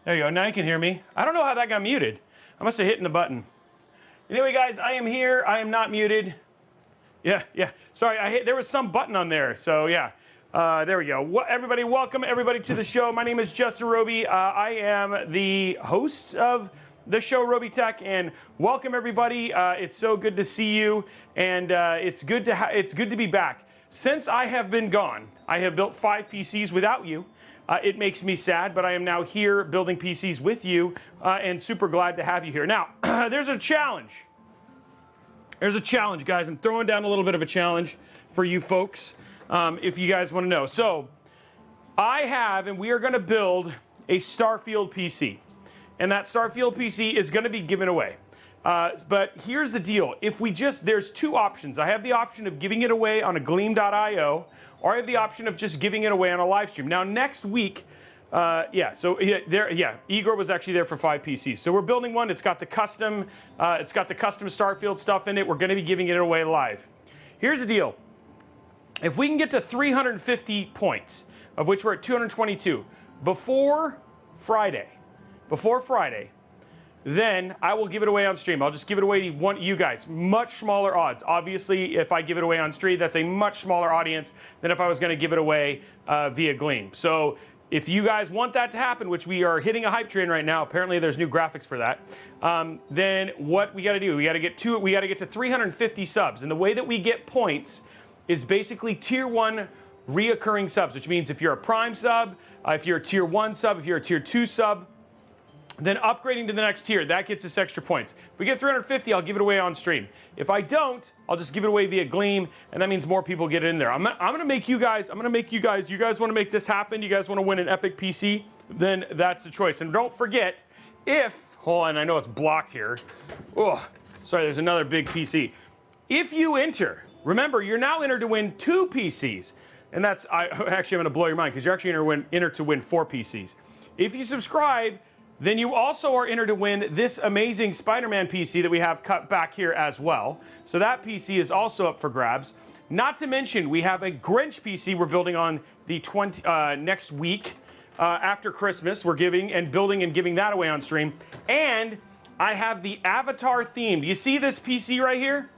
There you go. Now you can hear me. I don't know how that got muted. I must have hit the button. Anyway, guys, I am here. I am not muted. Yeah. Sorry, there was some button on there. So, yeah. There we go. Everybody, welcome everybody to the show. My name is Justin Robey. I am the host of the show Robeytech, and welcome everybody. It's so good to see you, and it's good to be back. Since I have been gone, I have built 5 PCs without you. It makes me sad, but I am now here building PCs with you, and super glad to have you here. Now, there's a challenge. There's a challenge, guys. I'm throwing down a little bit of a challenge for you folks, if you guys want to know. So, I have, and we are going to build a Starfield PC. And that Starfield PC is going to be given away. But here's the deal. There's 2 options. I have the option of giving it away on a gleam.io, or I have the option of just giving it away on a live stream. Now, next week, Igor was actually there for 5 PCs. So we're building one. It's got the custom Starfield stuff in it. We're going to be giving it away live. Here's the deal. If we can get to 350 points, of which we're at 222, before Friday, then I will give it away on stream. I'll just give it away to you guys. Much smaller odds. Obviously, if I give it away on stream, that's a much smaller audience than if I was going to give it away via Gleam. So if you guys want that to happen, which we are hitting a hype train right now, apparently there's new graphics for that, then what we got to do, we got to get to 350 subs. And the way that we get points is basically tier 1 reoccurring subs, which means if you're a Prime sub, if you're a tier 1 sub, if you're a tier 2 sub, then upgrading to the next tier, that gets us extra points. If we get 350, I'll give it away on stream. If I don't, I'll just give it away via Gleam, and that means more people get in there. I'm gonna make you guys, you guys wanna make this happen, you guys wanna win an epic PC, then that's the choice. And don't forget, hold on, I know it's blocked here. Oh, sorry, there's another big PC. If you enter, remember, you're now entered to win 2 PCs. And I'm gonna blow your mind, because you're actually entered to win 4 PCs. If you subscribe, then you also are entered to win this amazing Spider-Man PC that we have cut back here as well. So that PC is also up for grabs. Not to mention, we have a Grinch PC we're building on the next week after Christmas. We're building and giving that away on stream. And I have the Avatar theme. Do you see this PC right here?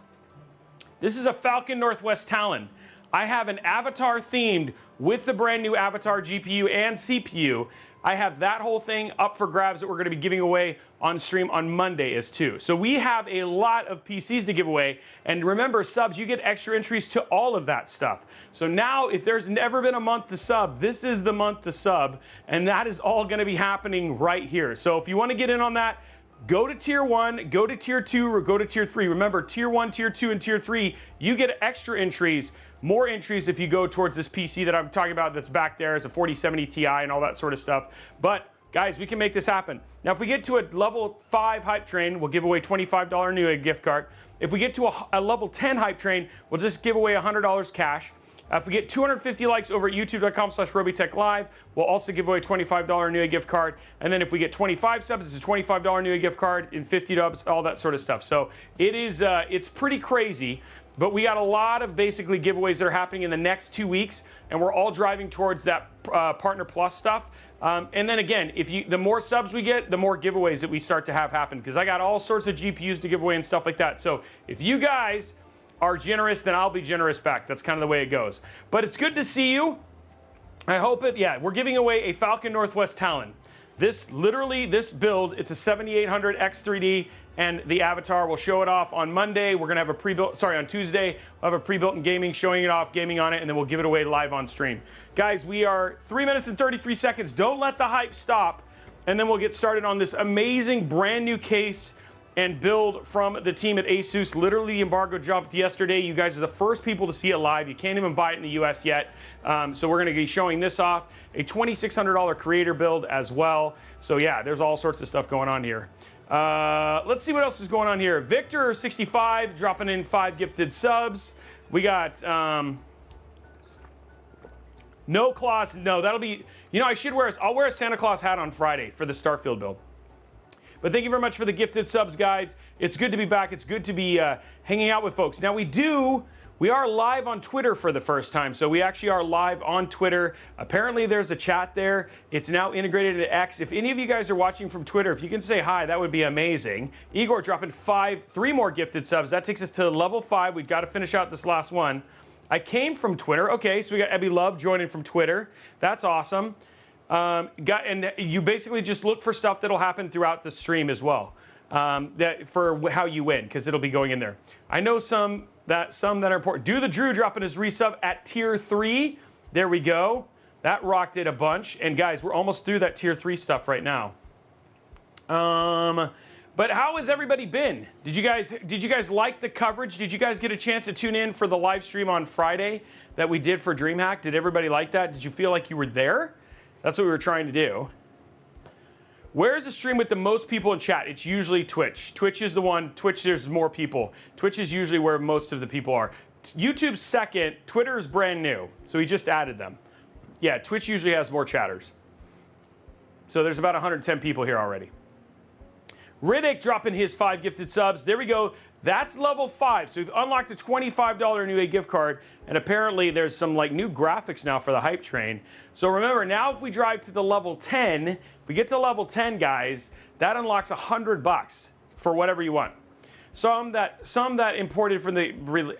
This is a Falcon Northwest Talon. I have an Avatar themed with the brand new Avatar GPU and CPU. I have that whole thing up for grabs that we're going to be giving away on stream on Monday as too. So we have a lot of PCs to give away. And remember, subs, you get extra entries to all of that stuff. So now, if there's never been a month to sub, this is the month to sub. And that is all going to be happening right here. So if you want to get in on that, go to tier 1, go to tier 2, or go to tier 3. Remember, tier 1, tier 2, and tier 3, you get extra entries. More entries if you go towards this PC that I'm talking about that's back there. It's a 4070 Ti and all that sort of stuff. But, guys, we can make this happen. Now, if we get to a level 5 hype train, we'll give away $25 Newegg gift card. If we get to a level 10 hype train, we'll just give away $100 cash. If we get 250 likes over at youtube.com/RobeyTechLive, we'll also give away $25 Newegg gift card. And then if we get 25 subs, it's a $25 Newegg gift card and 50 dubs, all that sort of stuff. So it's pretty crazy. But we got a lot of basically giveaways that are happening in the next 2 weeks, and we're all driving towards that Partner Plus stuff. And then again, the more subs we get, the more giveaways that we start to have happen, because I got all sorts of GPUs to give away and stuff like that. So if you guys are generous, then I'll be generous back. That's kind of the way it goes. But it's good to see you. I hope we're giving away a Falcon Northwest Talon. This build, it's a 7800 X3D, and the Avatar, will show it off on Monday. We're gonna have on Tuesday, we'll have a pre-built in gaming, showing it off, gaming on it, and then we'll give it away live on stream. Guys, we are 3 minutes and 33 seconds. Don't let the hype stop, and then we'll get started on this amazing brand new case and build from the team at ASUS. Literally, the embargo dropped yesterday. You guys are the first people to see it live. You can't even buy it in the US yet. So we're gonna be showing this off. A $2,600 creator build as well. So yeah, there's all sorts of stuff going on here. Let's see what else is going on here. Victor65 dropping in 5 gifted subs. We got no Claus. No, that'll be, I'll wear a Santa Claus hat on Friday for the Starfield build. But thank you very much for the gifted subs, guys. It's good to be back. It's good to be hanging out with folks. Now we do We are live on Twitter for the first time, so we actually are live on Twitter. Apparently there's a chat there. It's now integrated into X. If any of you guys are watching from Twitter, if you can say hi, that would be amazing. Igor dropping 3 more gifted subs. That takes us to level 5. We've got to finish out this last one. I came from Twitter. Okay, so we got Ebby Love joining from Twitter. That's awesome. And you basically just look for stuff that'll happen throughout the stream as well. For how you win, because it'll be going in there. I know some that are important. Do the Drew dropping his resub at tier 3. There we go. That rocked it a bunch. And guys, we're almost through that tier 3 stuff right now. But how has everybody been? Did you guys like the coverage? Did you guys get a chance to tune in for the live stream on Friday that we did for DreamHack? Did everybody like that? Did you feel like you were there? That's what we were trying to do. Where's the stream with the most people in chat? It's usually Twitch. Twitch is the one. Twitch, there's more people. Twitch is usually where most of the people are. YouTube's second. Twitter is brand new, so we just added them. Yeah, Twitch usually has more chatters. So there's about 110 people here already. Riddick dropping his 5 gifted subs. There we go. That's level 5. So we've unlocked a $25 Newegg gift card, and apparently there's some like new graphics now for the hype train. So remember, now if we drive to the level 10, if we get to level 10, guys, that unlocks $100 for whatever you want. Some that imported from the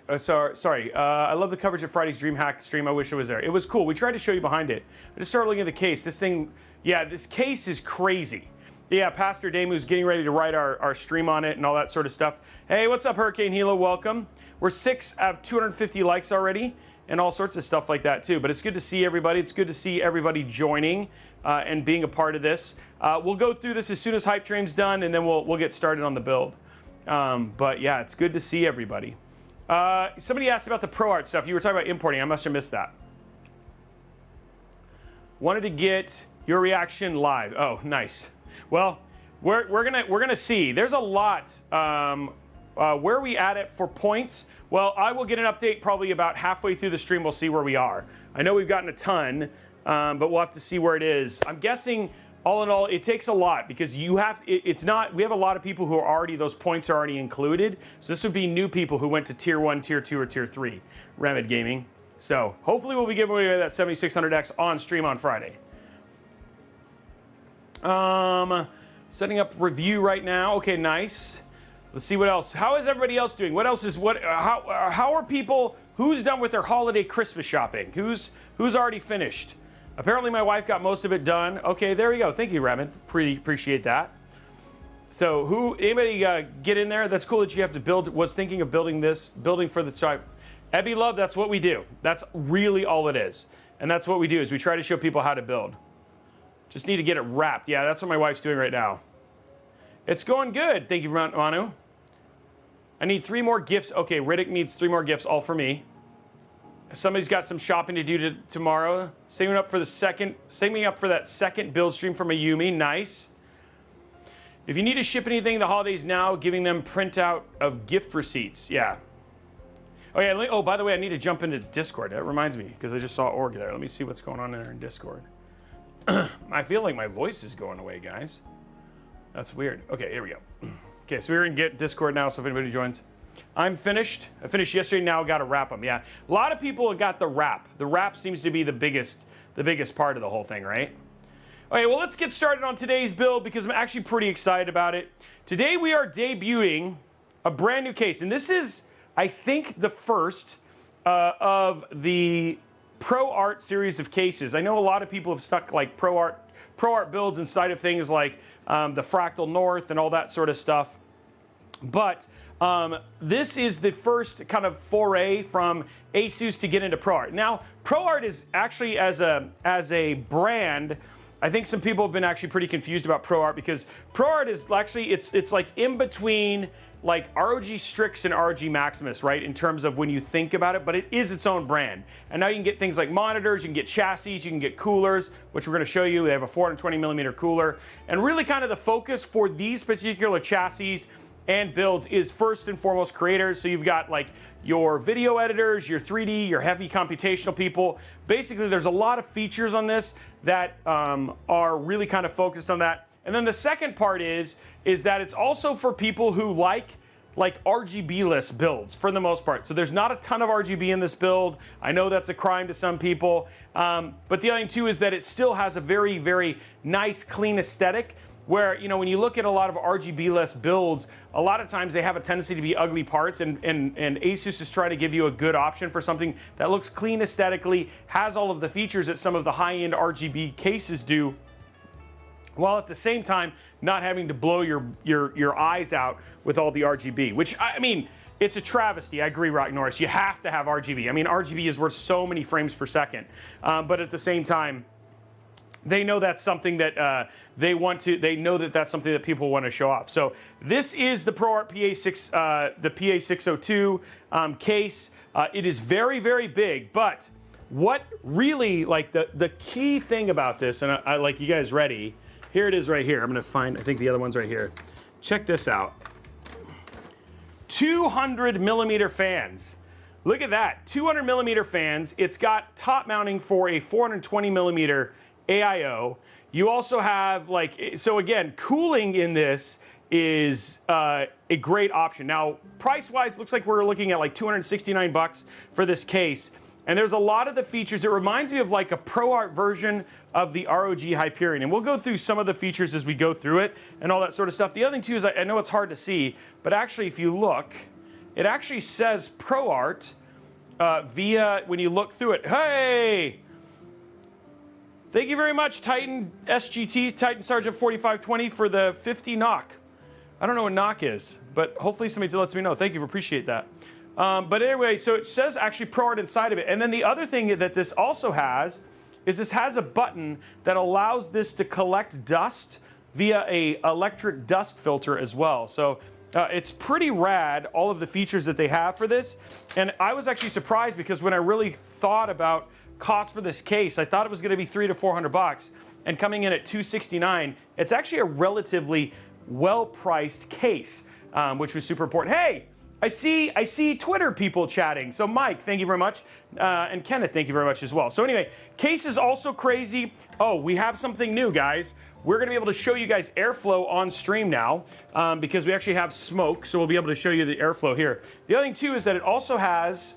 I love the coverage of Friday's DreamHack stream. I wish it was there. It was cool. We tried to show you behind it. I just started looking at the case. This thing, yeah, this case is crazy. Yeah, Pastor Damu's getting ready to write our stream on it and all that sort of stuff. Hey, what's up, Hurricane Hilo? Welcome. We're 6 out of 250 likes already and all sorts of stuff like that too. But it's good to see everybody. It's good to see everybody joining and being a part of this. We'll go through this as soon as Hype Train's done, and then we'll get started on the build. But yeah, it's good to see everybody. Somebody asked about the ProArt stuff. You were talking about importing. I must have missed that. Wanted to get your reaction live. Oh, nice. Well, we're gonna see. There's a lot. Where we at it for points? Well, I will get an update probably about halfway through the stream. We'll see where we are. I know we've gotten a ton, but we'll have to see where it is. I'm guessing, all in all, it takes a lot because you have. It's not. We have a lot of people who are already. Those points are already included. So this would be new people who went to tier 1, tier 2, or tier 3. Remed Gaming. So hopefully we'll be giving away that 7600X on stream on Friday. Setting up review right now. Okay, nice. Let's see what else. How is everybody else doing? What else is what? How are people? Who's done with their holiday Christmas shopping? Who's already finished? Apparently, my wife got most of it done. Okay, there we go. Thank you, Remed. Appreciate that. So, anybody get in there? That's cool that you have to build. Was thinking of building for the tribe. Ebby Love. That's what we do. That's really all it is, and that's what we do. Is we try to show people how to build. Just need to get it wrapped. Yeah, that's what my wife's doing right now. It's going good. Thank you, Manu. I need 3 more gifts. Okay, Riddick needs 3 more gifts, all for me. Somebody's got some shopping to do tomorrow. Saving up for that second build stream from Ayumi. Nice. If you need to ship anything the holidays now, giving them printout of gift receipts. Yeah. Oh, yeah. Oh, by the way, I need to jump into Discord. That reminds me, because I just saw Org there. Let me see what's going on there in Discord. I feel like my voice is going away, guys. That's weird. Okay, here we go. Okay, so we're going to get Discord now, so if anybody joins. I'm finished. I finished yesterday, now I've got to wrap them. Yeah, a lot of people have got the wrap. The wrap seems to be the biggest part of the whole thing, right? Okay, well, let's get started on today's build because I'm actually pretty excited about it. Today we are debuting a brand new case, and this is, I think, the first of the ProArt series of cases. I know a lot of people have stuck like ProArt builds inside of things like the Fractal North and all that sort of stuff. But this is the first kind of foray from ASUS to get into ProArt. Now, ProArt is actually, as a brand, I think some people have been actually pretty confused about ProArt because ProArt is actually, it's like in between like ROG Strix and ROG Maximus, right, in terms of when you think about it, but it is its own brand. And now you can get things like monitors, you can get chassis, you can get coolers, which we're going to show you. They have a 420 millimeter cooler. And really kind of the focus for these particular chassis and builds is first and foremost creators. So you've got like your video editors, your 3D, your heavy computational people. Basically, there's a lot of features on this that are really kind of focused on that. And then the second part is that it's also for people who like like RGB-less builds for the most part. So there's not a ton of RGB in this build. I know that's a crime to some people. But the other thing too is that it still has a very, very nice, clean aesthetic where, you know, when you look at a lot of RGB-less builds, a lot of times they have a tendency to be ugly parts, and ASUS is trying to give you a good option for something that looks clean aesthetically, has all of the features that some of the high-end RGB cases do, while at the same time not having to blow your eyes out with all the RGB, which, I mean, it's a travesty. I agree, Rock Norris. You have to have RGB. I mean, RGB is worth so many frames per second, but at the same time, they know that's something that they know that that's something that people want to show off. So this is the ProArt the PA602 case. It is very, very big, but what really, like, the key thing about this, and I like, you guys ready? Here it is right here. I'm gonna find, I think the other one's right here. Check this out. 200 millimeter fans. Look at that, 200 millimeter fans. It's got top mounting for a 420 millimeter AIO. You also have, like, so again, cooling in this is a great option. Now, price-wise, looks like we're looking at like 269 bucks for this case. And there's a lot of the features. It reminds me of like a ProArt version of the ROG Hyperion. And we'll go through some of the features as we go through it and all that sort of stuff. The other thing too is I know it's hard to see, but actually if you look, it actually says ProArt when you look through it. Hey! Thank you very much, Titan SGT, Titan Sergeant 4520 for the 50 knock. I don't know what knock is, but hopefully somebody lets me know. Thank you, appreciate that. But anyway, so it says actually ProArt inside of it. And then the other thing that this also has is this has a button that allows this to collect dust via a electric dust filter as well. So it's pretty rad, all of the features that they have for this. And I was actually surprised because when I really thought about cost for this case, I thought it was going to be $300 to $400, and coming in at $269, it's actually a relatively well-priced case, which was super important. Hey, I see Twitter people chatting. So Mike, thank you very much, and Kenneth, thank you very much as well. So anyway, case is also crazy. Oh, we have something new, guys. We're going to be able to show you guys airflow on stream now because we actually have smoke, so we'll be able to show you the airflow here. The other thing too is that it also has,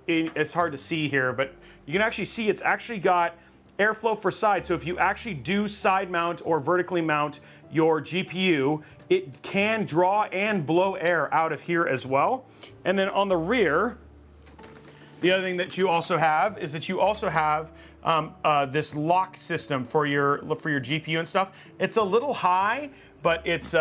it's hard to see here, but you can actually see it's actually got airflow for side. So if you actually do side mount or vertically mount your GPU, it can draw and blow air out of here as well. And then on the rear, the other thing that you also have is that you also have this lock system for your GPU and stuff. It's a little high, but it's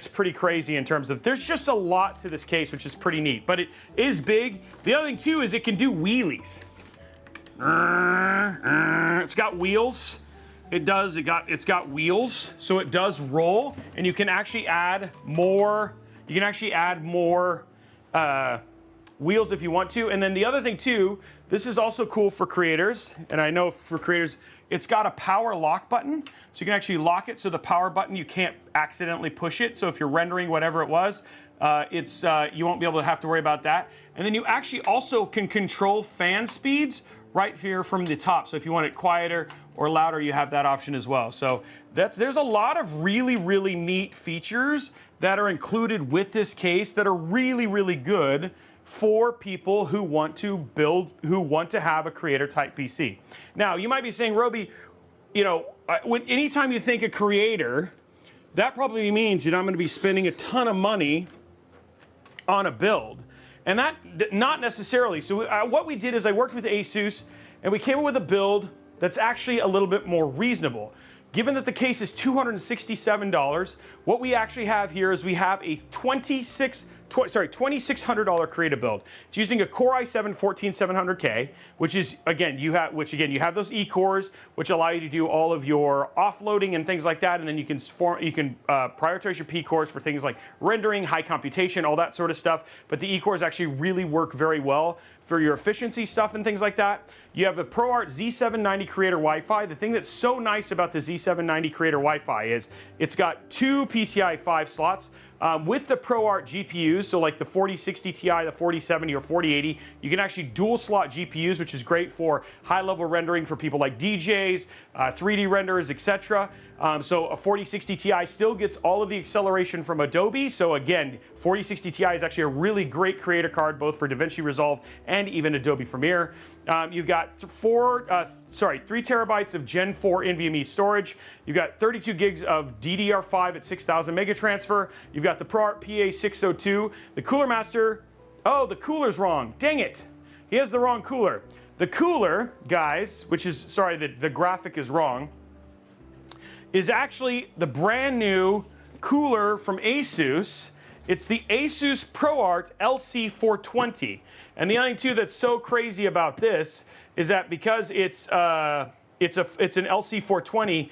pretty crazy in terms of, there's just a lot to this case, which is pretty neat, but it is big. The other thing too is it can do wheelies. It's got wheels. It's got wheels, so it does roll, and you can actually add more. You can actually add more wheels if you want to. And then the other thing too, this is also cool for creators, and I know for creators, it's got a power lock button, so you can actually lock it. So the power button, you can't accidentally push it. So if you're rendering whatever it was, you won't be able to have to worry about that. And then you actually also can control fan speeds right here from the top. So if you want it quieter or louder, you have that option as well. So there's a lot of really, really neat features that are included with this case that are really, really good for people who want to have a creator type PC. Now, you might be saying, Robey, you know, anytime you think a creator, that probably means, you know, I'm going to be spending a ton of money on a build. And that, not necessarily. So what we did is I worked with ASUS, and we came up with a build that's actually a little bit more reasonable. Given that the case is $267, what we actually have here is we have a $2,600 creative build. It's using a Core i7-14700K, which again you have those E-cores, which allow you to do all of your offloading and things like that, and then you can prioritize your P-cores for things like rendering, high computation, all that sort of stuff. But the E-cores actually really work very well for your efficiency stuff and things like that. You have the ProArt Z790 Creator Wi-Fi. The thing that's so nice about the Z790 Creator Wi-Fi is it's got two PCI 5 slots, With the ProArt GPUs, so like the 4060 Ti, the 4070 or 4080, you can actually dual slot GPUs, which is great for high-level rendering for people like DJs, 3D renderers, etc. So a 4060 Ti still gets all of the acceleration from Adobe. So again, 4060 Ti is actually a really great creator card, both for DaVinci Resolve and even Adobe Premiere. You've got 3 terabytes of Gen 4 NVMe storage. You've got 32 gigs of DDR5 at 6,000 megatransfer. You've got the ProArt PA602. The Cooler Master, oh, the cooler's wrong. Dang it. He has the wrong cooler. The cooler, guys, which is, sorry, the graphic is wrong, is actually the brand new cooler from ASUS. It's the ASUS ProArt LC420. And the only thing too that's so crazy about this is that because it's an LC420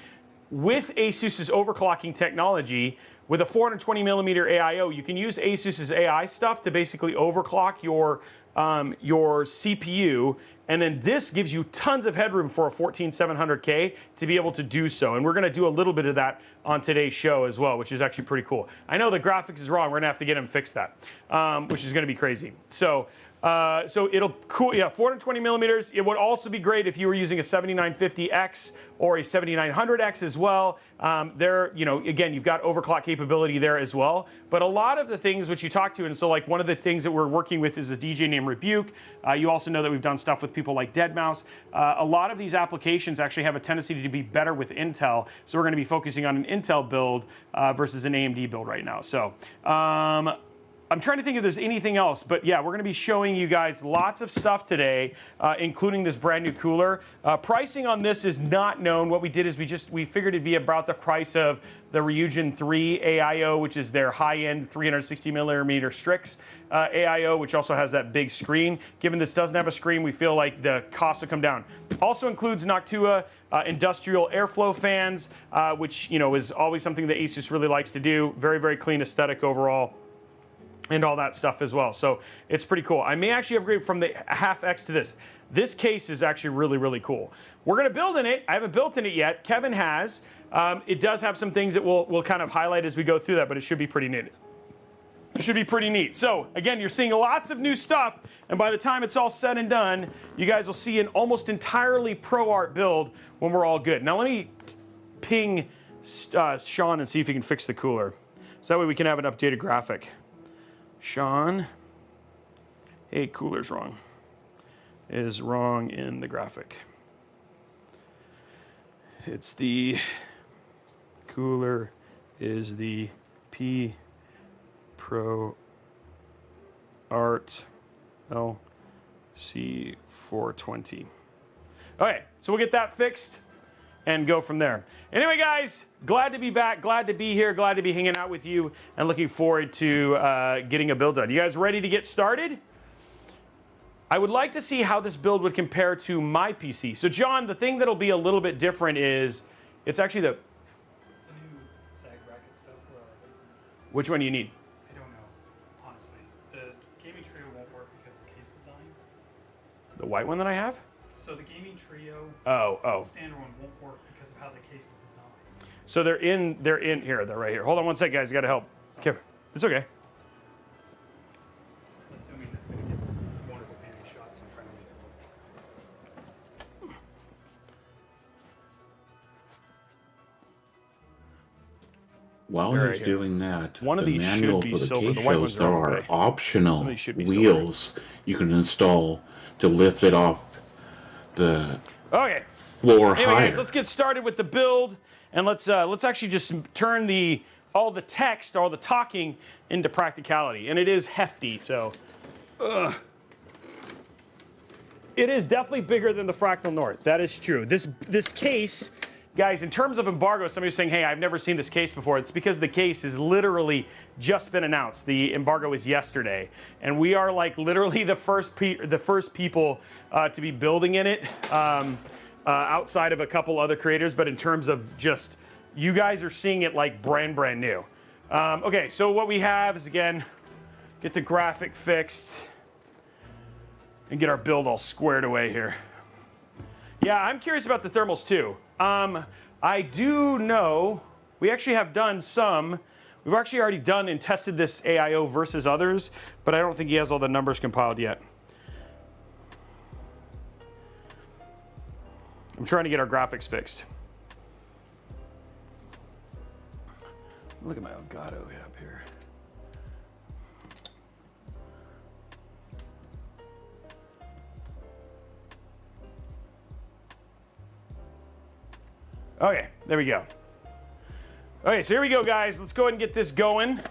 with ASUS's overclocking technology, with a 420 millimeter AIO, you can use ASUS's AI stuff to basically overclock your CPU, and then this gives you tons of headroom for a 14700K to be able to do so. And we're going to do a little bit of that on today's show as well, which is actually pretty cool. I know the graphics is wrong. We're going to have to get him fix that, which is going to be crazy. So it'll cool, yeah, 420 millimeters. It would also be great if you were using a 7950X or a 7900X as well. There, you know, again, you've got overclock capability there as well. But a lot of the things which you talk to, and so like one of the things that we're working with is a DJ named Rebuke. You also know that we've done stuff with people like Deadmau5. A lot of these applications actually have a tendency to be better with Intel. So we're going to be focusing on an Intel build versus an AMD build right now. So I'm trying to think if there's anything else, but yeah, we're going to be showing you guys lots of stuff today, including this brand new cooler. Pricing on this is not known. What we did is we figured it'd be about the price of the Ryujin 3 AIO, which is their high-end 360 millimeter Strix AIO, which also has that big screen. Given this doesn't have a screen, we feel like the cost will come down. Also includes Noctua industrial airflow fans, which, you know, is always something that ASUS really likes to do. Very, very clean aesthetic overall, and all that stuff as well. So it's pretty cool. I may actually upgrade from the half X to this. This case is actually really, really cool. We're going to build in it. I haven't built in it yet. Kevin has. It does have some things that we'll kind of highlight as we go through that, but it should be pretty neat. It should be pretty neat. So again, you're seeing lots of new stuff, and by the time it's all said and done, you guys will see an almost entirely ProArt build when we're all good. Now let me ping Sean and see if he can fix the cooler. So that way we can have an updated graphic. Sean, hey, cooler's wrong. Is wrong in the graphic. It's the cooler is the ProArt LC420. Okay, so we'll get that fixed and go from there. Anyway, guys, glad to be back, glad to be here, glad to be hanging out with you, and looking forward to getting a build done. You guys ready to get started? I would like to see how this build would compare to my PC. So, John, the thing that'll be a little bit different is, it's actually the new sag bracket stuff. Which one do you need? I don't know, honestly. The gaming trio won't work because of the case design. The white one that I have? So the gaming trio standalone won't work because of how the case is designed. So they're in here, they're right here. Hold on one sec, guys, you gotta help. Okay, it's okay. Assuming this guy gets wonderful panning shots, I'm trying to make it work. While Right he's here. doing that, One of the these manual should be for the silver. case The white shows ones there are are okay. optional Some of these should be wheels you can install to lift it off the Okay. floor Anyway, higher. guys, let's get started with the build, and let's actually just turn all the text, all the talking, into practicality. And it is hefty, so it is definitely bigger than the Fractal North. That is true. This case, guys, in terms of embargo, somebody's saying, "Hey, I've never seen this case before." It's because the case has literally just been announced. The embargo was yesterday, and we are like literally the first people to be building in it. Outside of a couple other creators, but in terms of just, you guys are seeing it like brand new. Okay, so what we have is, again, get the graphic fixed and get our build all squared away here. Yeah, I'm curious about the thermals too. I do know we actually have done some We've actually already done and tested this AIO versus others, but I don't think he has all the numbers compiled yet. I'm trying to get our graphics fixed. Look at my Elgato up here. Okay, there we go. Okay, so here we go, guys. Let's go ahead and get this going.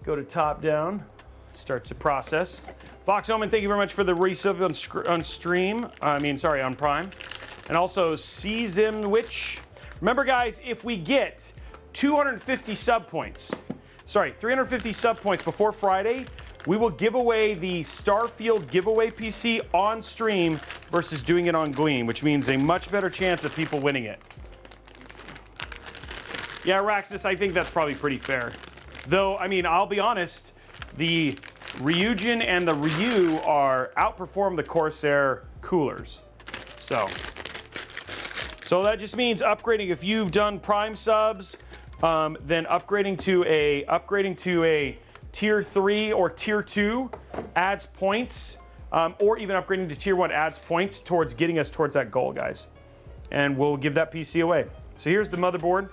Go to top down. Starts the process. Fox Omen, thank you very much for the resub on stream. On Prime. And also Czimwich. Remember, guys, if we get 350 sub points before Friday, we will give away the Starfield giveaway PC on stream versus doing it on Gleam, which means a much better chance of people winning it. Yeah, Raxus, I think that's probably pretty fair. Though, I mean, I'll be honest, the Ryujin and the Ryu outperform the Corsair coolers. So that just means upgrading. If you've done Prime subs, then upgrading to a Tier 3 or Tier 2 adds points, or even upgrading to Tier 1 adds points towards getting us towards that goal, guys. And we'll give that PC away. So here's the motherboard,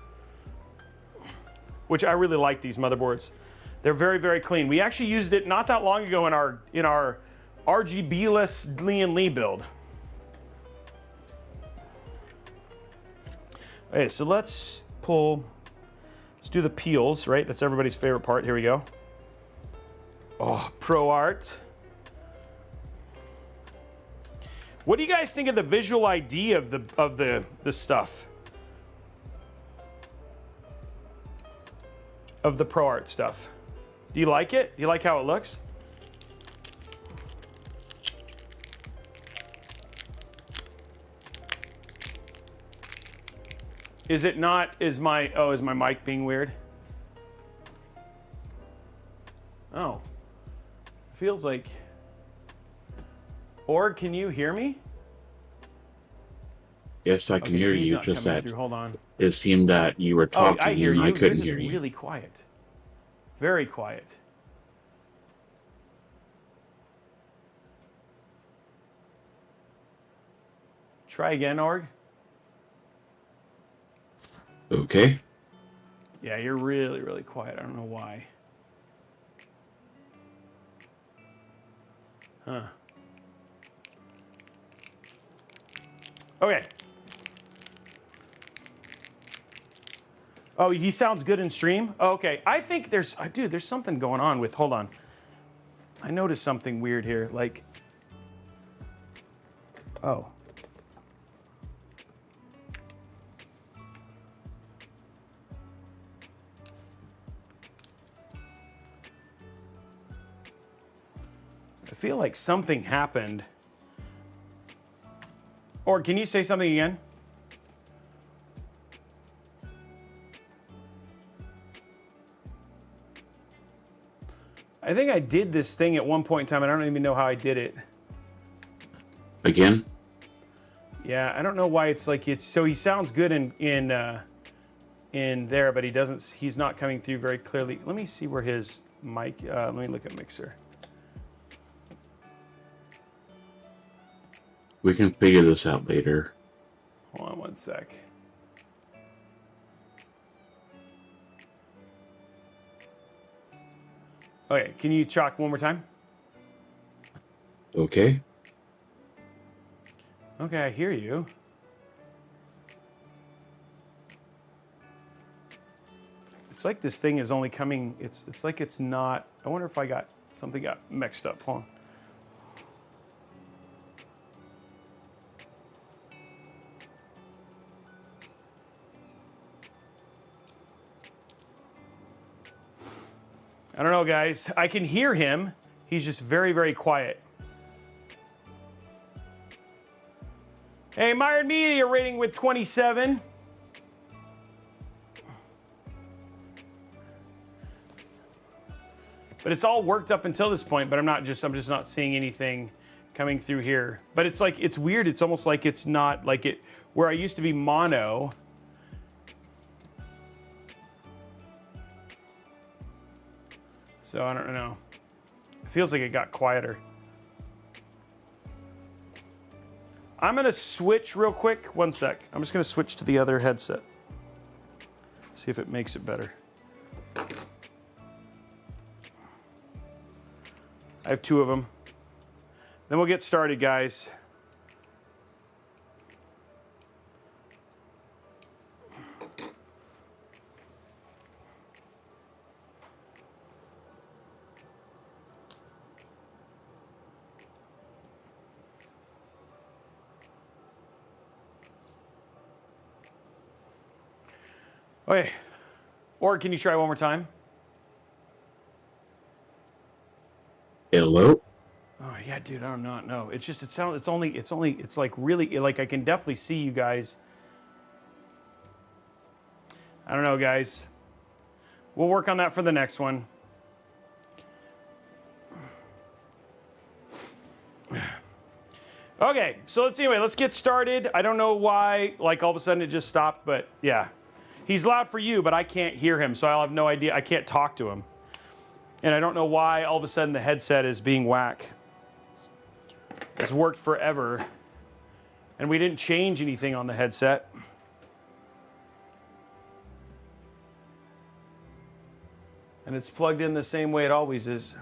which I really like these motherboards. They're very, very clean. We actually used it not that long ago in our RGB-less Lian Li build. Okay, so let's do the peels, right? That's everybody's favorite part. Here we go. Oh, ProArt. What do you guys think of the visual ID of the stuff? Of the ProArt stuff. Do you like it? Do you like how it looks? Is it not? Is my mic being weird? Oh. Feels like. Org, can you hear me? Yes, I can hear you. Just that Hold on. it seemed that you were talking I hear and you. I couldn't You're hear just you. really quiet. Very quiet. Try again, Org. Okay. Yeah, you're really, really quiet. I don't know why. Huh. Okay. Oh, he sounds good in stream? Oh, okay. I think there's something going on with, hold on. I noticed something weird here, like, oh. I feel like something happened. Or can you say something again? I think I did this thing at one point in time. I don't even know how I did it. Again? Yeah, I don't know why it's like it's so he sounds good in there, but he's not coming through very clearly. Let me see where his mic. Let me look at Mixer. We can figure this out later. Hold on one sec. Okay, can you chalk one more time? Okay. Okay, I hear you. It's like this thing is only coming, it's like it's not, I wonder if something got mixed up. Hold on. I don't know, guys. I can hear him. He's just very, very quiet. Hey, Myron Media rating with 27. But it's all worked up until this point, but I'm just not seeing anything coming through here. But it's like, it's weird. It's almost like it's not like it, where I used to be mono. So I don't know. It feels like it got quieter. I'm gonna switch real quick. One sec. I'm just gonna switch to the other headset. See if it makes it better. I have 2 of them. Then we'll get started, guys. Okay. Or can you try one more time? Hello? Oh yeah, dude, I don't know. It's just it's like really like I can definitely see you guys. I don't know, guys. We'll work on that for the next one. Okay, so let's get started. I don't know why, like all of a sudden it just stopped, but yeah. He's loud for you, but I can't hear him, so I'll have no idea. I can't talk to him. And I don't know why all of a sudden the headset is being whack. It's worked forever. And we didn't change anything on the headset. And it's plugged in the same way it always is.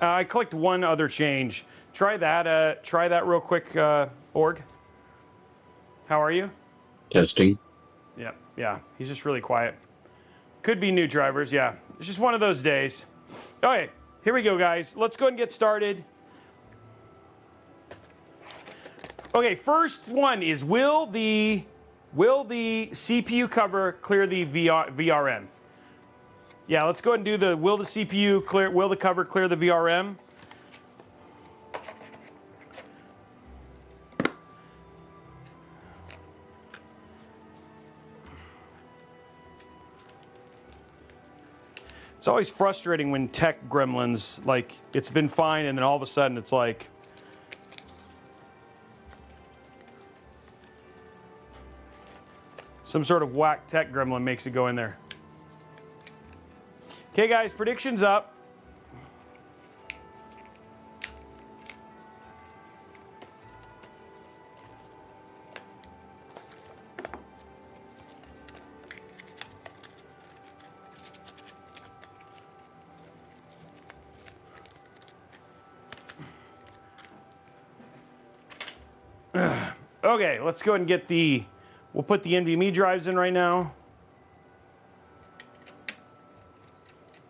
I clicked one other change. Try that real quick, Org. How are you? Testing. Yeah. He's just really quiet. Could be new drivers, yeah. It's just one of those days. Okay, here we go, guys. Let's go ahead and get started. Okay, first one is will the CPU cover clear the VRM? Yeah, let's go ahead and do the will the cover clear the VRM? It's always frustrating when tech gremlins, like, it's been fine and then all of a sudden it's like, some sort of whack tech gremlin makes it go in there. Okay, guys, predictions up. Okay, let's go ahead and get we'll put the NVMe drives in right now.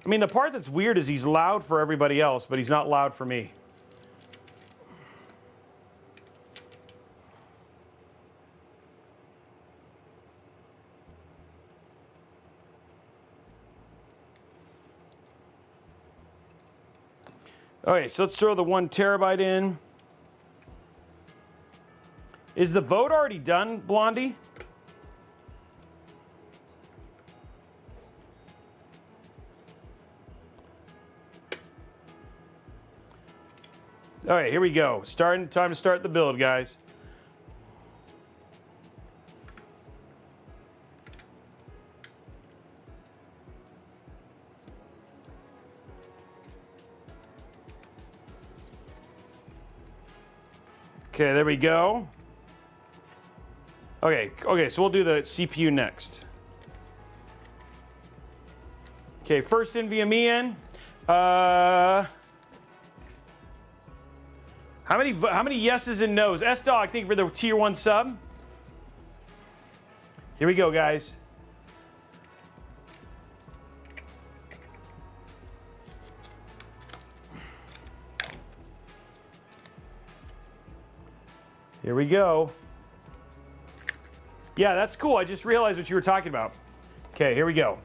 I mean, the part that's weird is he's loud for everybody else, but he's not loud for me. Okay, so let's throw the 1 terabyte in. Is the vote already done, Blondie? All right, here we go. Time to start the build, guys. Okay, there we go. Okay, so we'll do the CPU next. Okay, first NVMe in. How many yeses and nos? S-Dog, thank you for the tier 1 sub. Here we go, guys. Here we go. Yeah, that's cool. I just realized what you were talking about. Okay, here we go.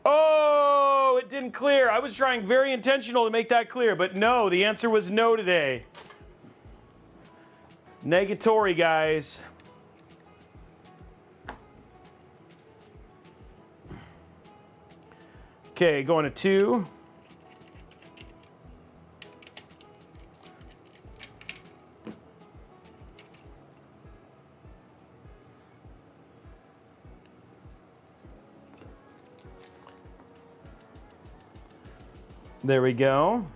Oh, it didn't clear. I was trying very intentional to make that clear, but no, the answer was no today. Negatory, guys. Okay, going to 2. There we go.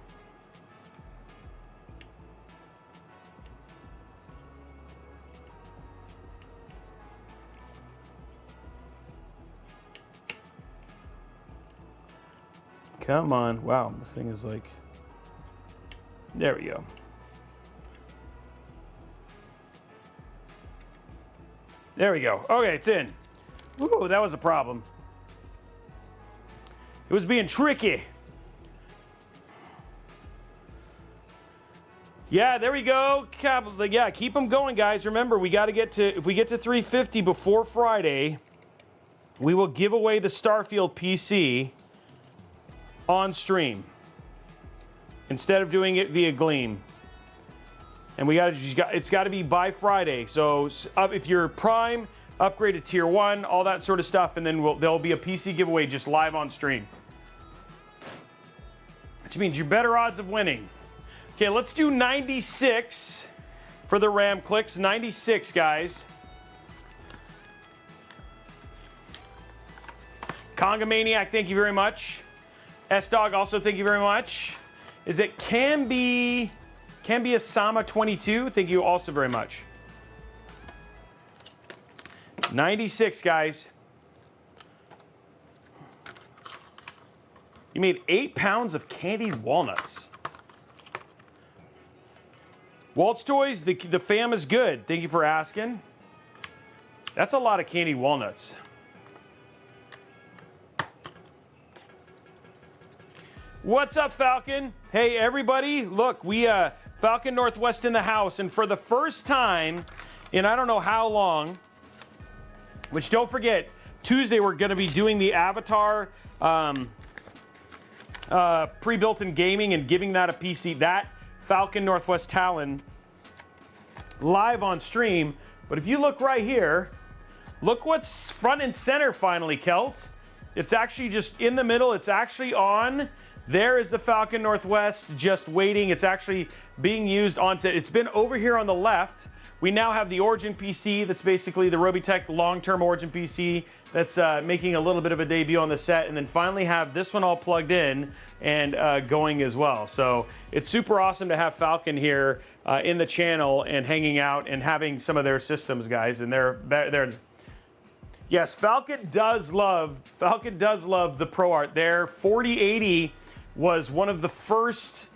Come on. Wow, this thing is like... There we go. There we go. Okay, it's in. Ooh, that was a problem. It was being tricky. Yeah, there we go. Yeah, keep them going, guys. Remember, we got to get to... If we get to 350 before Friday, we will give away the Starfield PC on stream instead of doing it via Gleam. And it's got to be by Friday. So if you're Prime, upgrade to Tier 1, all that sort of stuff, and then there'll be a PC giveaway just live on stream. Which means you're better odds of winning. Okay, let's do 96 for the RAM clicks. 96, guys. Conga Maniac, thank you very much. S-Dog, also thank you very much. Is it Can be a Sama 22? Thank you also very much. 96, guys. You made 8 pounds of candied walnuts. Waltz Toys, the fam is good. Thank you for asking. That's a lot of candied walnuts. What's up, Falcon? Hey, everybody. Look, we Falcon Northwest in the house, and for the first time in I don't know how long, which don't forget, Tuesday we're going to be doing the Avatar pre-built in gaming and giving that a PC. That Falcon Northwest Talon live on stream. But if you look right here, look what's front and center finally, Kelt. It's actually just in the middle. It's actually on. There is the Falcon Northwest just waiting. It's actually being used on set. It's been over here on the left. We now have the Origin PC that's basically the Robeytech long-term Origin PC that's making a little bit of a debut on the set, and then finally have this one all plugged in and going as well. So it's super awesome to have Falcon here in the channel and hanging out and having some of their systems, guys. And they're yes, Falcon does love the ProArt. Their 4080 was one of the first.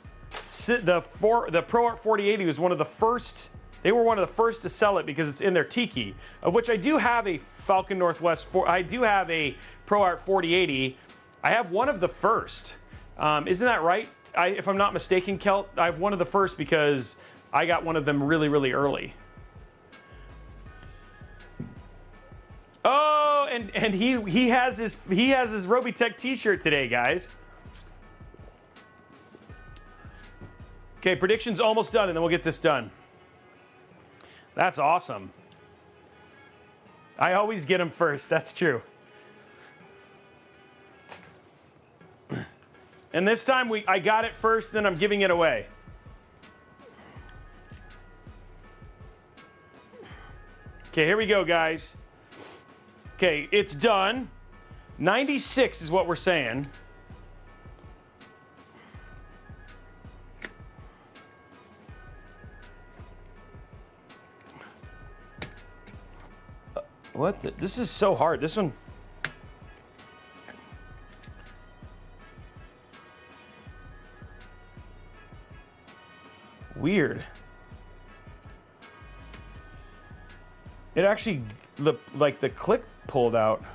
The ProArt 4080 was one of the first. They were one of the first to sell it because it's in their Tiki, of which I do have a Falcon Northwest. I do have a ProArt 4080. I have one of the first. Isn't that right? If I'm not mistaken, Kelt, I have one of the first because I got one of them really, really early. Oh, and he has his Robeytech T-shirt today, guys. Okay, predictions almost done, and then we'll get this done. That's awesome. I always get them first. That's true. And this time I got it first, then I'm giving it away. Okay, here we go, guys. Okay, it's done. 96 is what we're saying. What? This is so hard. This one. Weird. It actually, like the click pulled out.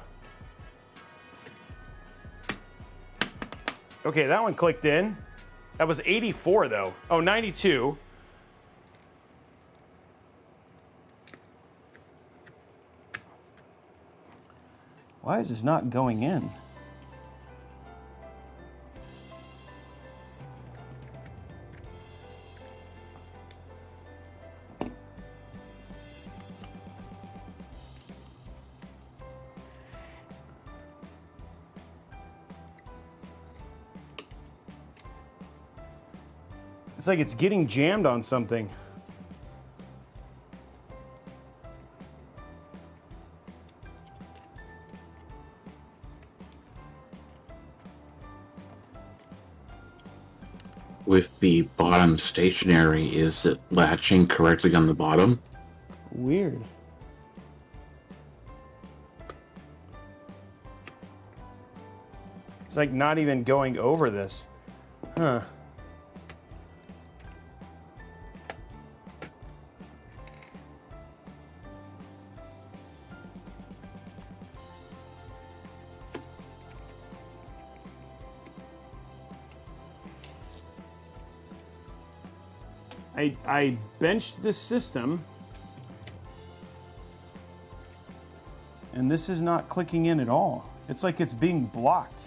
Okay, that one clicked in. That was 84 though. Oh, 92. Why is this not going in? It's like it's getting jammed on something. With the bottom stationary, is it latching correctly on the bottom? Weird. It's like not even going over this. Huh. I benched this system, and this is not clicking in at all. It's like it's being blocked.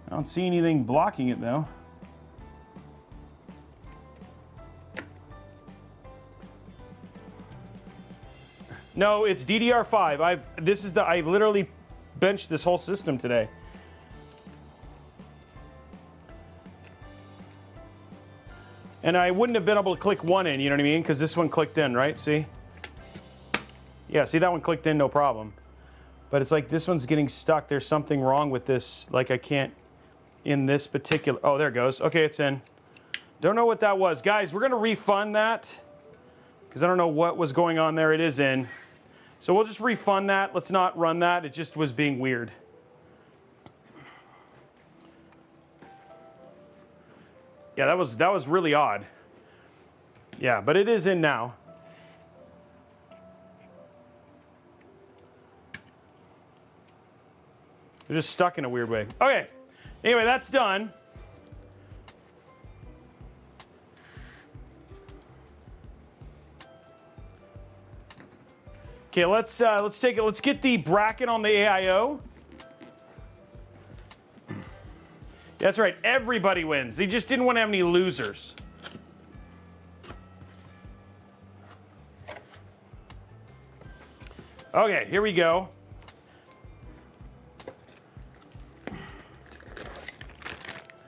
I don't see anything blocking it though. No, it's DDR5. I literally benched this whole system today. And I wouldn't have been able to click one in, you know what I mean? Because this one clicked in, right? See? Yeah, see that one clicked in, no problem. But it's like this one's getting stuck. There's something wrong with this. Like I can't in this particular. Oh, there it goes. Okay, it's in. Don't know what that was. Guys, we're going to refund that because I don't know what was going on there. It is in. So we'll just refund that. Let's not run that. It just was being weird. Yeah, that was really odd. Yeah, but it is in now. They're just stuck in a weird way. Okay. Anyway, that's done. Okay, let's take it. Let's get the bracket on the AIO. That's right. Everybody wins. They just didn't want to have any losers. Okay, here we go.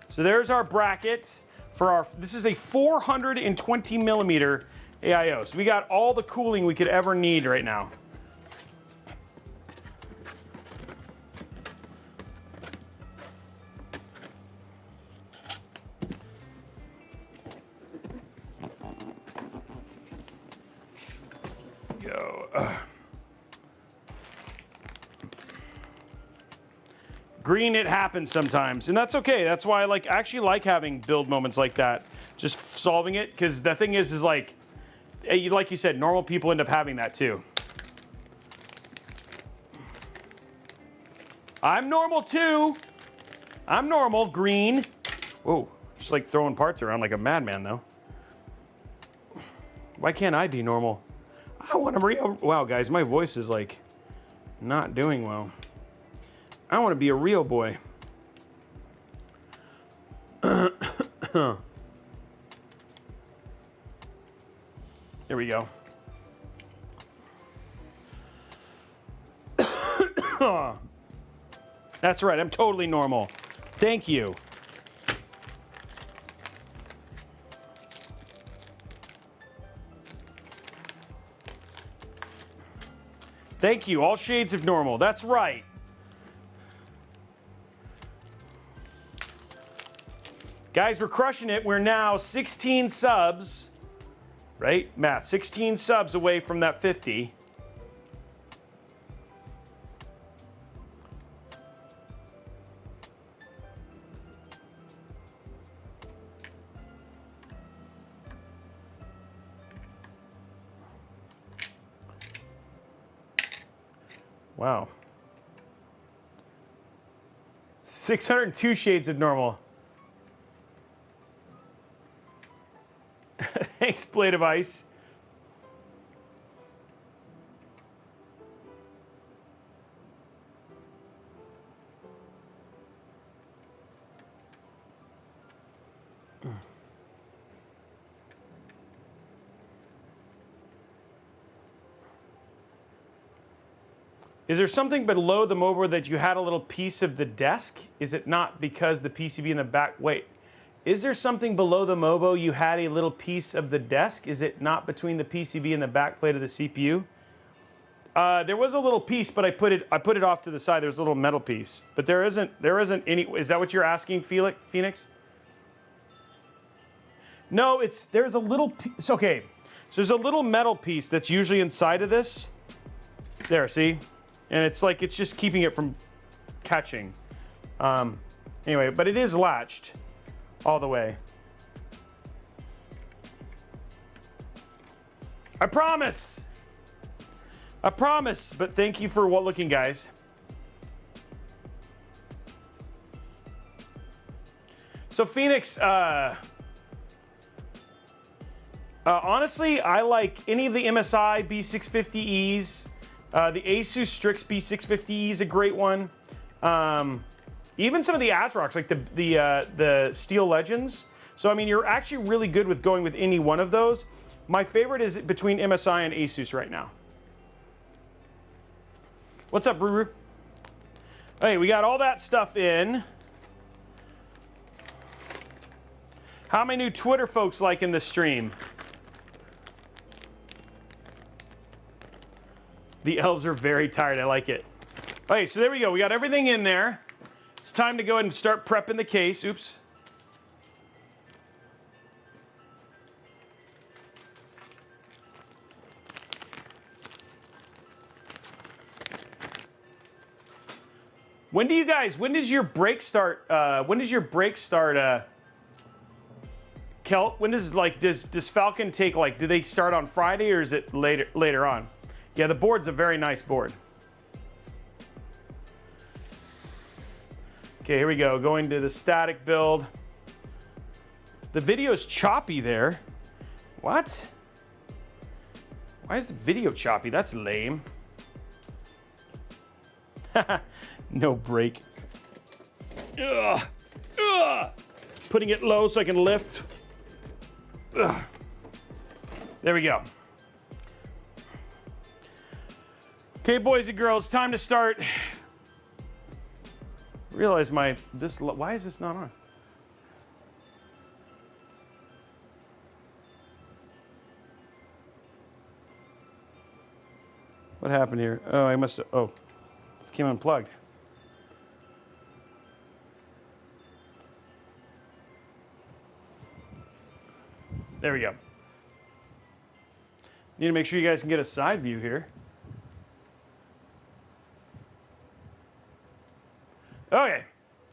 So there's our bracket for our, this is a 420 millimeter AIO. So we got all the cooling we could ever need right now. Go. Green, it happens sometimes, and that's okay. That's why I actually like having build moments like that, just solving it. Because the thing is like you said, normal people end up having that too. I'm normal too. I'm normal. Green. Whoa, just like throwing parts around like a madman though. Why can't I be normal? I want to real. Wow, guys, my voice is like not doing well. I want to be a real boy. There we go. That's right, I'm totally normal. Thank you. Thank you, all shades of normal. That's right. Guys, we're crushing it. We're now 16 subs, right? Math, 16 subs away from that 50. Wow. 602 shades of normal. Thanks, Blade of Ice. Is there something below the motherboard that you had a little piece of the desk? Is it not because the PCB in the back? Wait, is there something below the Mobo you had a little piece of the desk? Is it not between the PCB and the back plate of the CPU? There was a little piece, but I put it off to the side. There's a little metal piece, but there isn't any. Is that what you're asking, Phoenix? No, there's a little piece. Okay, so there's a little metal piece that's usually inside of this. There, see? And it's like it's just keeping it from catching. Anyway, but it is latched all the way. I promise. I promise. But thank you for looking, guys. So Phoenix, honestly, I like any of the MSI B650Es. The ASUS Strix B650E is a great one. Even some of the ASRoCs, like the Steel Legends. So I mean, you're actually really good with going with any one of those. My favorite is between MSI and ASUS right now. What's up, Ruru? Hey, we got all that stuff in. How many new Twitter folks liking this stream? The elves are very tired. I like it. Okay, so there we go. We got everything in there. It's time to go ahead and start prepping the case. Oops. When does your break start? Kelt, does Falcon take, do they start on Friday or is it later on? Yeah, the board's a very nice board. Okay, here we go. Going to the static build. The video's choppy there. What? Why is the video choppy? That's lame. No break. Ugh. Ugh. Putting it low so I can lift. Ugh. There we go. Okay, boys and girls, time to start. Realize why is this not on? What happened here? Oh, it came unplugged. There we go. Need to make sure you guys can get a side view here. Okay,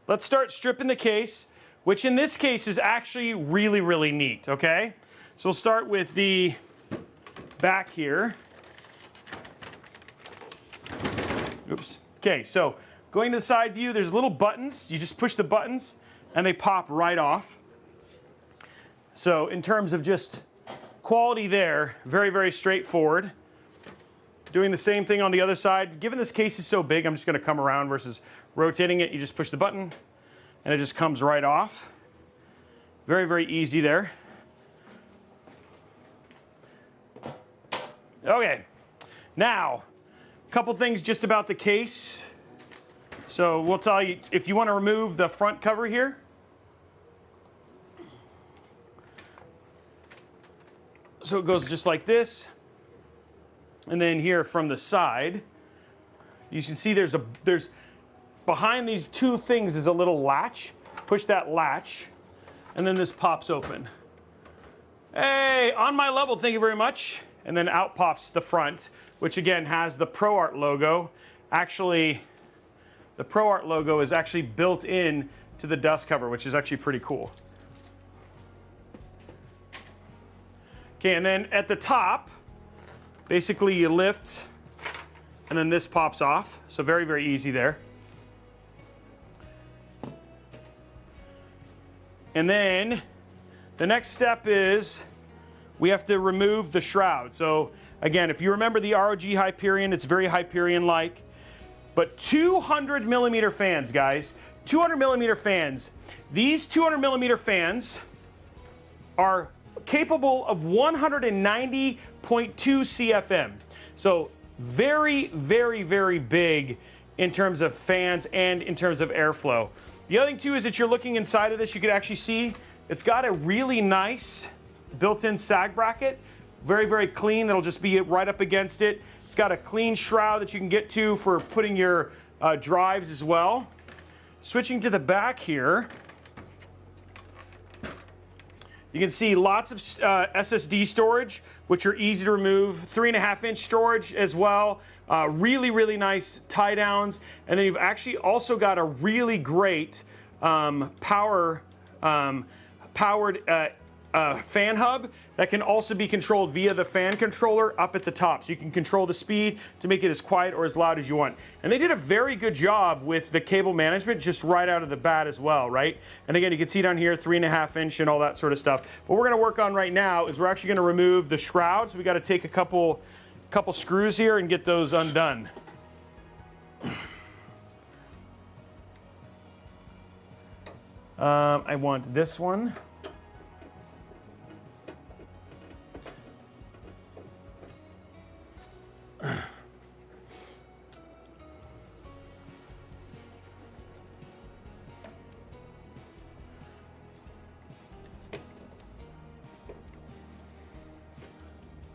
let's start stripping the case, which in this case is actually really, really neat, okay? So we'll start with the back here. Oops. Okay, so going to the side view, there's little buttons. You just push the buttons and they pop right off. So in terms of just quality there, very, very straightforward. Doing the same thing on the other side. Given this case is so big, I'm just going to come around versus rotating it. You just push the button and it just comes right off. Very, very easy there. Okay, now a couple things just about the case. So we'll tell you, if you want to remove the front cover here, so it goes just like this. And then here from the side, you can see there's behind these two things is a little latch. Push that latch, and then this pops open. Hey, on my level, thank you very much. And then out pops the front, which again has the ProArt logo. Actually, the ProArt logo is actually built in to the dust cover, which is actually pretty cool. Okay, and then at the top, basically you lift, and then this pops off. So very, very easy there. And then the next step is we have to remove the shroud. So again, if you remember the ROG Hyperion, it's very Hyperion-like. But 200 millimeter fans, guys. 200 millimeter fans. These 200 millimeter fans are capable of 190.2 CFM. So very, very, very big in terms of fans and in terms of airflow. The other thing too is that you're looking inside of this, you can actually see it's got a really nice built-in sag bracket. Very, very clean. That'll just be right up against it. It's got a clean shroud that you can get to for putting your drives as well. Switching to the back here, you can see lots of SSD storage, which are easy to remove. 3.5-inch storage as well. Really, really nice tie downs. And then you've actually also got a really great powered fan hub that can also be controlled via the fan controller up at the top. So you can control the speed to make it as quiet or as loud as you want. And they did a very good job with the cable management just right out of the bat as well, right? And again, you can see down here 3.5-inch and all that sort of stuff. What we're gonna work on right now is we're actually gonna remove the shrouds. We gotta take a couple screws here and get those undone. I want this one.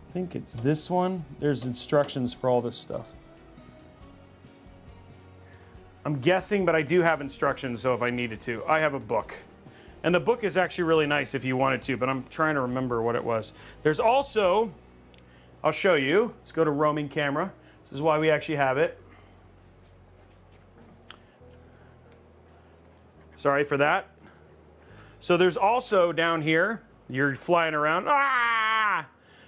I think it's this one. There's instructions for all this stuff. I'm guessing, but I do have instructions, so if I needed to. I have a book. And the book is actually really nice if you wanted to, but I'm trying to remember what it was. There's also, I'll show you. Let's go to roaming camera. This is why we actually have it. Sorry for that. So there's also down here, you're flying around. Ah!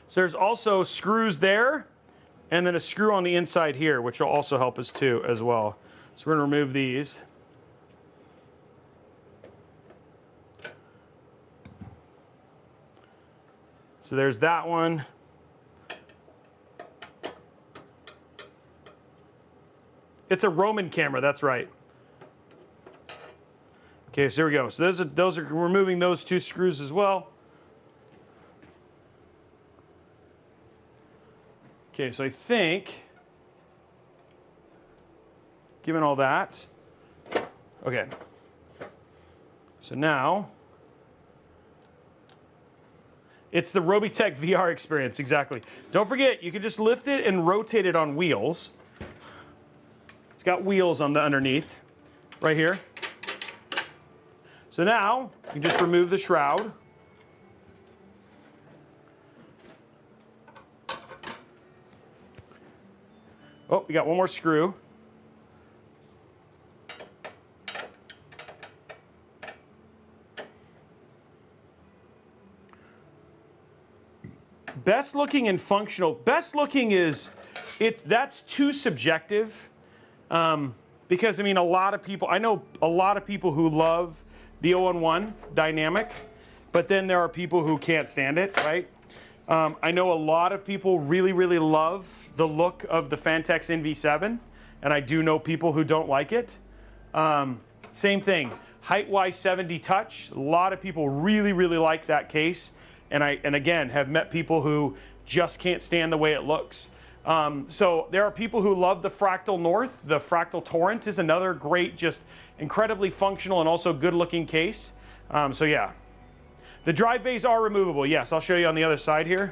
So there's also screws there, and then a screw on the inside here, which will also help us too as well. So we're going to remove these. So there's that one. It's a Roman camera, that's right. Okay, so there we go. So those are removing those two screws as well. Okay, so I think, given all that, okay. So now, it's the Robeytech VR experience, exactly. Don't forget, you can just lift it and rotate it on wheels. It's got wheels on the underneath, right here. So now, you can just remove the shroud. Oh, we got one more screw. Best looking and functional. Best looking is, that's too subjective. Because I mean, a lot of people, I know a lot of people who love the 011 dynamic, but then there are people who can't stand it, right? I know a lot of people really, really love the look of the Phanteks NV7, and I do know people who don't like it. Same thing, height-wise 70 touch. A lot of people really, really like that case, and again, have met people who just can't stand the way it looks. So there are people who love the Fractal North. The Fractal Torrent is another great, just incredibly functional and also good-looking case. So yeah. The drive bays are removable. Yes, I'll show you on the other side here.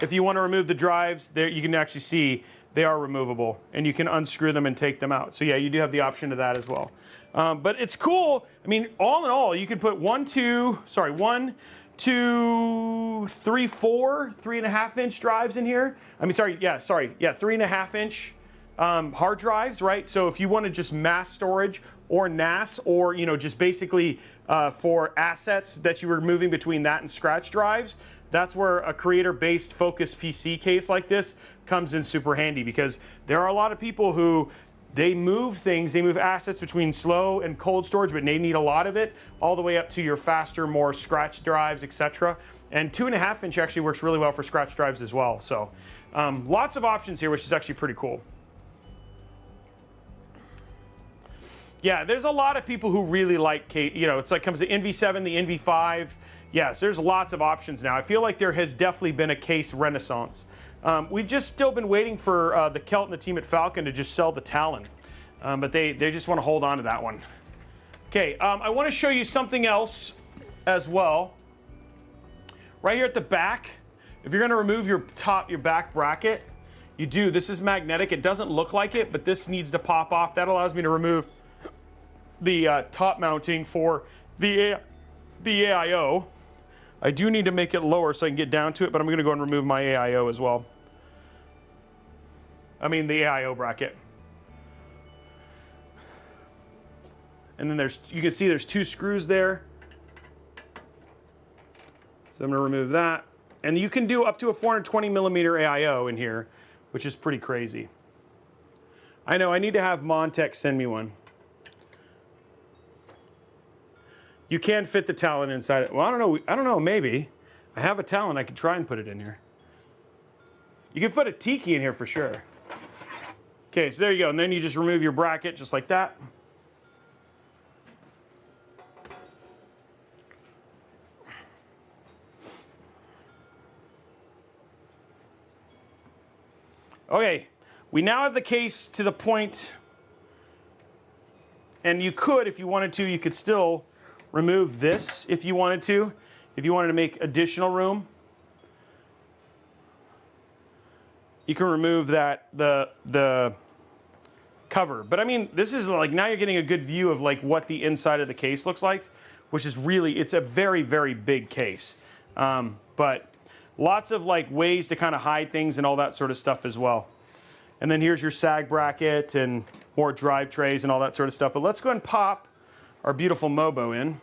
If you want to remove the drives, there you can actually see they are removable, and you can unscrew them and take them out. So yeah, you do have the option of that as well. But it's cool. I mean, all in all, you can put 1, 2, 3, 4, 3.5-inch drives in here. I mean, sorry, 3.5-inch hard drives, right? So if you want to just mass storage or NAS, or just basically for assets that you were moving between that and scratch drives, that's where a creator-based focused PC case like this comes in super handy, because there are a lot of people who they move things, they move assets between slow and cold storage, but they need a lot of it, all the way up to your faster, more scratch drives, etc. And 2.5-inch actually works really well for scratch drives as well. So lots of options here, which is actually pretty cool. Yeah, there's a lot of people who really like case. You know, it's like comes the NV7, the NV5. Yes, there's lots of options now. I feel like there has definitely been a case renaissance. We've just still been waiting for the Kelt and the team at Falcon to just sell the Talon, but they just want to hold on to that one. Okay, I want to show you something else as well. Right here at the back, if you're going to remove your back bracket, you do. This is magnetic. It doesn't look like it, but this needs to pop off. That allows me to remove the top mounting for the AIO. I do need to make it lower so I can get down to it, but I'm going to go and remove my AIO as well. I mean the AIO bracket. And then you can see there's 2 screws there. So I'm going to remove that. And you can do up to a 420 millimeter AIO in here, which is pretty crazy. I know, I need to have Montech send me one. You can fit the Talon inside it. Well, I don't know, maybe. I have a Talon, I could try and put it in here. You can put a Tiki in here for sure. Okay, so there you go. And then you just remove your bracket just like that. Okay, we now have the case to the point, and you could, if you wanted to, you could still remove this if you wanted to make additional room. You can remove that, the cover. But I mean, this is like, now you're getting a good view of like what the inside of the case looks like, which is really, it's a very, very big case. But lots of like ways to kind of hide things and all that sort of stuff as well. And then here's your sag bracket and more drive trays and all that sort of stuff. But let's go ahead and pop our beautiful Mobo in.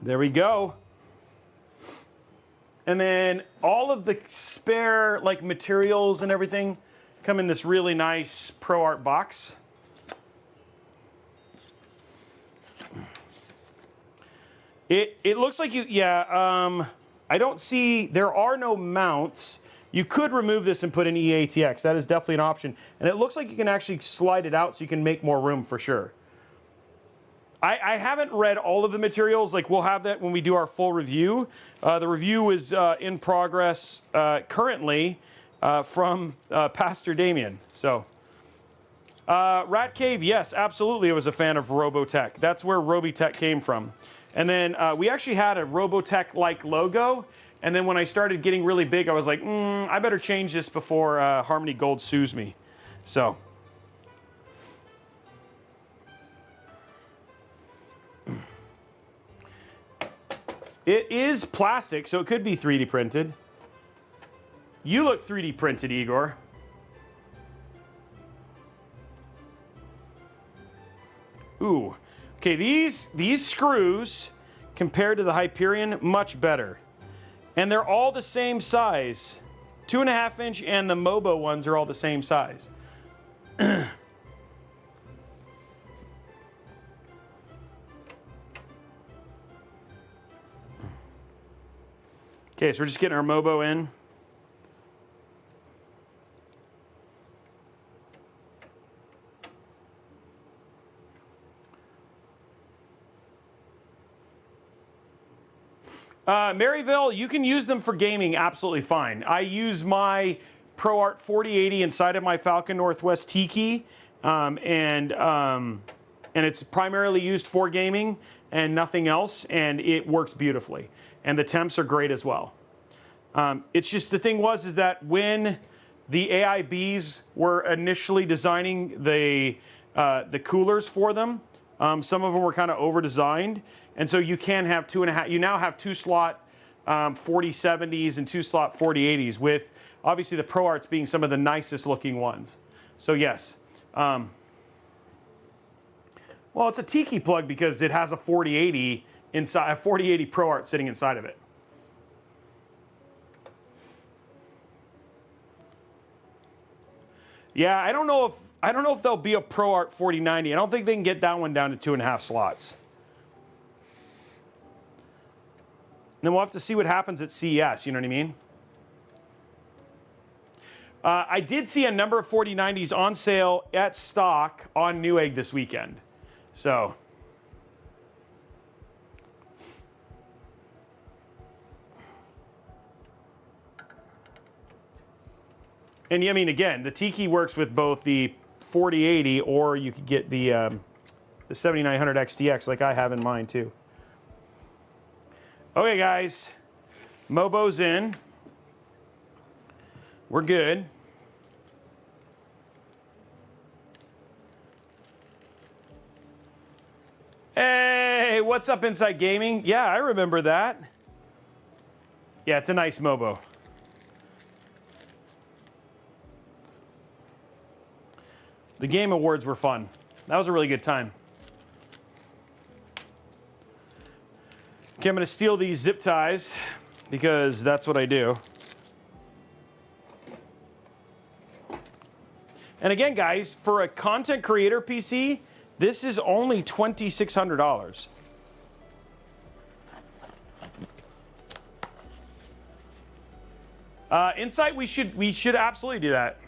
There we go. And then all of the spare like materials and everything come in this really nice ProArt box. It looks like I don't see, there are no mounts. You could remove this and put in EATX. That is definitely an option. And it looks like you can actually slide it out so you can make more room for sure. I haven't read all of the materials. Like, we'll have that when we do our full review. The review is in progress currently from Pastor Damien. So, Rat Cave, yes, absolutely. I was a fan of Robeytech. That's where Robeytech came from. And then we actually had a Robeytech-like logo. And then when I started getting really big, I was like, I better change this before Harmony Gold sues me. So. It is plastic, so it could be 3D printed. You look 3D printed, Igor. Ooh. Okay, these screws, compared to the Hyperion, much better. And they're all the same size. 2.5 inch and the Mobo ones are all the same size. Okay, so we're just getting our Mobo in. Maryville, you can use them for gaming absolutely fine. I use my ProArt 4080 inside of my Falcon Northwest Tiki, and it's primarily used for gaming and nothing else, and it works beautifully. And the temps are great as well. It's just the thing is that when the AIBs were initially designing the coolers for them, some of them were kind of over-designed, and so you can have 2.5. You now have 2-slot 4070s and 2-slot 4080s, with obviously the ProArts being some of the nicest looking ones. So yes. Well, it's a Tiki plug because it has a 4080 inside, a 4080 ProArt sitting inside of it. Yeah, I don't know if there'll be a ProArt 4090. I don't think they can get that one down to 2.5 slots. then we'll have to see what happens at CES, you know what I mean? I did see a number of 4090s on sale at stock on Newegg this weekend. So, and I mean, again, the T-Key works with both the 4080 or you could get the 7900 XTX like I have in mine too. Okay, guys, Mobo's in. We're good. Hey, what's up, Inside Gaming? Yeah, I remember that. Yeah, it's a nice Mobo. The Game Awards were fun. That was a really good time. Okay, I'm going to steal these zip ties because that's what I do. And again, guys, for a content creator PC, this is only $2,600. Insight, we should absolutely do that.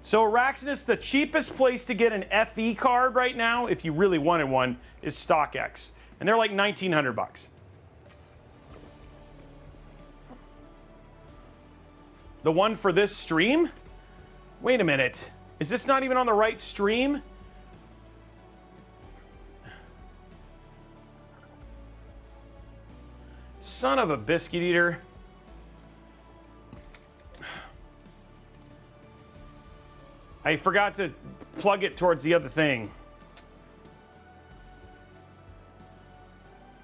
So Araxinus, the cheapest place to get an FE card right now, if you really wanted one, is StockX, and they're like $1,900. The one for this stream? Wait a minute. Is this not even on the right stream? Son of a biscuit eater. I forgot to plug it towards the other thing.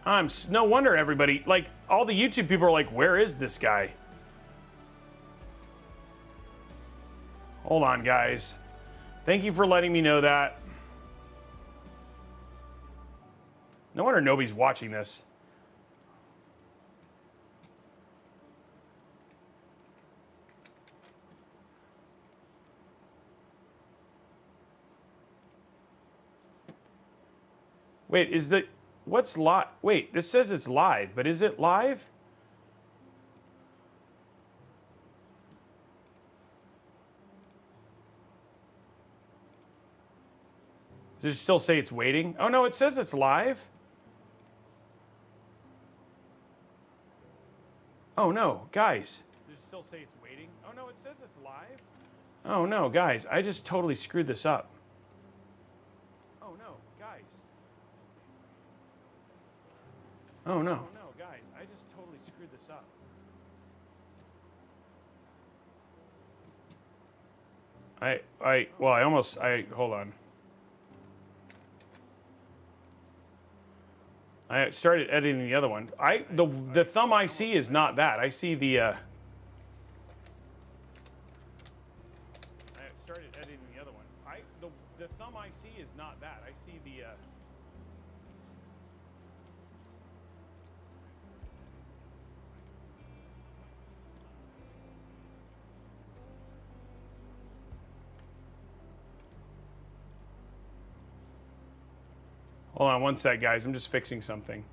No wonder everybody, like, all the YouTube people are like, where is this guy? Hold on, guys. Thank you for letting me know that. No wonder nobody's watching this. Wait, what's live? Wait, this says it's live, but is it live? Does it still say it's waiting? Oh no, it says it's live. Oh no, guys. Does it still say it's waiting? Oh no, it says it's live. Oh no, guys, I just totally screwed this up. Oh no, guys. Oh no. Oh no, guys, I just totally screwed this up. Hold on. I started editing the other one. The thumb I see is not that. I see the. I started editing the other one. The thumb I see is not that. I see the. Hold on one sec, guys. I'm just fixing something.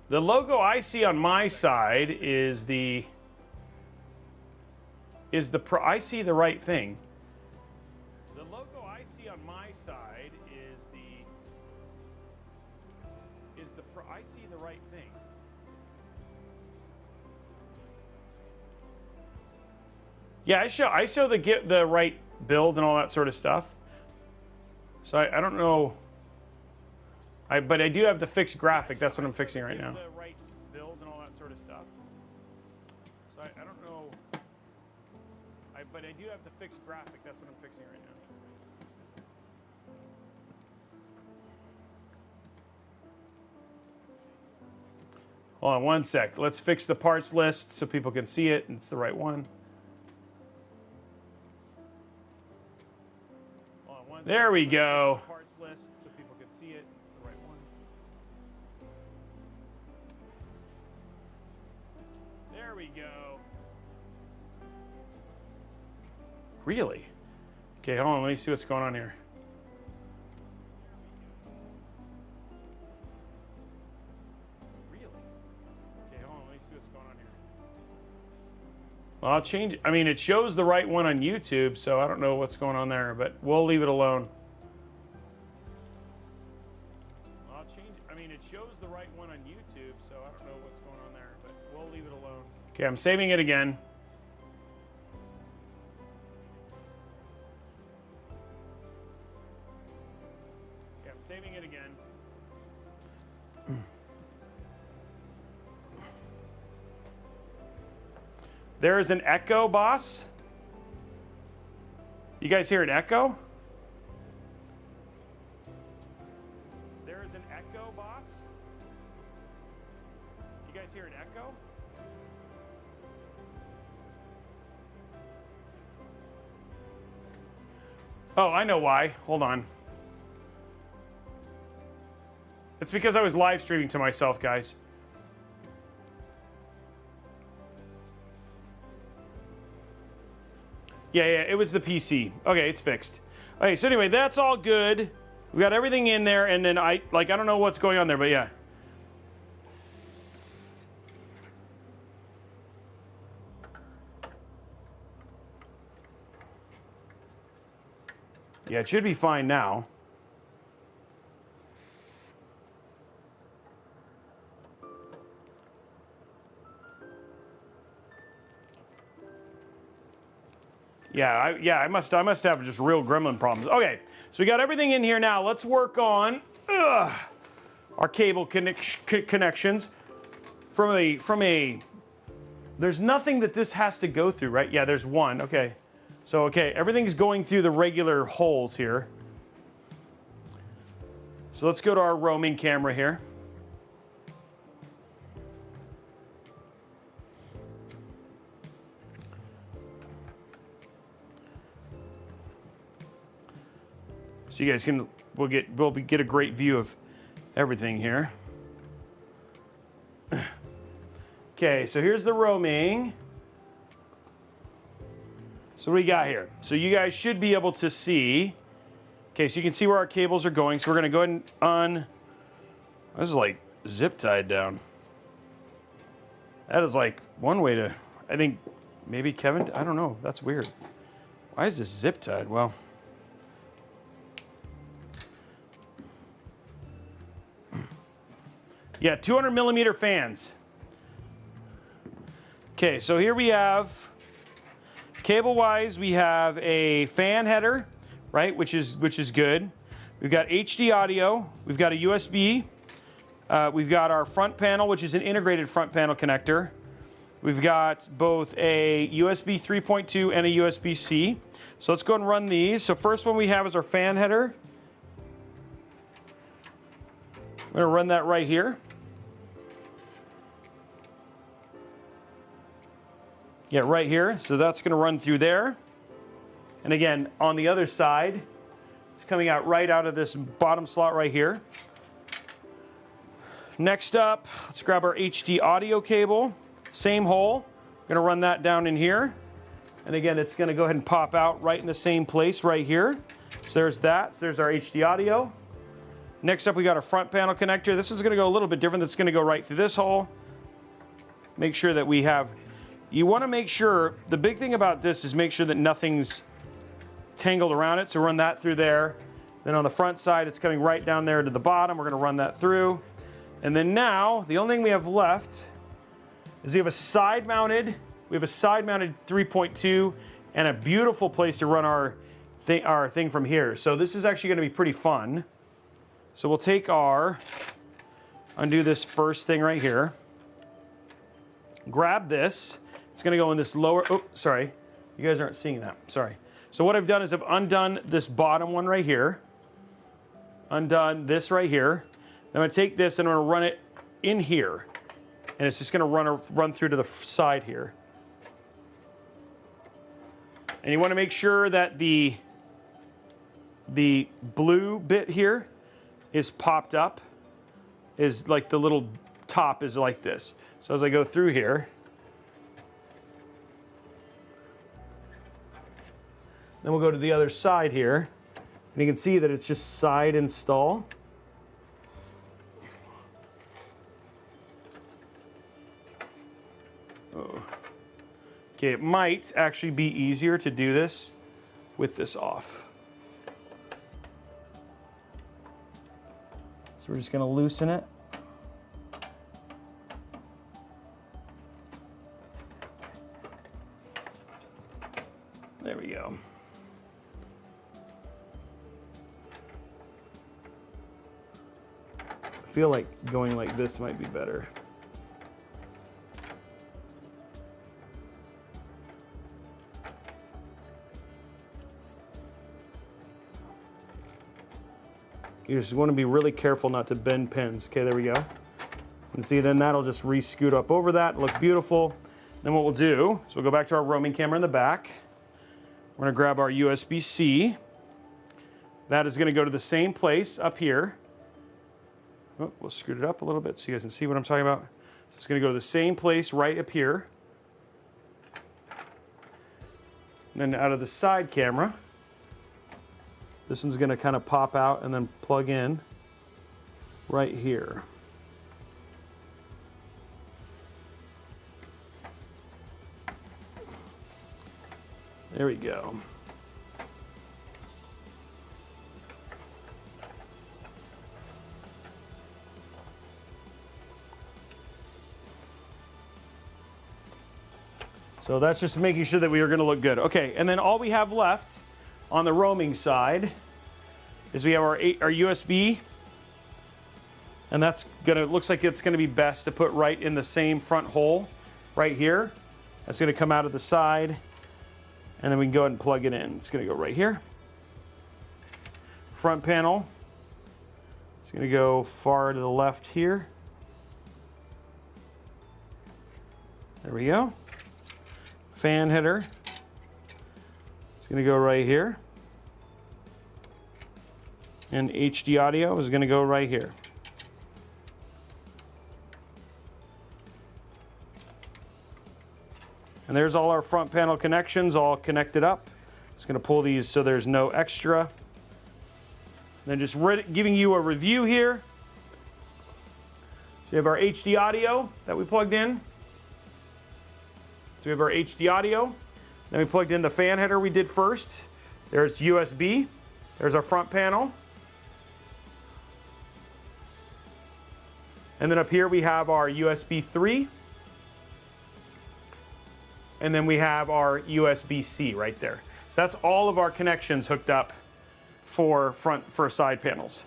The logo I see on my side is I see the right thing. The logo I see on my side I see the right thing. Yeah, I show the right build and all that sort of stuff. So I don't know. But I do have the fixed graphic. That's what I'm fixing right now. The right build and all that sort of stuff. So I don't know. But I do have the fixed graphic. That's what I'm fixing right now. Hold on one sec. Let's fix the parts list so people can see it and it's the right one. There we go. Parts list so people can see it. It's the right one. There we go. Really? Okay, hold on. Let me see what's going on here. Really? Okay, hold on. Let me see what's going on here. Well, I'll change it. I mean, it shows the right one on YouTube, so I don't know what's going on there, but we'll leave it alone. Well, I'll change it. I mean, it shows the right one on YouTube, so I don't know what's going on there, but we'll leave it alone. Okay, I'm saving it again. Okay, I'm saving it again. There is an echo, boss. You guys hear an echo? There is an echo, boss. You guys hear an echo? Oh, I know why. Hold on. It's because I was live streaming to myself, guys. Yeah, it was the PC. Okay, it's fixed. Okay, so anyway, that's all good. We got everything in there, and then I don't know what's going on there, but yeah. Yeah, it should be fine now. I must have just real gremlin problems. Okay, so we got everything in here now. Let's work on our cable connections from a. There's nothing that this has to go through, right? Yeah, there's one. Okay, so everything's going through the regular holes here. So let's go to our roaming camera here. So you guys we'll get a great view of everything here. Okay, so here's the roaming. So what do we got here? So you guys should be able to see. Okay, so you can see where our cables are going. So we're going to go ahead and this is like zip tied down. That is like one way to, I think maybe Kevin, I don't know. That's weird. Why is this zip tied? Well, yeah, 200 millimeter fans. Okay, so here we have, cable-wise, we have a fan header, right, which is good. We've got HD audio. We've got a USB. We've got our front panel, which is an integrated front panel connector. We've got both a USB 3.2 and a USB-C. So let's go ahead and run these. So first one we have is our fan header. I'm going to run that right here. Yeah, right here. So that's going to run through there. And again, on the other side, it's coming out right out of this bottom slot right here. Next up, let's grab our HD audio cable. Same hole. I'm going to run that down in here. And again, it's going to go ahead and pop out right in the same place right here. So there's that. So there's our HD audio. Next up, we got a front panel connector. This is going to go a little bit different. That's going to go right through this hole. Make sure that we have... You want to make sure, the big thing about this is make sure that nothing's tangled around it. So run that through there. Then on the front side, it's coming right down there to the bottom. We're going to run that through. And then now, the only thing we have left is we have a side-mounted 3.2 and a beautiful place to run our thing from here. So this is actually going to be pretty fun. So we'll take undo this first thing right here. Grab this. It's going to go in this lower, oh, sorry. You guys aren't seeing that, sorry. So what I've done is I've undone this bottom one right here. Undone this right here. I'm going to take this and I'm going to run it in here. And it's just going to run through to the side here. And you want to make sure that the blue bit here is popped up. Is like the little top is like this. So as I go through here, Then we'll go to the other side here. And you can see that it's just side install. Oh. Okay, it might actually be easier to do this with this off. So we're just going to loosen it. There we go. I feel like going like this might be better. You just want to be really careful not to bend pins. Okay, there we go. And see, then that'll just re-scoot up over that, look beautiful. Then what we'll do is we'll go back to our roaming camera in the back. We're gonna grab our USB-C. That is gonna go to the same place up here. Oh, we'll scoot it up a little bit so you guys can see what I'm talking about. So it's gonna go to the same place right up here. And then out of the side camera, this one's gonna kind of pop out and then plug in right here. There we go. So that's just making sure that we are going to look good. Okay, and then all we have left on the roaming side is we have our USB, and that's gonna, looks like it's gonna be best to put right in the same front hole right here. That's gonna come out of the side, and then we can go ahead and plug it in. It's gonna go right here. Front panel, it's gonna go far to the left here. There we go. Fan header, it's gonna go right here. And HD audio is going to go right here. And there's all our front panel connections all connected up. It's going to pull these so there's no extra. And then just giving you a review here. So you have our HD audio that we plugged in. So we have our HD audio. Then we plugged in the fan header we did first. There's USB. There's our front panel. And then up here we have our USB 3. And then we have our USB-C right there. So that's all of our connections hooked up for side panels.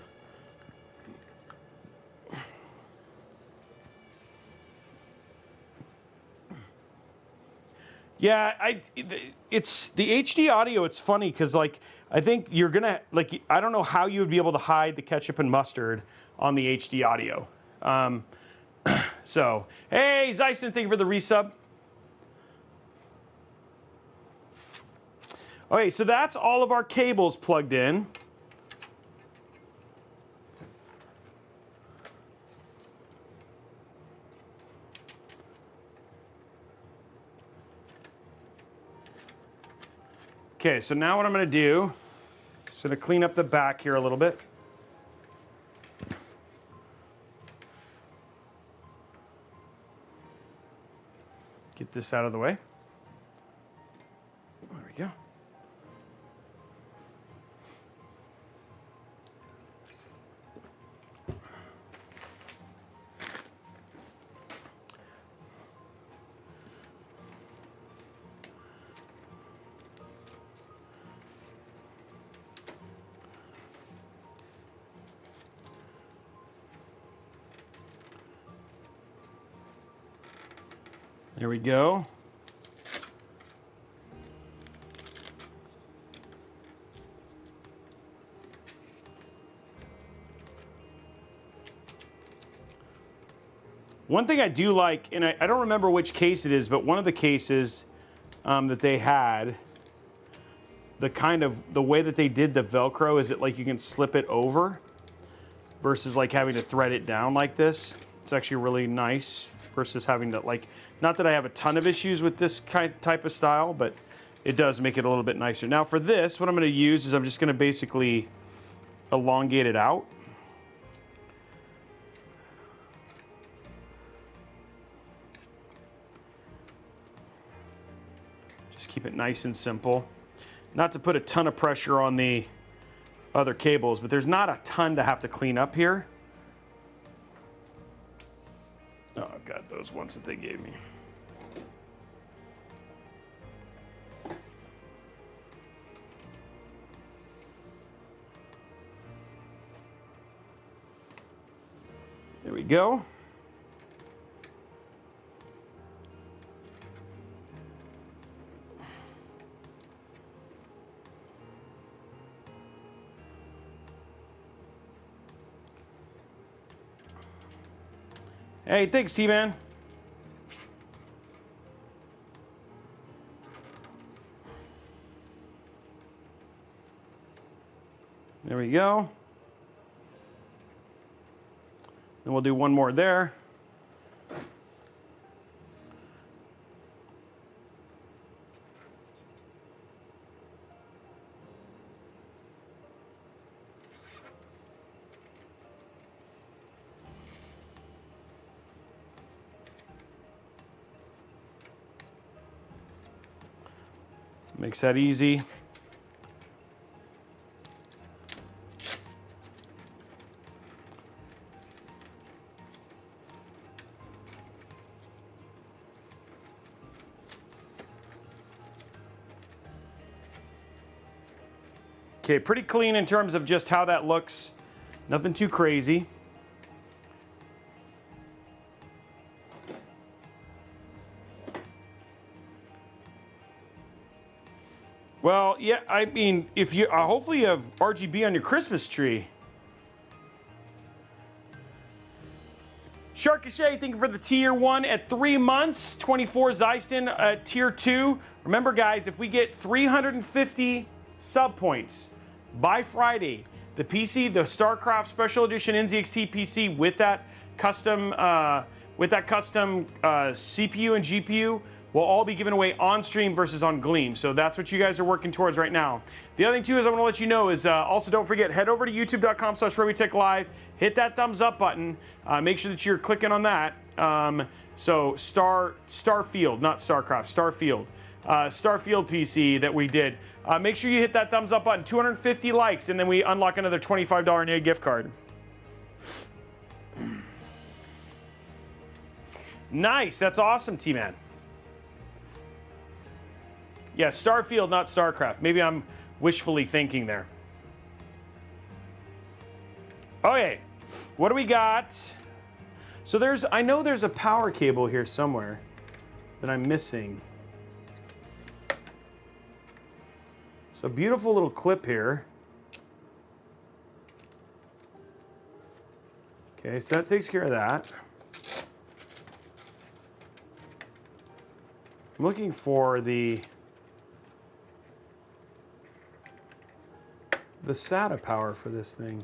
Yeah, it's the HD audio. It's funny because like I think you're gonna like I don't know how you would be able to hide the ketchup and mustard on the HD audio. So, hey, Zeiston, thank you for the resub. Okay, so that's all of our cables plugged in. Okay, so now what I'm going to do is going to clean up the back here a little bit. Get this out of the way. There we go. There we go. One thing I do like, and I don't remember which case it is, but one of the cases that they had, the way that they did the Velcro is it like you can slip it over versus like having to thread it down like this. It's actually really nice versus having to like, not that I have a ton of issues with this type of style, but it does make it a little bit nicer. Now for this, what I'm going to use is I'm just going to basically elongate it out. Just keep it nice and simple. Not to put a ton of pressure on the other cables, but there's not a ton to have to clean up here. Oh, I've got those ones that they gave me. There we go. Hey, thanks, T-Man. There we go. Then we'll do one more there. Makes that easy. Okay, pretty clean in terms of just how that looks. Nothing too crazy. Well, yeah, I mean, if you hopefully you have RGB on your Christmas tree. Sharkashay, thank you for the tier 1 at 3 months. 24 Zeiston at tier 2. Remember, guys, if we get 350 sub points by Friday, the PC, the StarCraft Special Edition NZXT PC with that custom CPU and GPU will all be given away on stream versus on Gleam. So that's what you guys are working towards right now. The other thing too is I want to let you know is also don't forget, head over to youtube.com/Robeytech Live, hit that thumbs up button, make sure that you're clicking on that. So Starfield, not StarCraft, Starfield PC that we did. Make sure you hit that thumbs up button, 250 likes, and then we unlock another $25 Newegg gift card. Nice, that's awesome, T-Man. Yeah, Starfield, not StarCraft. Maybe I'm wishfully thinking there. Okay, what do we got? So I know there's a power cable here somewhere that I'm missing. So beautiful little clip here. Okay, so that takes care of that. I'm looking for the SATA power for this thing.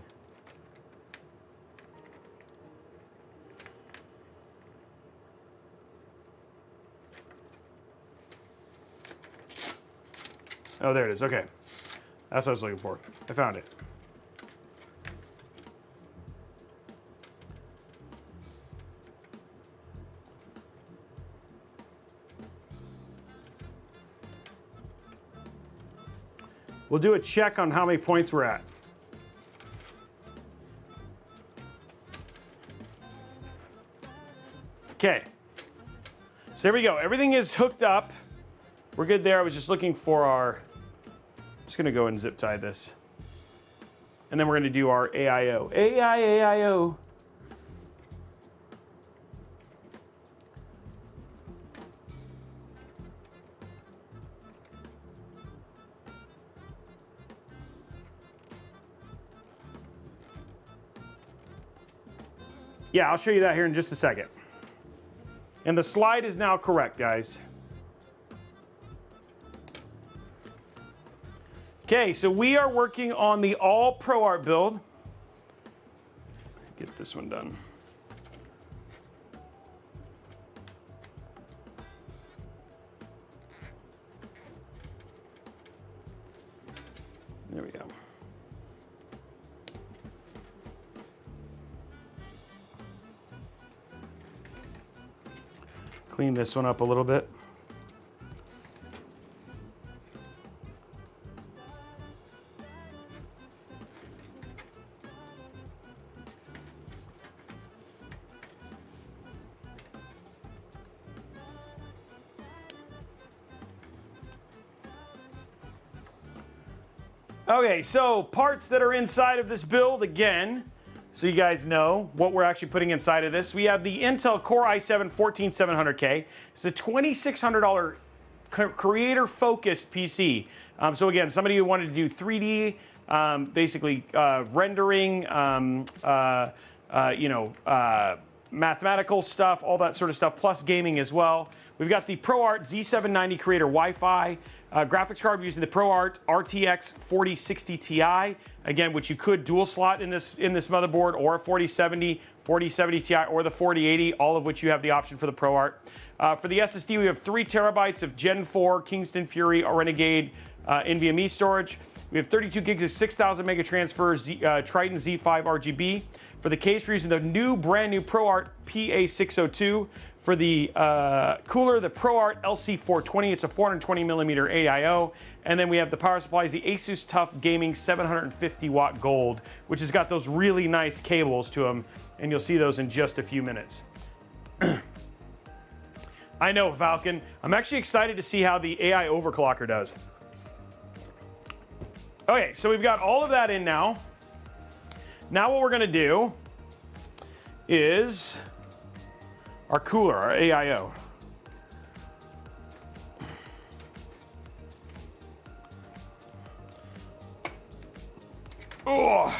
Oh, there it is. Okay. That's what I was looking for. I found it. We'll do a check on how many points we're at. Okay. So there we go. Everything is hooked up. We're good there. I was just looking for our... I'm just going to go and zip tie this. And then we're going to do our AIO. AIO. Yeah, I'll show you that here in just a second. And the slide is now correct, guys. Okay, so we are working on the all ProArt build. Get this one done. There we go. Clean this one up a little bit. Okay, so parts that are inside of this build, again, so you guys know what we're actually putting inside of this. We have the Intel Core i7 14700K. It's a $2,600 creator-focused PC. So again, somebody who wanted to do 3D, basically rendering, mathematical stuff, all that sort of stuff, plus gaming as well. We've got the ProArt Z790 Creator Wi-Fi. Graphics card using the ProArt RTX 4060 Ti, again, which you could dual slot in this motherboard, or a 4070, 4070 Ti, or the 4080, all of which you have the option for the ProArt. For the SSD, we have 3 terabytes of Gen 4 Kingston Fury or Renegade NVMe storage. We have 32 gigs of 6,000 mega transfer Triton Z5 RGB. For the case, we're using the brand new ProArt PA602. For the cooler, the ProArt LC420. It's a 420 millimeter AIO. And then we have the power supplies, the ASUS TUF Gaming 750 watt gold, which has got those really nice cables to them. And you'll see those in just a few minutes. I know, Falcon. I'm actually excited to see how the AI overclocker does. Okay, so we've got all of that in now. Now what we're going to do is our cooler, our AIO. Oh.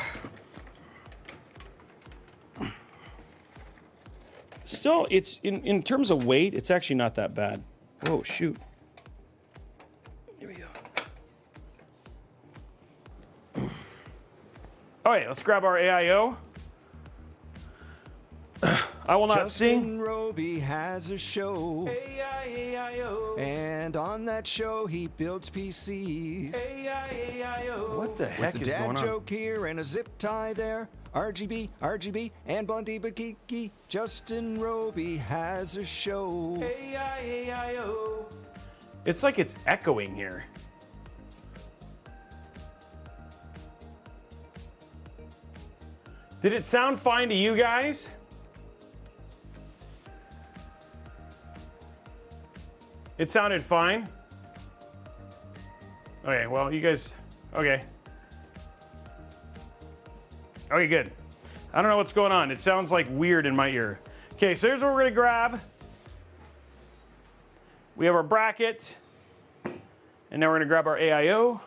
Still, it's in terms of weight, it's actually not that bad. Whoa, shoot. Here we go. All right, let's grab our AIO. I will not sing. Robey has a show. AIO. And on that show, he builds PCs. AIO. What the heck With is a dad going on? joke here and a zip tie there. RGB, and Blondie Bakiki. Justin Robey has a show. AIO. It's like it's echoing here. Did it sound fine to you guys? It sounded fine. Okay, well, you guys, okay. Okay, good. I don't know what's going on. It sounds like weird in my ear. Okay, so here's what we're gonna grab. We have our bracket, and now we're gonna grab our AIO.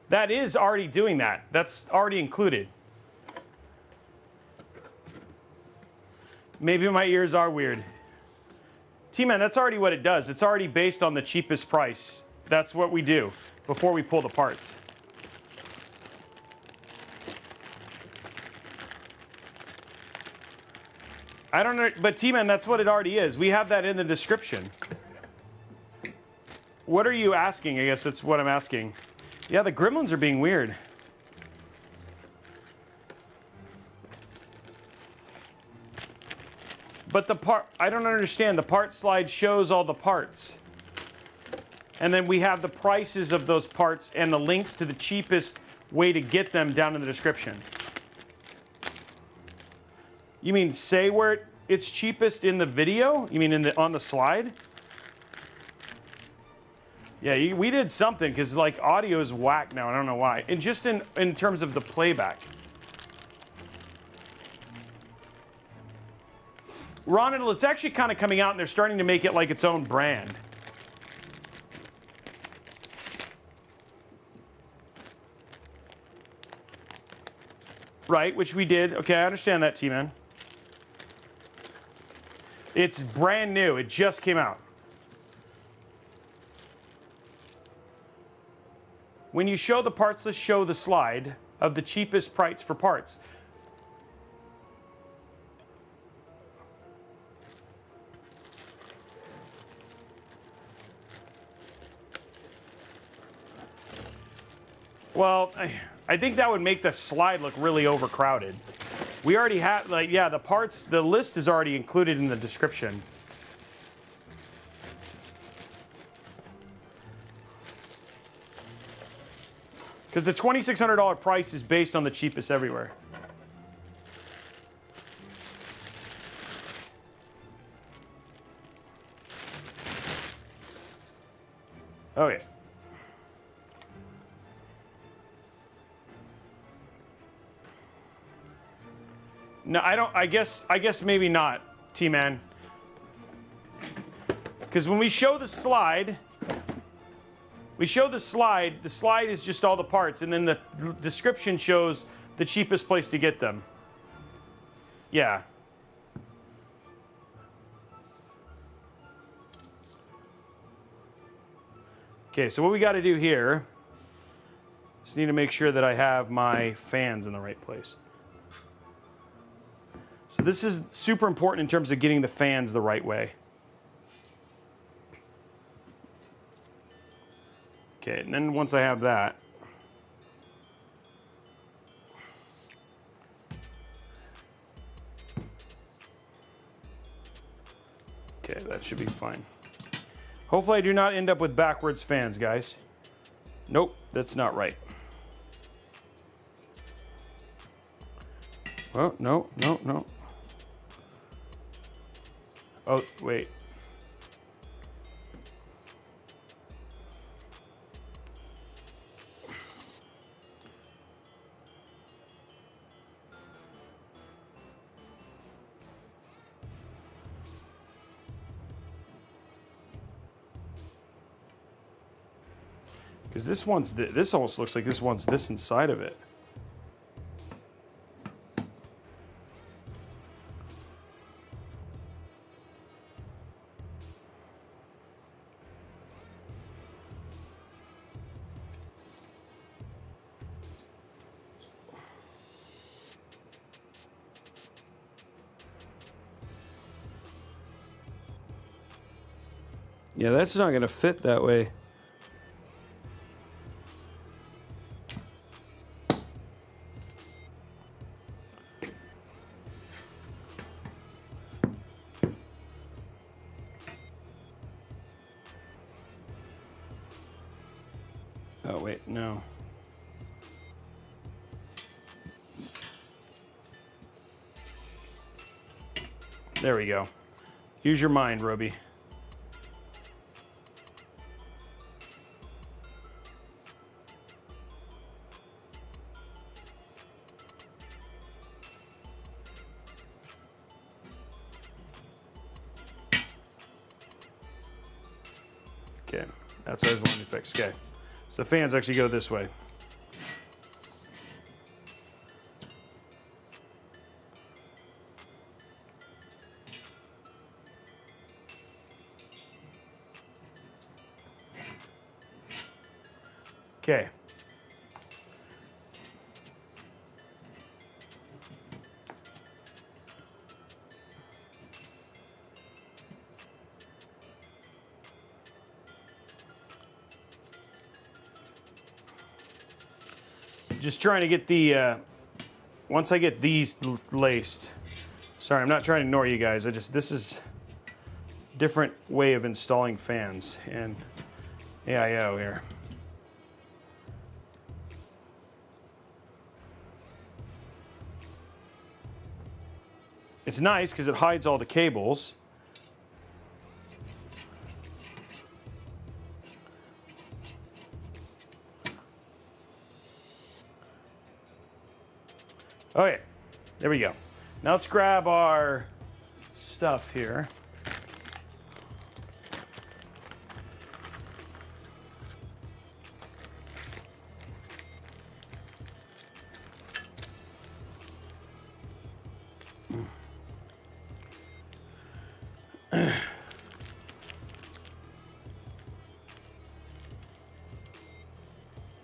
That is already doing that. That's already included. Maybe my ears are weird. T-Man, that's already what it does. It's already based on the cheapest price. That's what we do before we pull the parts. I don't know, but T-Man, that's what it already is. We have that in the description. What are you asking? I guess that's what I'm asking. Yeah, the gremlins are being weird. But the part, I don't understand. The part slide shows all the parts. And then we have the prices of those parts and the links to the cheapest way to get them down in the description. You mean say where it's cheapest in the video? You mean on the slide? Yeah, we did something because like audio is whack now. I don't know why. And just in terms of the playback. Ronald, it's actually kind of coming out and they're starting to make it like its own brand. Right, which we did. Okay, I understand that, T-Man. It's brand new. It just came out. When you show the parts list, show the slide. of the cheapest price for parts. Well, I think that would make the slide look really overcrowded. We already have, like, yeah, the parts, the list is already included in the description. Because the $2,600 price is based on the cheapest everywhere. Okay. No, I don't. I guess maybe not, T-Man. Because when we show the slide, the slide is just all the parts, and then the description shows the cheapest place to get them. Yeah. Okay, so what we got to do here, just need to make sure that I have my fans in the right place. So this is super important in terms of getting the fans the right way. Okay, and then once I have that, okay, that should be fine. Hopefully I do not end up with backwards fans, guys. Nope, that's not right. Oh, no. Oh, wait. Because this one's, this almost looks like this one's this inside of it. Yeah, that's not going to fit that way. Oh, wait, no. There we go. Use your mind, Robey. Okay, that's what I was wanting to fix. Okay, so the fans actually go this way. Okay. Just trying to get the, once I get these laced, sorry, I'm not trying to ignore you guys. This is a different way of installing fans in AIO here. It's nice because it hides all the cables. Okay, there we go. Now let's grab our stuff here.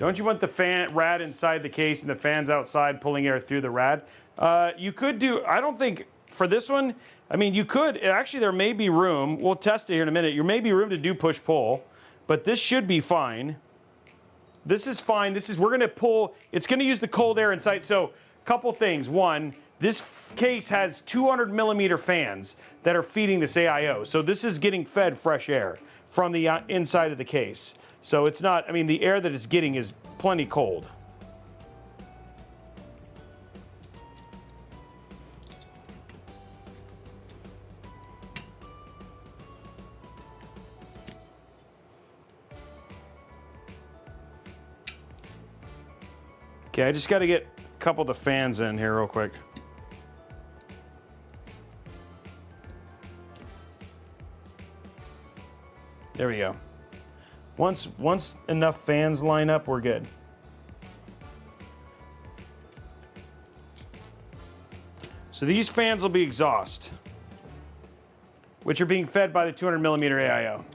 Don't you want the rad inside the case and the fans outside pulling air through the rad? You could do, I don't think, for this one, I mean, you could, actually there may be room, we'll test it here in a minute, there may be room to do push-pull, but this should be fine. This is fine, we're gonna pull, it's gonna use the cold air inside, so a couple things. One, this case has 200 millimeter fans that are feeding this AIO, so this is getting fed fresh air from the inside of the case. So it's not, I mean, the air that it's getting is plenty cold. Okay, I just got to get a couple of the fans in here real quick. There we go. Once enough fans line up, we're good. So these fans will be exhaust, which are being fed by the 200 millimeter AIO.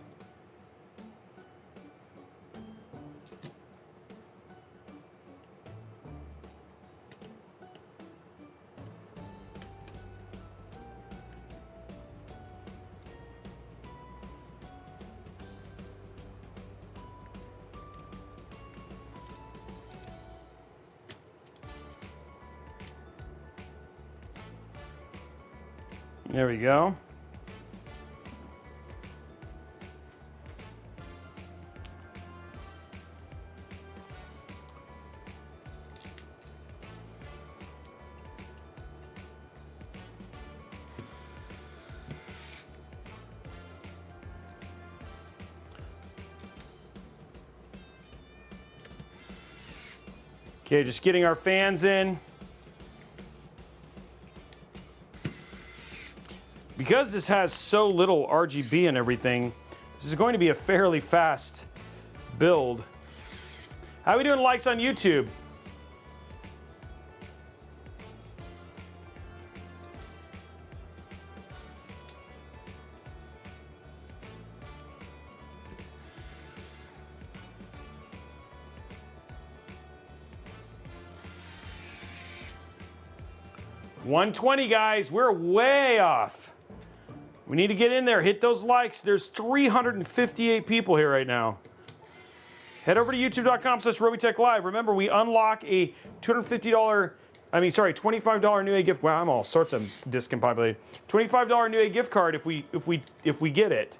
There we go. Okay, just getting our fans in. Because this has so little RGB and everything, this is going to be a fairly fast build. How are we doing likes on YouTube? $120, guys. We're way off. We need to get in there, hit those likes. There's 358 people here right now. Head over to youtube.com/Robeytech Live. Remember, we unlock a $25 Newegg gift. Wow, I'm all sorts of discombobulated. $25 Newegg gift card if we get it.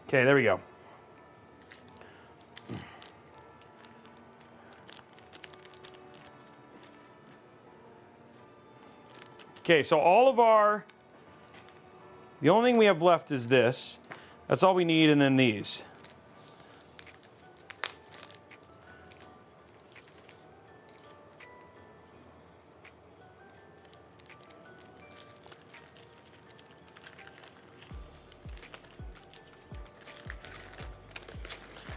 Okay, there we go. Okay, so the only thing we have left is this. That's all we need, and then these.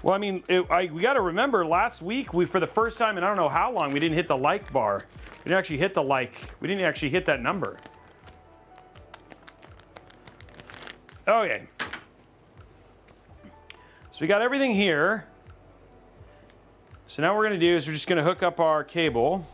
Well, I mean, we got to remember last week, for the first time in I don't know how long, we didn't hit the like bar. We didn't actually hit the like. We didn't actually hit that number. Okay. So we got everything here. So now what we're going to do is we're just going to hook up our cable.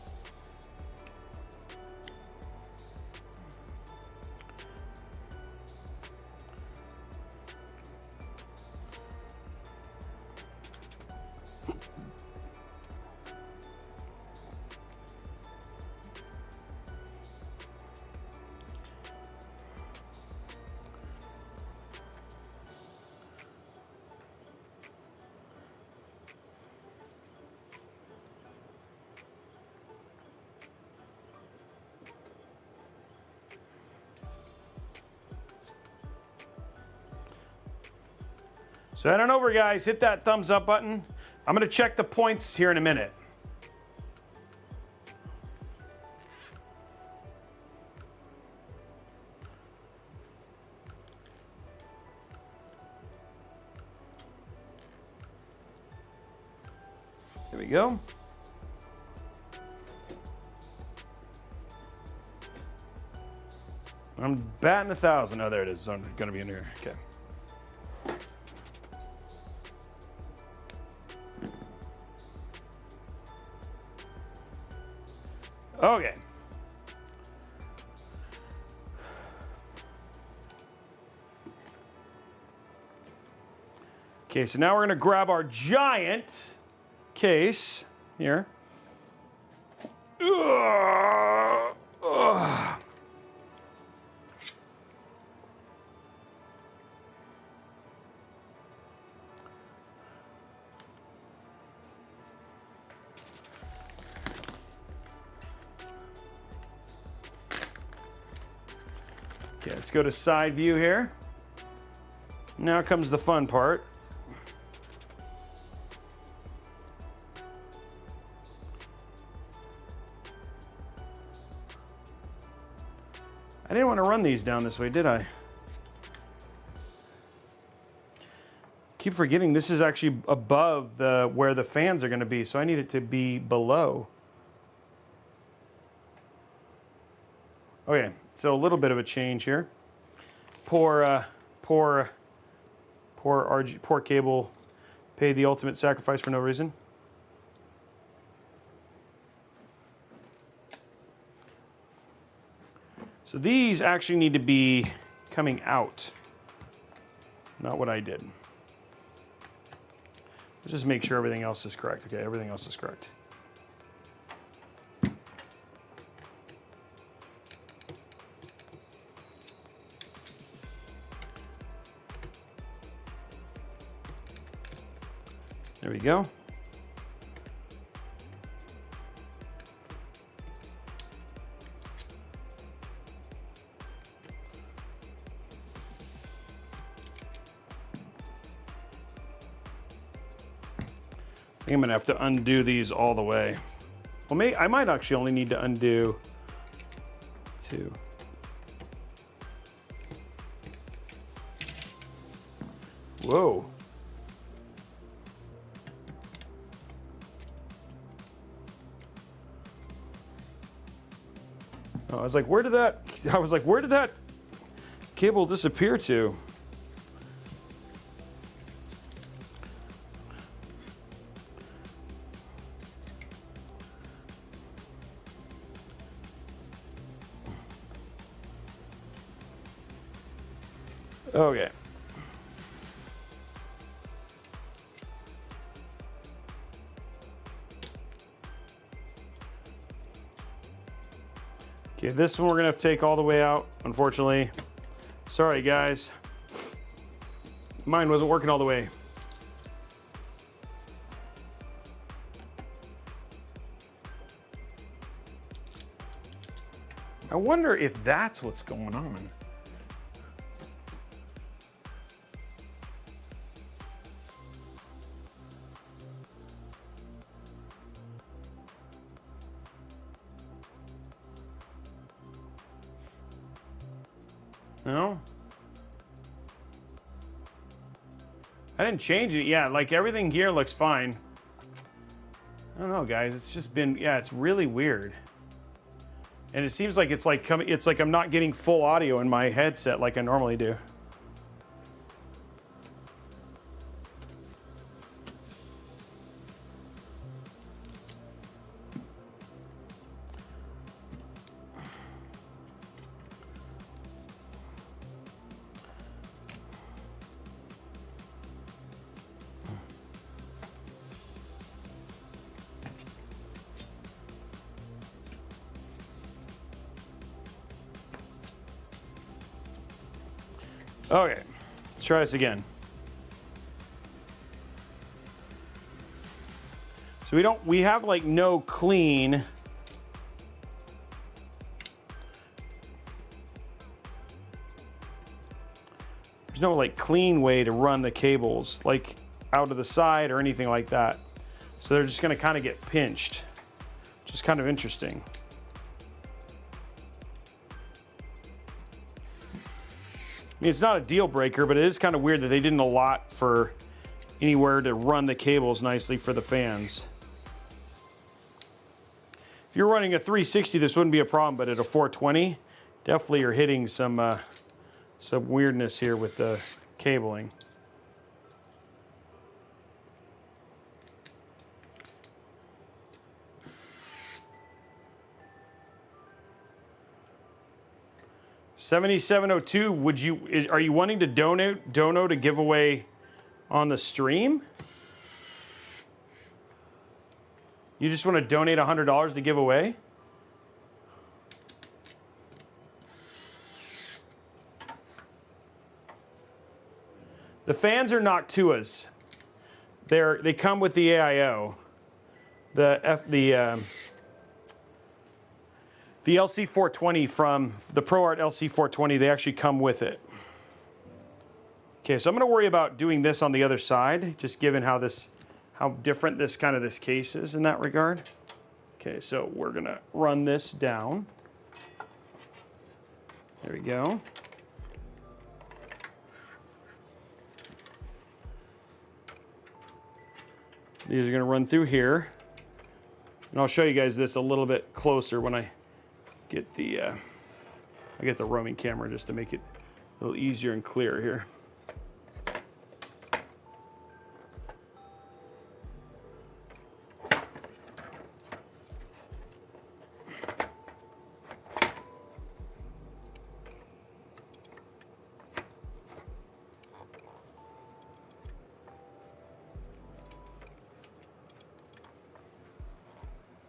So head on over, guys. Hit that thumbs up button. I'm going to check the points here in a minute. There we go. I'm batting 1,000. Oh, there it is. It's going to be in here. Okay. Okay. Okay, so now we're gonna grab our giant case here. Ugh. Ugh. Okay, let's go to side view here. Now comes the fun part. I didn't want to run these down this way, did I? Keep forgetting this is actually above where the fans are going to be, so I need it to be below. Okay, so a little bit of a change here. Poor cable paid the ultimate sacrifice for no reason. So these actually need to be coming out, not what I did. Let's just make sure everything else is correct. Okay, everything else is correct. There we go. I think I'm gonna have to undo these all the way. Well, I might actually only need to undo 2. Whoa. Oh, I was like, where did that cable disappear to? Okay. Okay, this one we're gonna have to take all the way out, unfortunately. Sorry, guys. Mine wasn't working all the way. I wonder if that's what's going on. No? I didn't change it. Yeah, like everything here looks fine. I don't know, guys. It's just been, yeah, it's really weird. And it seems like it's like I'm not getting full audio in my headset like I normally do. Okay, let's try this again. So we have like no clean. There's no like clean way to run the cables like out of the side or anything like that. So they're just gonna kind of get pinched, which is kind of interesting. I mean, it's not a deal breaker, but it is kind of weird that they didn't allot for anywhere to run the cables nicely for the fans. If you're running a 360, this wouldn't be a problem, but at a 420, definitely you're hitting some weirdness here with the cabling. 7702, are you wanting to dono to give away on the stream? You just want to donate $100 to give away? The fans are Noctuas. They come with the AIO. The LC420 from the ProArt LC420, they actually come with it. Okay, so I'm going to worry about doing this on the other side, just given how different this case is in that regard. Okay, so we're going to run this down. There we go. These are going to run through here. And I'll show you guys this a little bit closer when I get the roaming camera, just to make it a little easier and clearer here.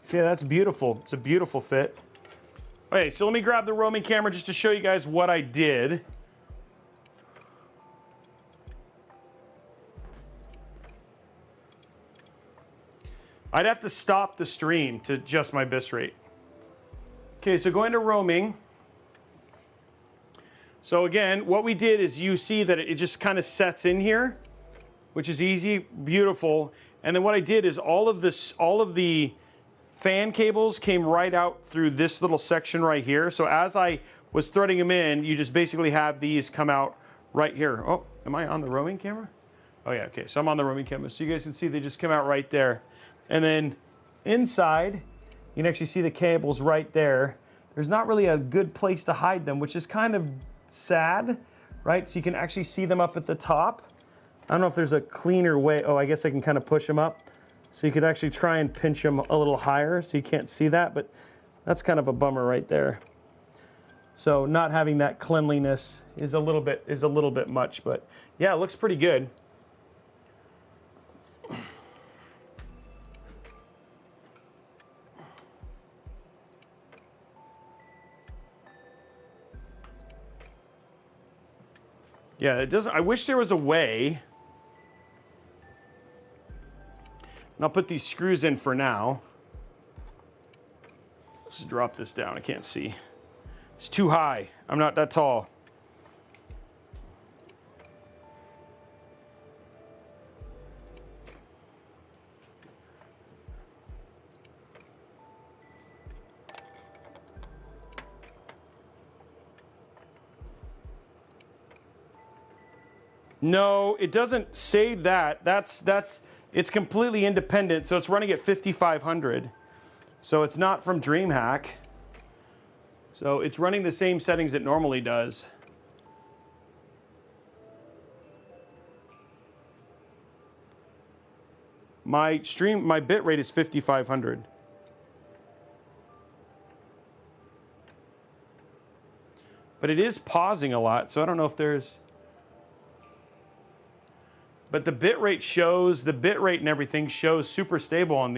Okay, that's beautiful. It's a beautiful fit. Okay, so let me grab the roaming camera just to show you guys what I did. I'd have to stop the stream to adjust my bitrate. Okay, so going to roaming. So again, what we did is you see that it just kind of sets in here, which is easy, beautiful. And then what I did is all of the fan cables came right out through this little section right here. So as I was threading them in, you just basically have these come out right here. Oh, am I on the roaming camera? Oh yeah, okay, so I'm on the roaming camera. So you guys can see they just come out right there. And then inside, you can actually see the cables right there. There's not really a good place to hide them, which is kind of sad, right? So you can actually see them up at the top. I don't know if there's a cleaner way. Oh, I guess I can kind of push them up. So you could actually try and pinch them a little higher so you can't see that, but that's kind of a bummer right there. So not having that cleanliness is a little bit much, but yeah, it looks pretty good. Yeah, it doesn't. I wish there was a way. And I'll put these screws in for now. Let's drop this down. I can't see. It's too high. I'm not that tall. No, it doesn't save that. It's completely independent, so it's running at 5500. So it's not from DreamHack. So it's running the same settings it normally does. My bit rate is 5500. But it is pausing a lot, so I don't know if there's... But the bit rate and everything shows super stable on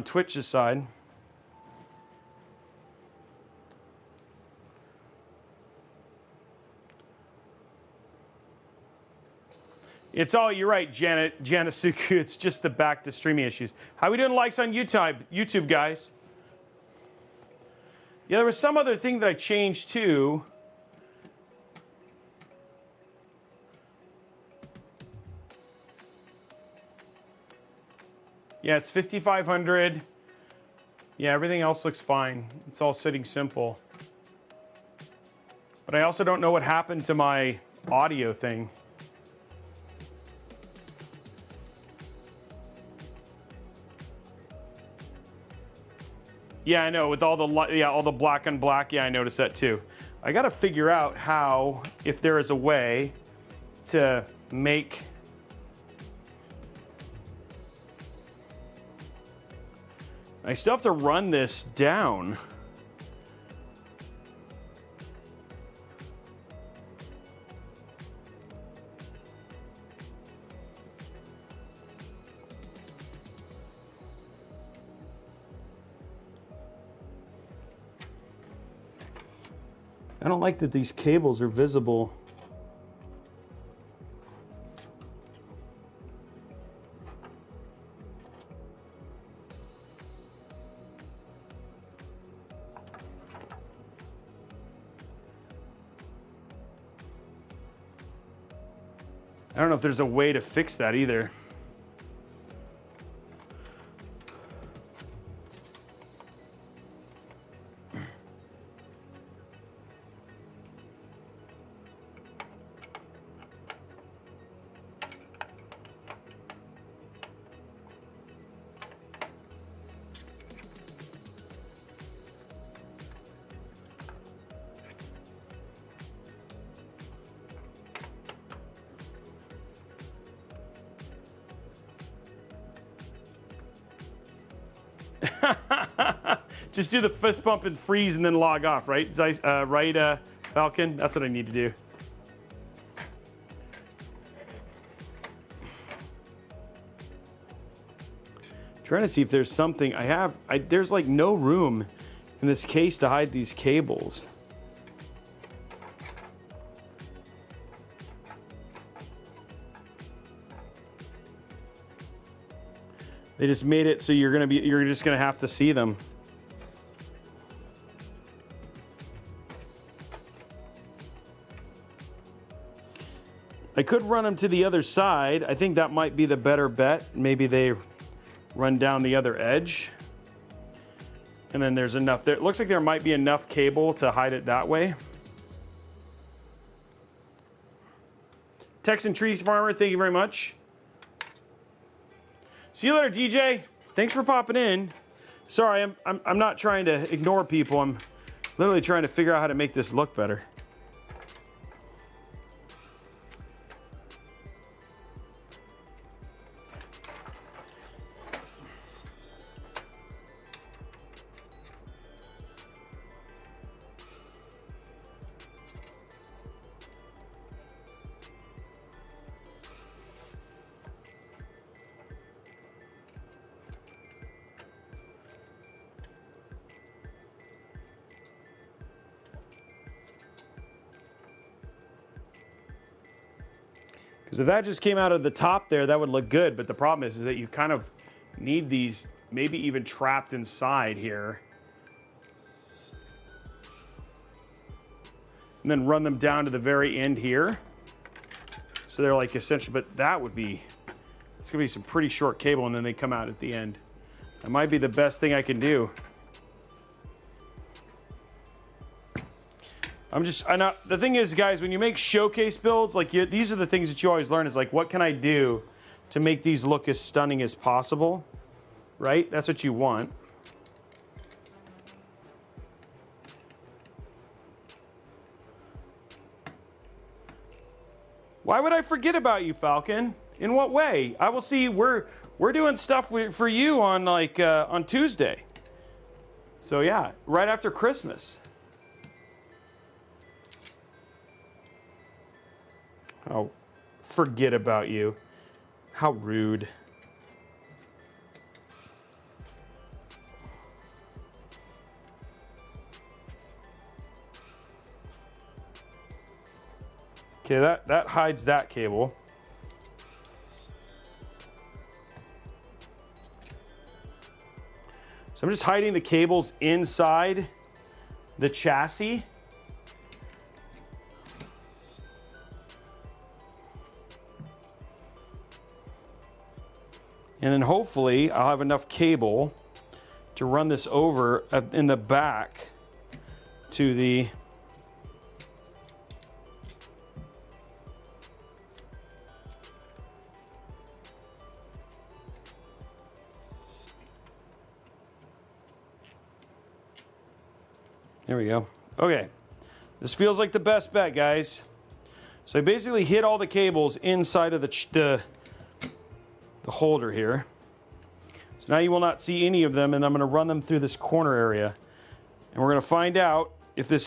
Twitch's side. It's all, you're right, Janasuku. It's just the back to streaming issues. How we doing likes on YouTube, guys? Yeah, there was some other thing that I changed too. Yeah, it's 5500. Yeah, everything else looks fine. It's all sitting simple. But I also don't know what happened to my audio thing. Yeah, I know, with all the black on black, yeah, I noticed that too. I gotta figure out how, if there is a way to make... I still have to run this down. I don't like that these cables are visible. I don't know if there's a way to fix that either. Just do the fist bump and freeze and then log off, right? Right, Falcon? That's what I need to do. Trying to see if there's something there's like no room in this case to hide these cables. They just made it so you're just gonna have to see them. I could run them to the other side. I think that might be the better bet. Maybe they run down the other edge. And then there's enough there. It looks like there might be enough cable to hide it that way. Texan Trees Farmer, thank you very much. See you later, DJ. Thanks for popping in. Sorry, I'm not trying to ignore people. I'm literally trying to figure out how to make this look better. Because if that just came out of the top there, that would look good. But the problem is that you kind of need these maybe even trapped inside here. And then run them down to the very end here. So they're like essentially, but that would be, it's gonna be some pretty short cable and then they come out at the end. That might be the best thing I can do. The thing is, guys, when you make showcase builds, like these are the things that you always learn is like, what can I do to make these look as stunning as possible, right? That's what you want. Why would I forget about you, Falcon? In what way? I will see. We're doing stuff for you on on Tuesday. So yeah, right after Christmas. Oh, forget about you. How rude. Okay, that hides that cable. So I'm just hiding the cables inside the chassis. And then hopefully I'll have enough cable to run this over in the back to the there we go. Okay, this feels like the best bet, guys. So I basically hid all the cables inside of the holder here. So now you will not see any of them, and I'm going to run them through this corner area. And we're going to find out if we're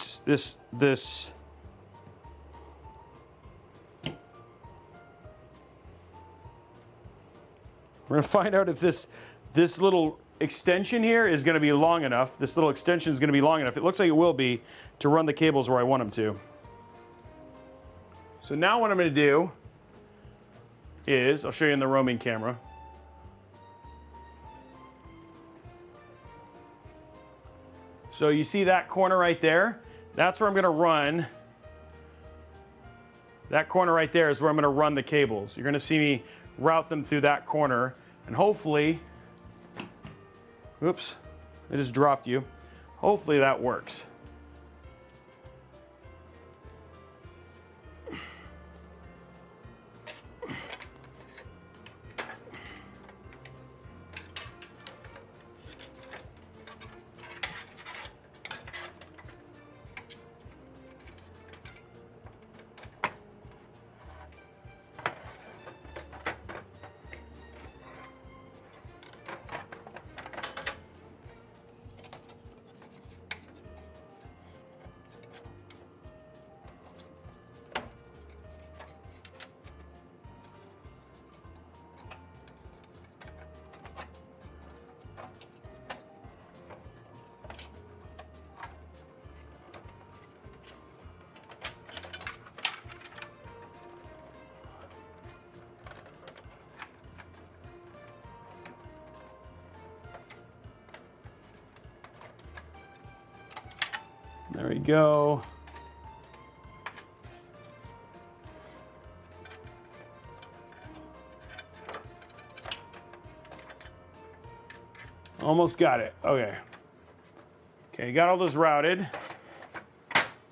going to find out if this little extension here is going to be long enough. This little extension is going to be long enough. It looks like it will be to run the cables where I want them to. So now what I'm going to do is, I'll show you in the roaming camera. So you see that corner right there? That's where I'm going to run. That corner right there is where I'm going to run the cables. You're going to see me route them through that corner, and hopefully, oops, I just dropped you. Hopefully that works. There we go. Almost got it. Okay. Okay, got all those routed.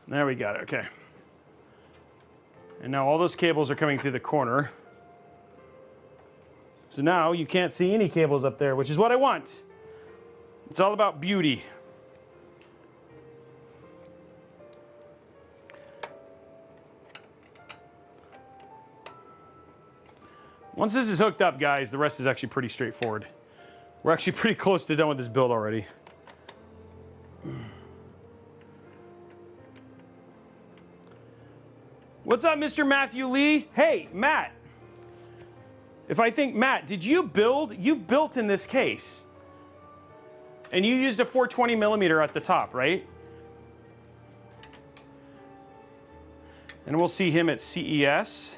There we got it. Okay. And now all those cables are coming through the corner. So now you can't see any cables up there, which is what I want. It's all about beauty. Once this is hooked up, guys, the rest is actually pretty straightforward. We're actually pretty close to done with this build already. What's up, Mr. Matthew Lee? Hey, Matt. Matt, did you build? You built in this case. And you used a 420 millimeter at the top, right? And we'll see him at CES.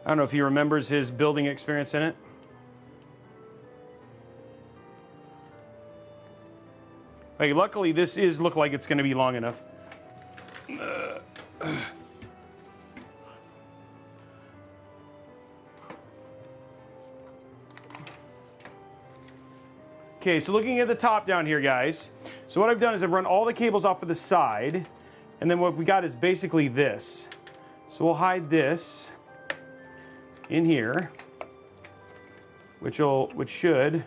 I don't know if he remembers his building experience in it. Like, luckily, this is look like it's going to be long enough. Okay, so looking at the top down here, guys. So what I've done is I've run all the cables off of the side, and then what we got is basically this. So we'll hide this in here, which should,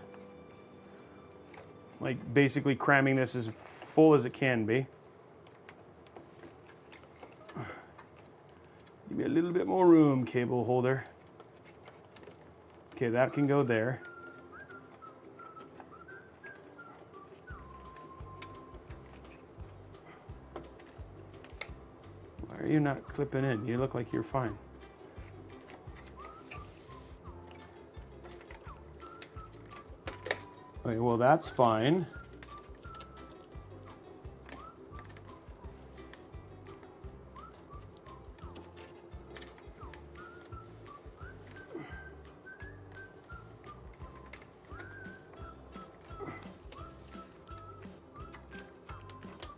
like, basically cramming this as full as it can be. Give me a little bit more room, cable holder. Okay, that can go there. Why are you not clipping in? You look like you're fine. Okay, well, that's fine.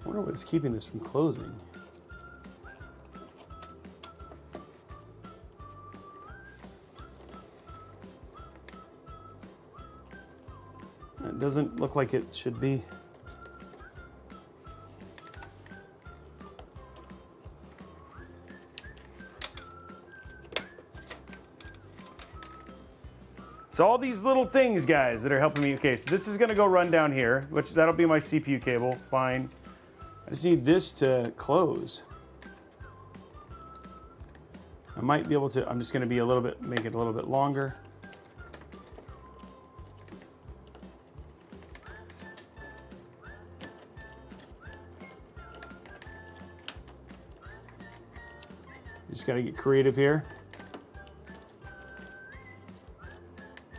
I wonder what's keeping this from closing. It doesn't look like it should be. It's all these little things, guys, that are helping me. Okay, so this is going to go run down here, which that'll be my CPU cable. Fine. I just need this to close. I might be able to. I'm just going to be make it a little bit longer. Just got to get creative here.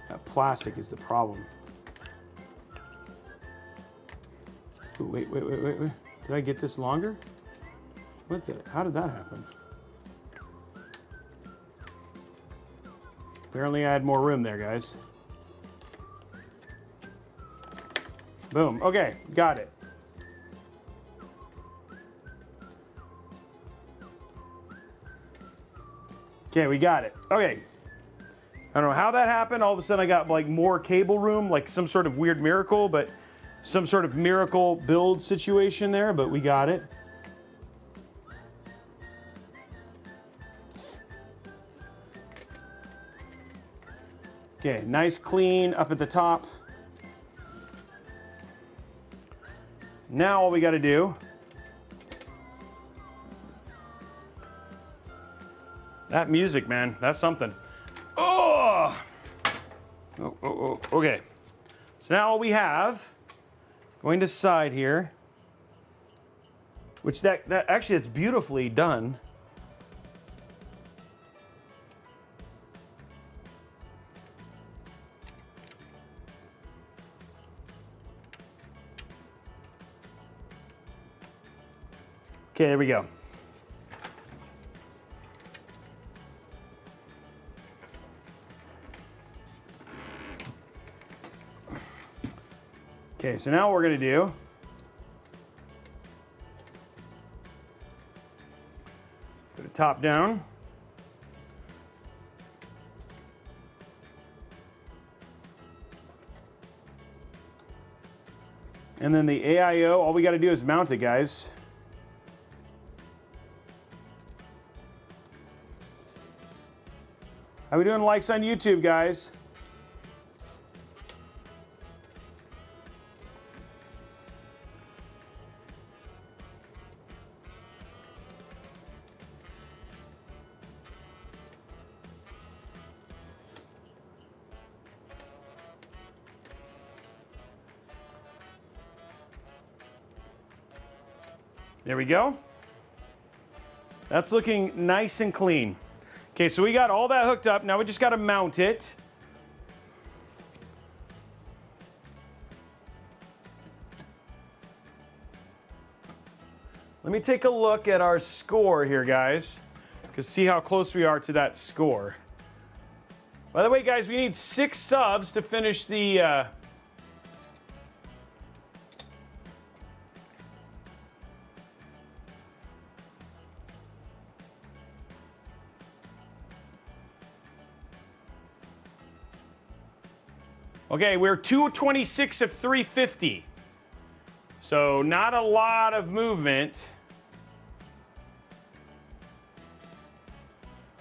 That plastic is the problem. Ooh, wait. Did I get this longer? What the? How did that happen? Apparently I had more room there, guys. Boom. Okay, got it. Okay, we got it. Okay. I don't know how that happened. All of a sudden I got like more cable room, like some sort of weird miracle, but some sort of miracle build situation there, but we got it. Okay, nice clean up at the top. Now all we got to do that music, man, that's something. Oh, okay. So now all we have, going to side here, which that actually it's beautifully done. Okay, there we go. Okay, so now what we're going to do, put the top down. And then the AIO, all we got to do is mount it, guys. How we doing likes on YouTube, guys? There we go. That's looking nice and clean. Okay, so we got all that hooked up. Now we just got to mount it. Let me take a look at our score here, guys, because see how close we are to that score. By the way, guys, we need 6 subs to finish the... Okay, we're 226 of 350. So not a lot of movement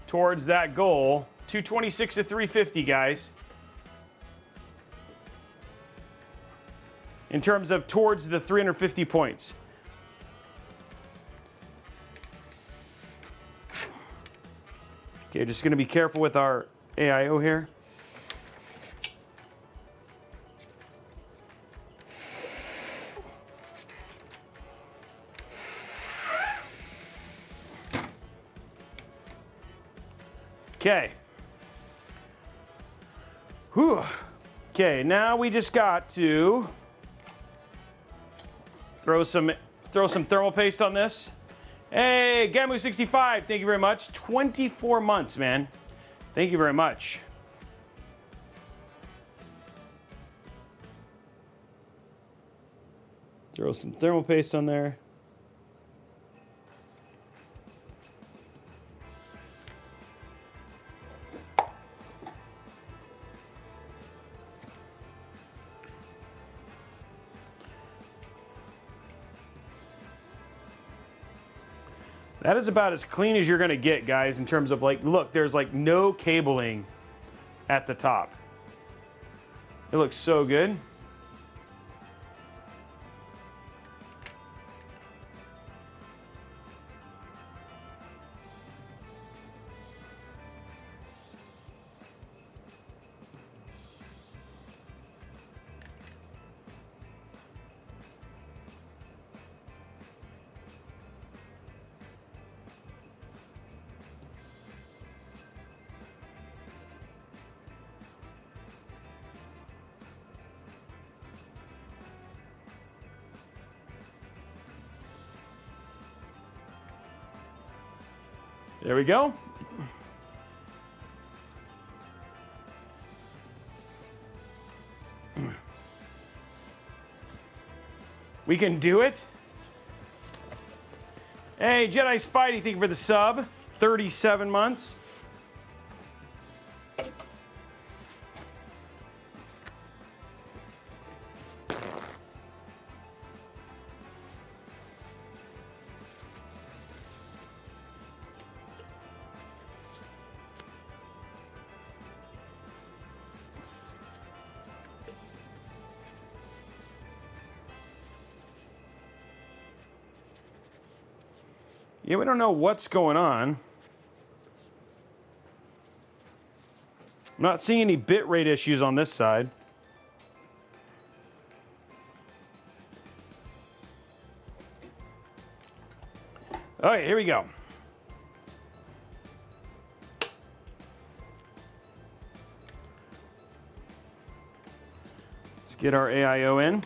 towards that goal. 226 of 350, guys. In terms of towards the 350 points. Okay, just going to be careful with our AIO here. Okay. Whew. Okay, now we just got to throw some thermal paste on this. Hey, Gamu65, thank you very much. 24 months, man. Thank you very much. Throw some thermal paste on there. That is about as clean as you're gonna get, guys, in terms of like, look, there's like no cabling at the top. It looks so good. There we go. We can do it. Hey, Jedi Spidey, thank you for the sub. 37 months. Yeah, we don't know what's going on. I'm not seeing any bitrate issues on this side. All right, here we go. Let's get our AIO in.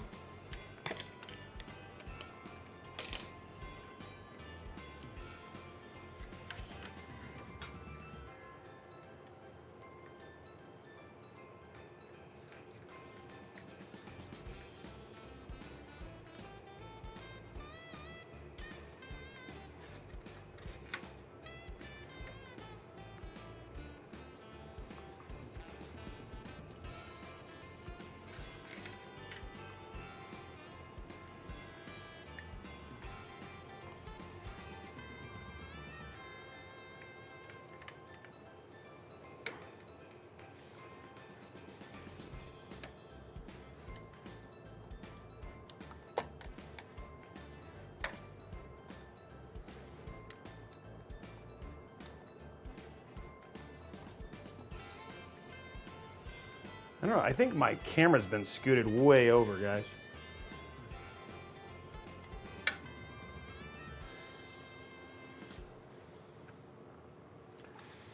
I don't know, I think my camera's been scooted way over, guys.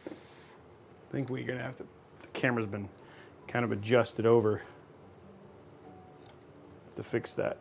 I think we're gonna have to, the camera's been kind of adjusted over. Have to fix that.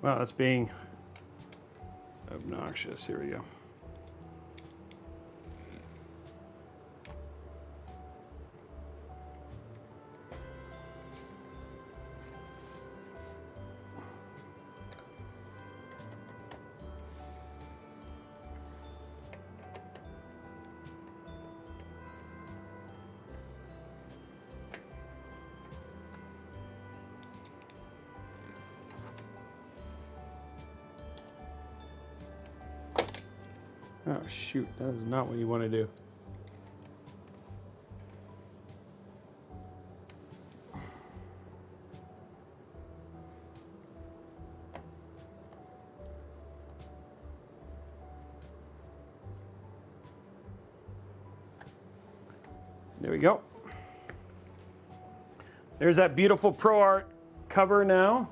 Wow, that's being obnoxious. Here we go. Oh shoot, that is not what you want to do. There we go. There's that beautiful ProArt cover now.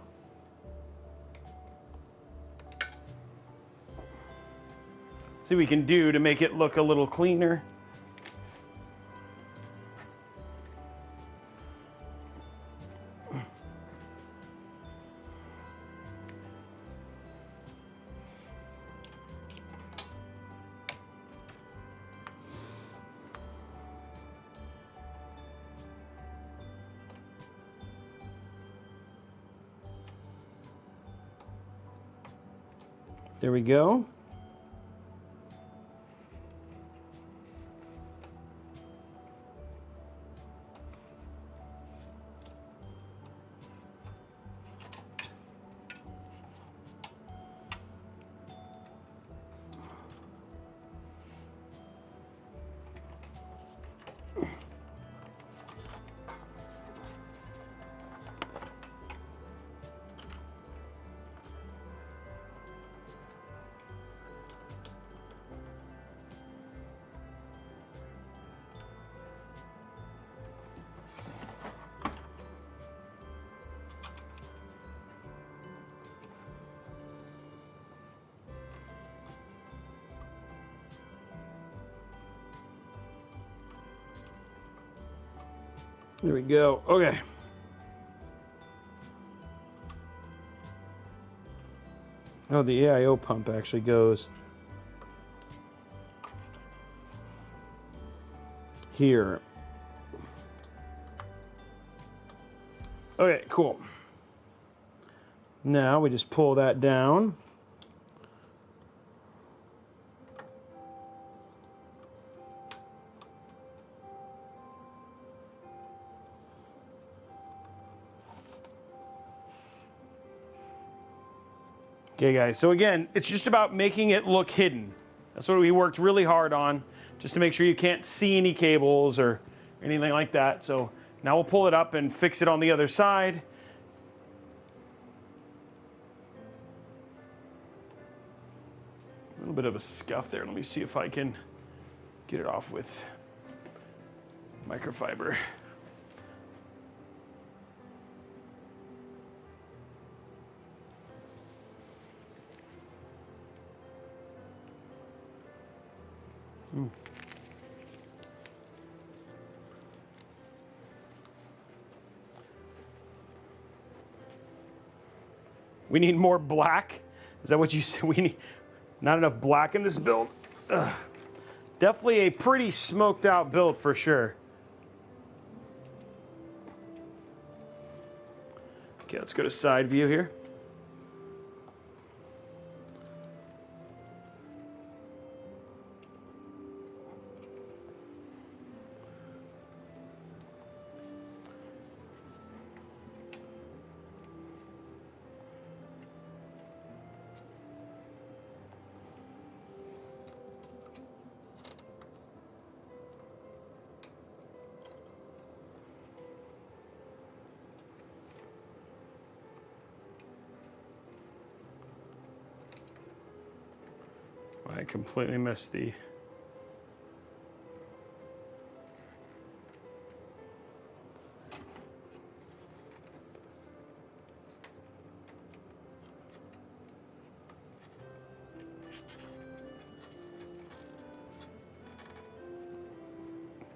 See what we can do to make it look a little cleaner. There we go. There we go. Okay. Oh, the AIO pump actually goes here. Okay, cool. Now we just pull that down. Okay, guys, so again, it's just about making it look hidden. That's what we worked really hard on, just to make sure you can't see any cables or anything like that. So now we'll pull it up and fix it on the other side. A little bit of a scuff there. Let me see if I can get it off with microfiber. We need more black. Is that what you said? We need not enough black in this build. Ugh. Definitely a pretty smoked out build for sure. Okay, let's go to side view here. I completely missed the...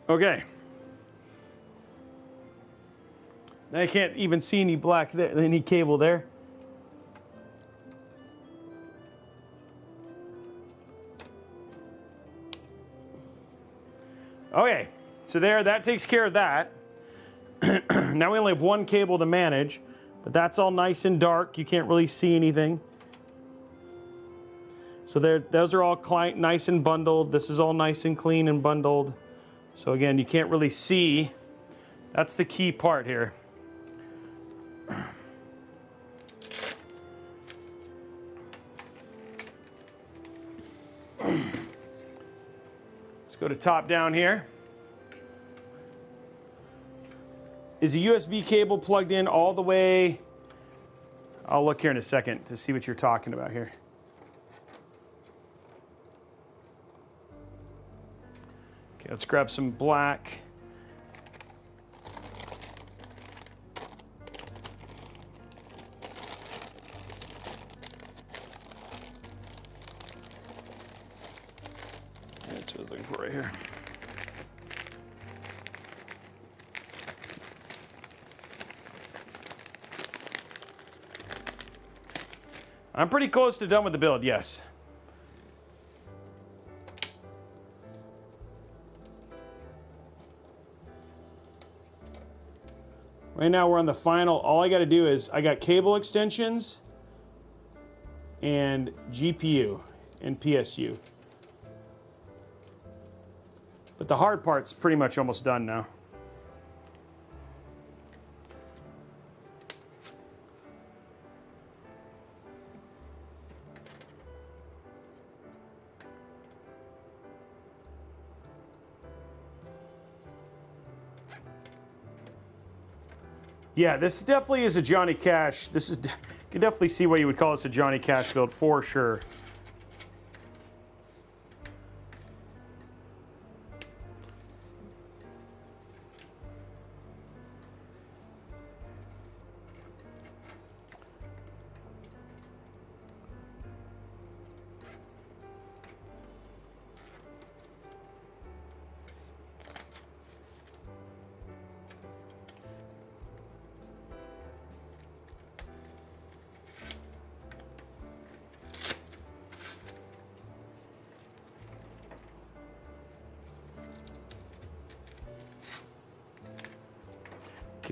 Okay. Now I can't even see any black there, any cable there. Okay, so there, that takes care of that. Now we only have one cable to manage, but that's all nice and dark. You can't really see anything. So there, those are all nice and bundled. This is all nice and clean and bundled. So again, you can't really see. That's the key part here. Go to top down here. Is the USB cable plugged in all the way? I'll look here in a second to see what you're talking about here. Okay, let's grab some black. That's what I was looking for right here. I'm pretty close to done with the build, yes. Right now we're on the final. All I got to do is I got cable extensions and GPU and PSU. But the hard part's pretty much almost done now. Yeah, this definitely is a Johnny Cash. This is, you can definitely see why you would call this a Johnny Cash build for sure.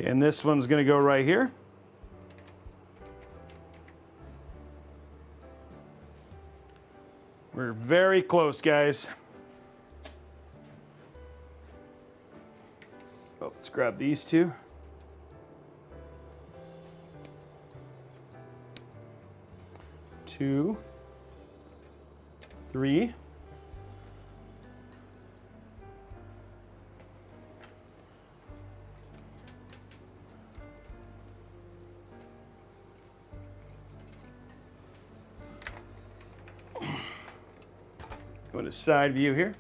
Okay, and this one's going to go right here. We're very close, guys. Oh, let's grab these two. Two, three. Go to side view here.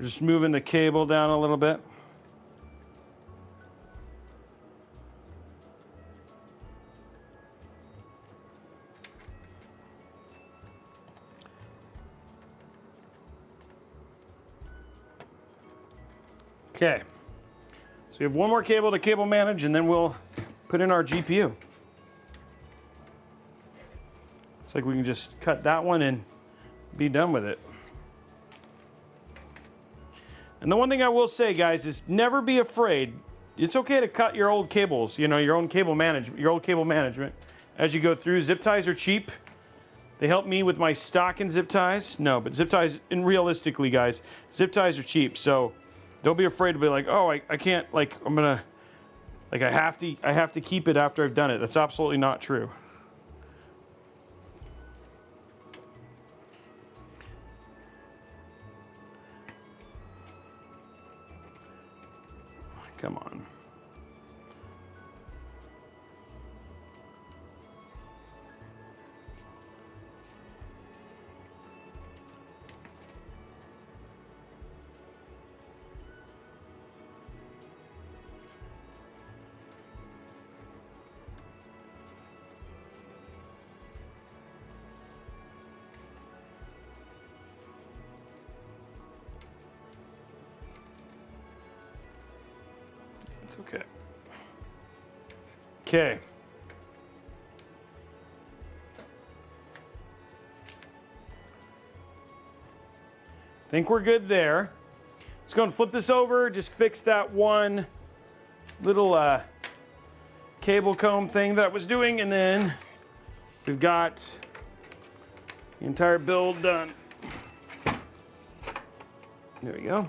Just moving the cable down a little bit. Okay. So we have one more cable to cable manage, and then we'll put in our GPU. It's like we can just cut that one and be done with it. And the one thing I will say, guys, is never be afraid. It's okay to cut your old cables, you know, your own cable management, your old cable management as you go through. Zip ties are cheap. They help me with my stock and zip ties. No, but zip ties, and realistically, guys, zip ties are cheap. So don't be afraid to be like, oh, I can't, like, I'm gonna, like, I have to keep it after I've done it. That's absolutely not true. Come on. It's okay. Okay. Think we're good there. Let's go and flip this over. Just fix that one little cable comb thing that I was doing, and then we've got the entire build done. There we go.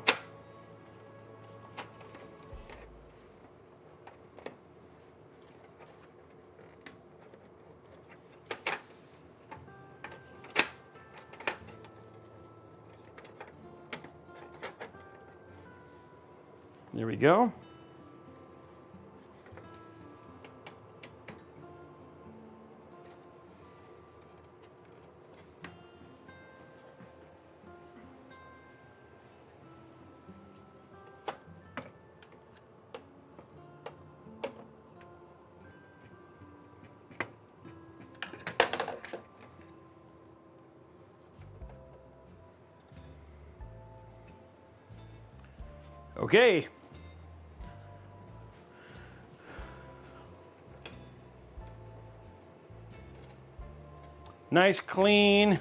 There we go. Okay. Nice, clean.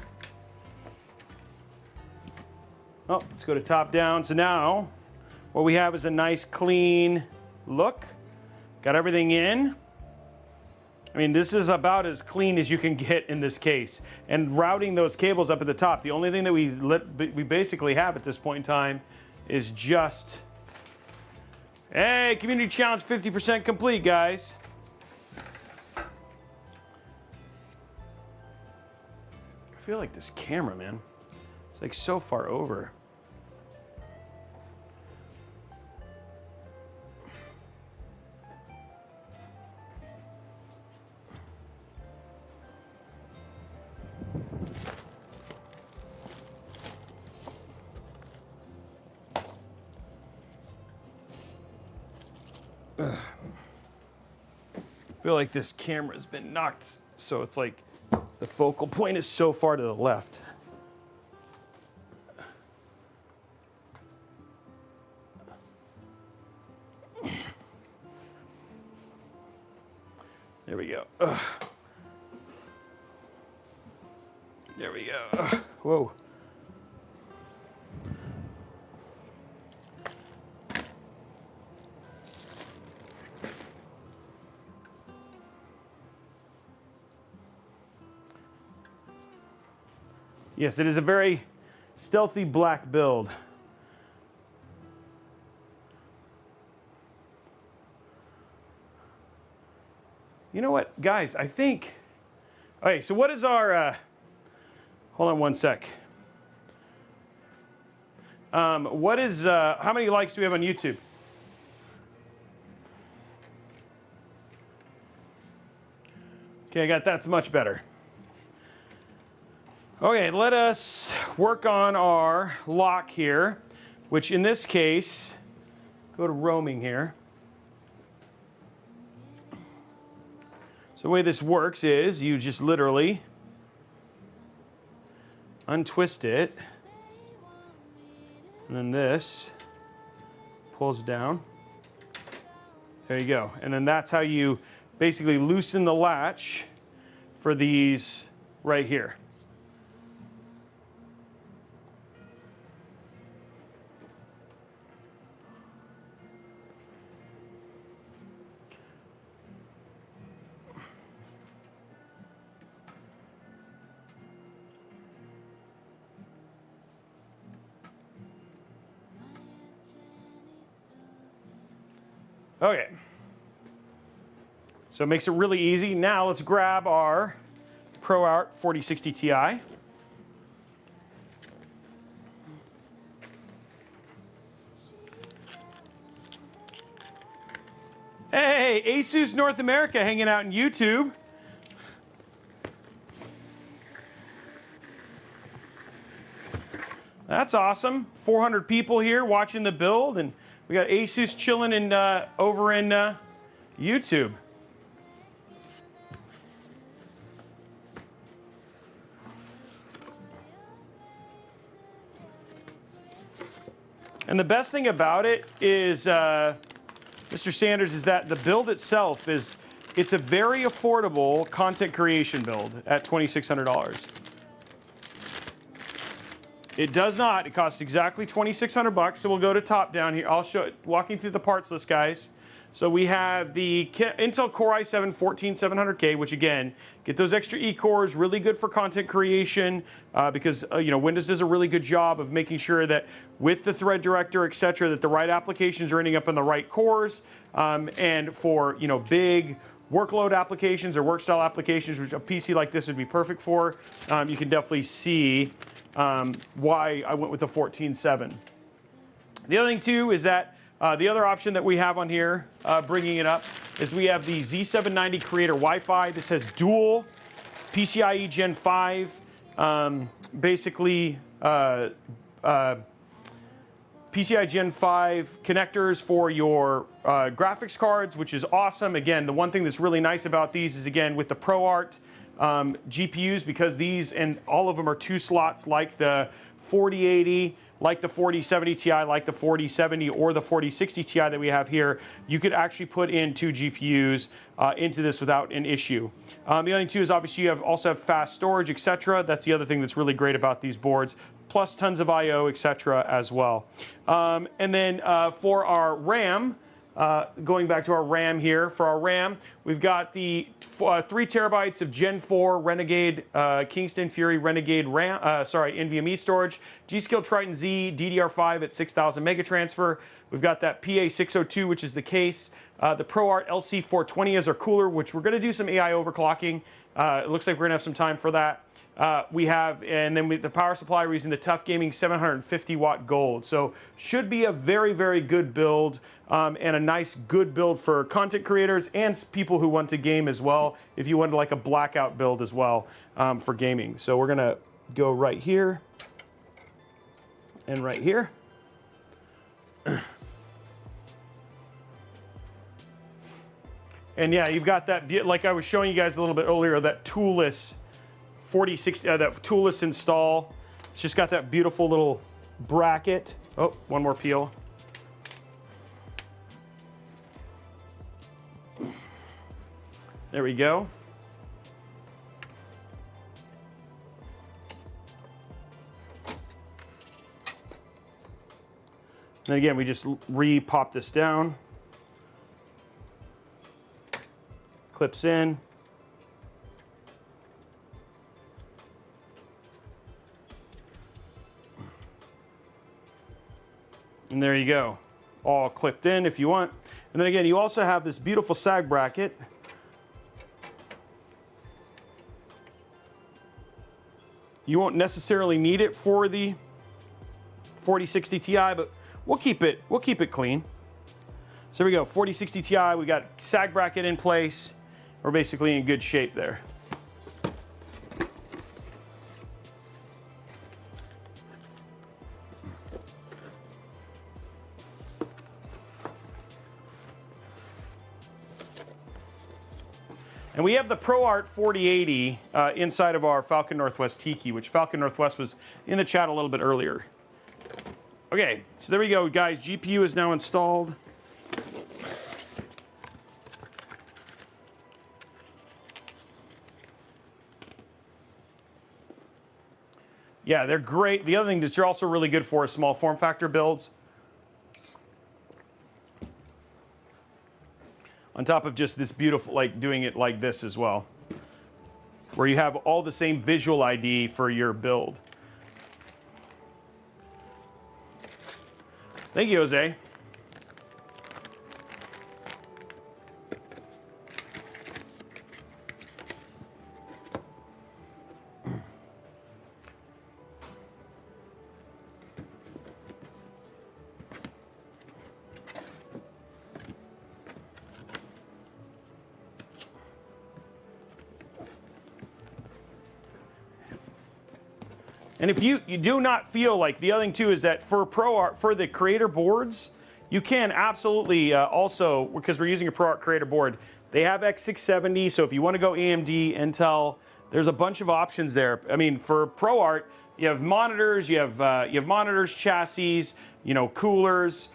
Oh, let's go to top down. So now what we have is a nice, clean look. Got everything in. I mean, this is about as clean as you can get in this case. And routing those cables up at the top, the only thing that we basically have at this point in time is just, hey, community challenge 50% complete, guys. I feel like this camera, man, it's like so far over. feel like this camera's been knocked, so it's like the focal point is so far to the left. There we go. There we go. Whoa. Yes, it is a very stealthy black build. You know what, guys, I think, okay, so what is our, hold on one sec. What is, how many likes do we have on YouTube? Okay, I got that's much better. Okay, let us work on our lock here, which in this case, go to roaming here. So the way this works is you just literally untwist it, and then this pulls down. There you go. And then that's how you basically loosen the latch for these right here. Okay, so it makes it really easy. Now let's grab our ProArt 4060Ti. Hey, ASUS North America hanging out in YouTube. That's awesome. 400 people here watching the build, and we got ASUS chilling in, over in YouTube. And the best thing about it is, Mr. Sanders, is that the build itself is, it's a very affordable content creation build at $2,600. It does not. It costs exactly $2,600. So we'll go to top down here. I'll show it, walking through the parts list, guys. So we have the Intel Core i7 14700K, which again, get those extra E-cores, really good for content creation because you know, Windows does a really good job of making sure that with the thread director, etc., that the right applications are ending up in the right cores. And for big workload applications or work style applications, which a PC like this would be perfect for, you can definitely see why I went with the 14.7. The other thing too is that the other option that we have on here, bringing it up, is we have the Z790 Creator Wi-Fi. This has dual PCIe Gen 5, basically PCIe Gen 5 connectors for your graphics cards, which is awesome. Again, the one thing that's really nice about these is, again, with the ProArt GPUs, because these and all of them are 2 slots like the 4080, like the 4070 Ti, like the 4070 or the 4060 Ti that we have here, you could actually put in 2 GPUs into this without an issue. The other thing too is obviously you also have fast storage, etc. That's the other thing that's really great about these boards, plus tons of I/O, etc. as well. And then for our RAM, going back to our RAM here, for our RAM, we've got the 3 terabytes of Gen 4 Renegade Kingston Fury Renegade RAM, NVMe storage, G.Skill Triton Z DDR5 at 6,000 mega transfer. We've got that PA602, which is the case. The ProArt LC420 is our cooler, which we're going to do some AI overclocking. It looks like we're going to have some time for that. We have, and then with the power supply, we're using the Tough Gaming 750 watt gold. So should be a very, very good build and a nice, good build for content creators and people who want to game as well, if you want like a blackout build as well for gaming. So we're gonna go right here and right here. And yeah, you've got that, like I was showing you guys a little bit earlier, that toolless 4060, that toolless install. It's just got that beautiful little bracket. Oh, one more peel. There we go. And again, we just re-pop this down. Clips in. And there you go. All clipped in if you want. And then again, you also have this beautiful sag bracket. You won't necessarily need it for the 4060 Ti, but we'll keep it clean. So here we go, 4060 Ti, we got sag bracket in place. We're basically in good shape there. And we have the ProArt 4080 inside of our Falcon Northwest Tiki, which Falcon Northwest was in the chat a little bit earlier. Okay, so there we go, guys. GPU is now installed. Yeah, they're great. The other thing that you're also really good for is small form factor builds. On top of just this beautiful, like doing it like this as well, where you have all the same visual ID for your build. Thank you, Jose. And if you do not feel like, the other thing too is that for ProArt, for the creator boards, you can absolutely also, because we're using a ProArt creator board, they have X670, so if you want to go AMD, Intel, there's a bunch of options there. I mean, for ProArt, you have monitors, you have monitors, chassis, you know, coolers,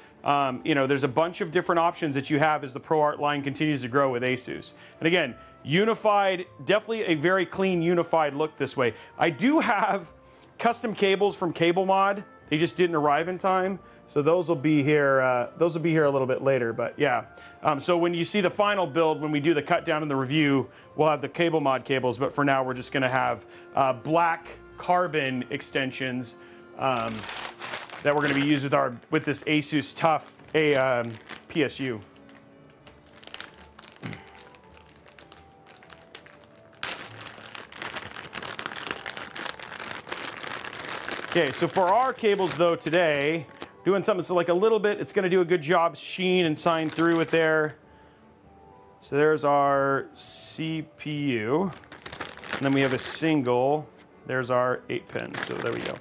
you know, there's a bunch of different options that you have as the ProArt line continues to grow with ASUS. And again, unified, definitely a very clean, unified look this way. I do have custom cables from Cable Mod. They just didn't arrive in time, so those will be here. Those will be here a little bit later. But yeah, so when you see the final build, when we do the cut down in the review, we'll have the Cable Mod cables. But for now, we're just going to have black carbon extensions that we're going to be using with this ASUS Tough PSU. Okay, so for our cables though today, doing something so like a little bit, it's going to do a good job sheen and shine through with there. So there's our CPU, and then we have a single. There's our 8-pin. So there we go.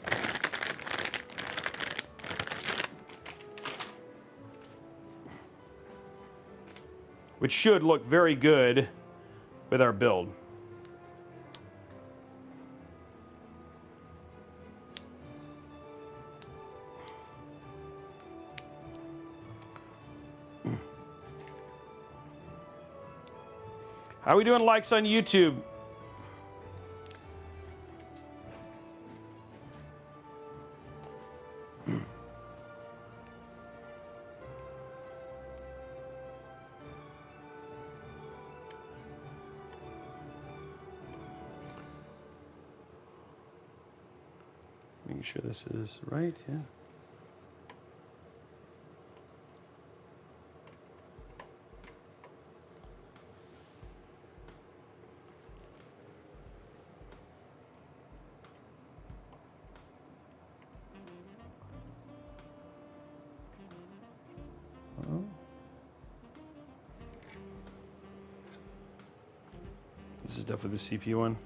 Which should look very good with our build. How are we doing likes on YouTube? Making sure this is right, yeah. This is definitely the CPU one.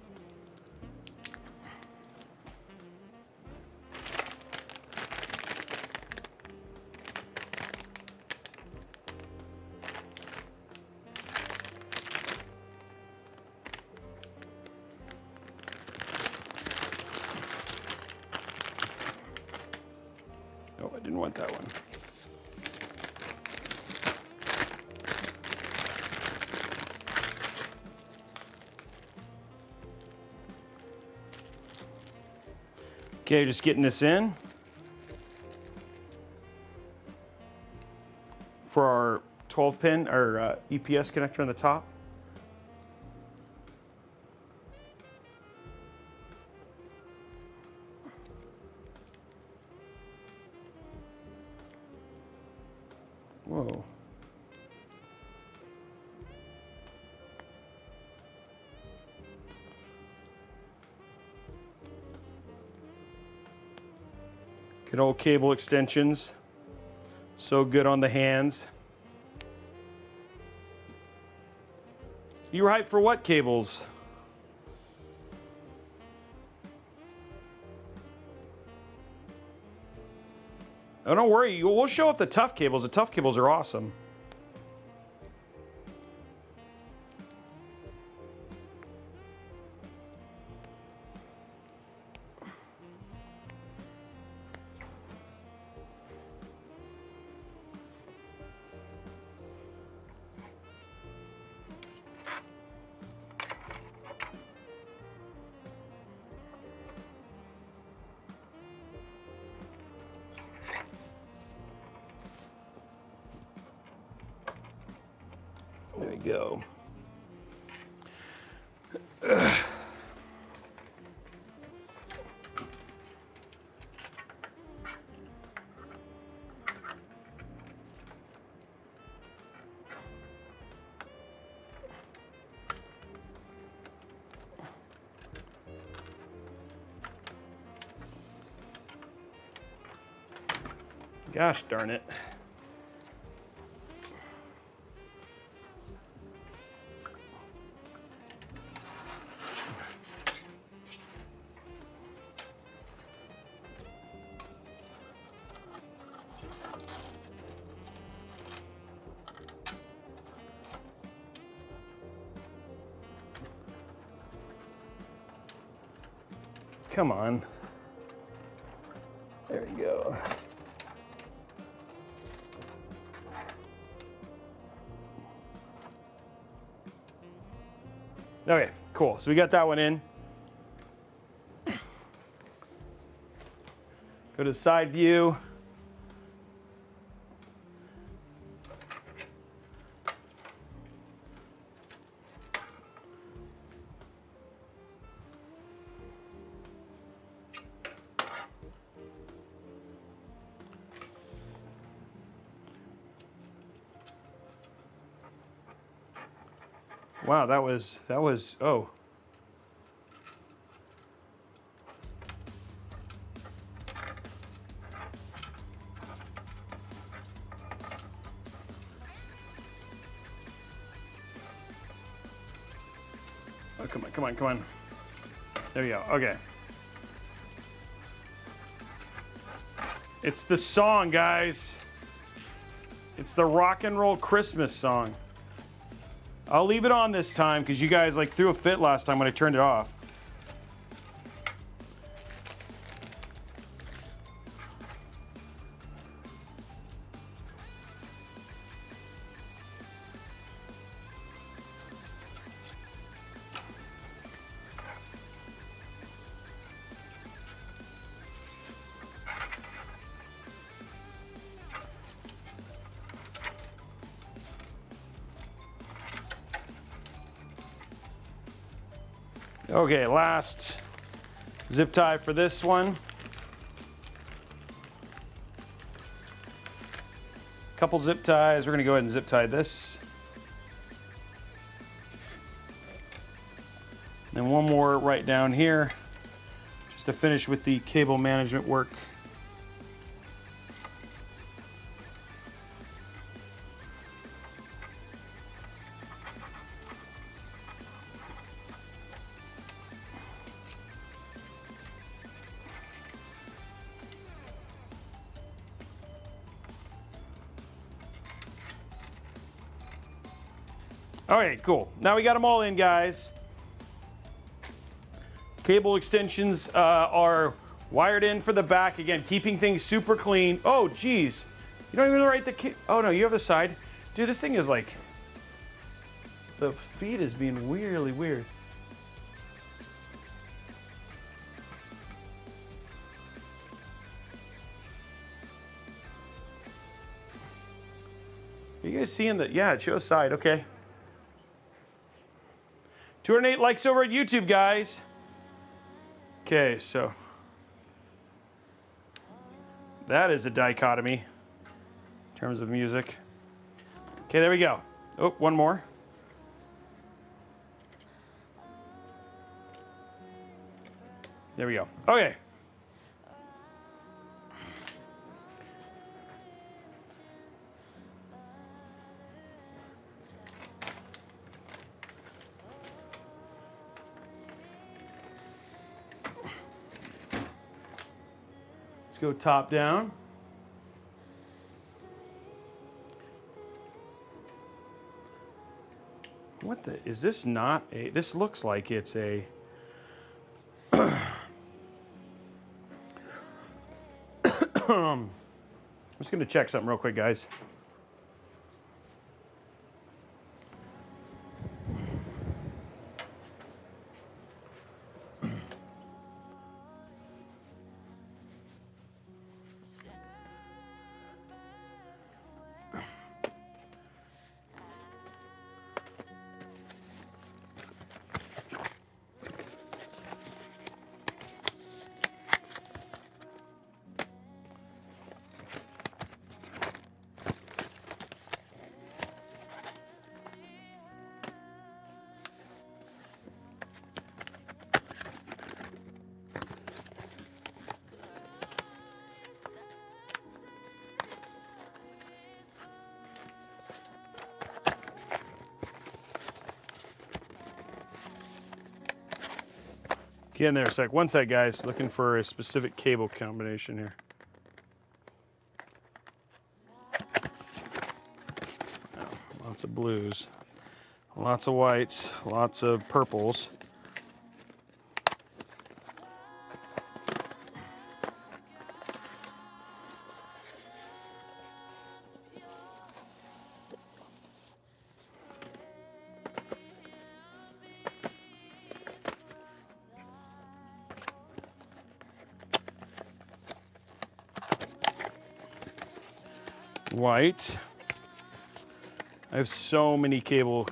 didn't want that one. Okay, just getting this in for our 12-pin or EPS connector on the top. Whoa. Good old cable extensions. So good on the hands. You were hyped for what cables? Oh, don't worry. We'll show off the tough cables. The tough cables are awesome. There we go. Gosh darn it. Come on. There we go. Okay, cool. So we got that one in. Go to the side view. Wow, that was, oh. Oh, come on, come on, come on. There we go, okay. It's the song, guys. It's the rock and roll Christmas song. I'll leave it on this time because you guys like threw a fit last time when I turned it off. Okay, last zip tie for this one. Couple zip ties. We're going to go ahead and zip tie this. And then one more right down here, just to finish with the cable management work. Okay, cool. Now we got them all in, guys. Cable extensions are Wired in for the back. Again, keeping things super clean. Oh, geez. You don't even write the... Oh, no, you have the side. Dude, this thing is like... The feed is being really weird. Are you guys seeing that? Yeah, it shows side. Okay. 208 likes over at YouTube, guys. Okay, so that is a dichotomy in terms of music. Okay, there we go. Oh, one more. There we go. Okay. Let's go top down. What the, is this not a, this looks like it's a, I'm just going to check something real quick, guys. Get in there a sec. One sec, guys. Looking for a specific cable combination here. Oh, lots of blues. Lots of whites. Lots of purples. White. I have so many cable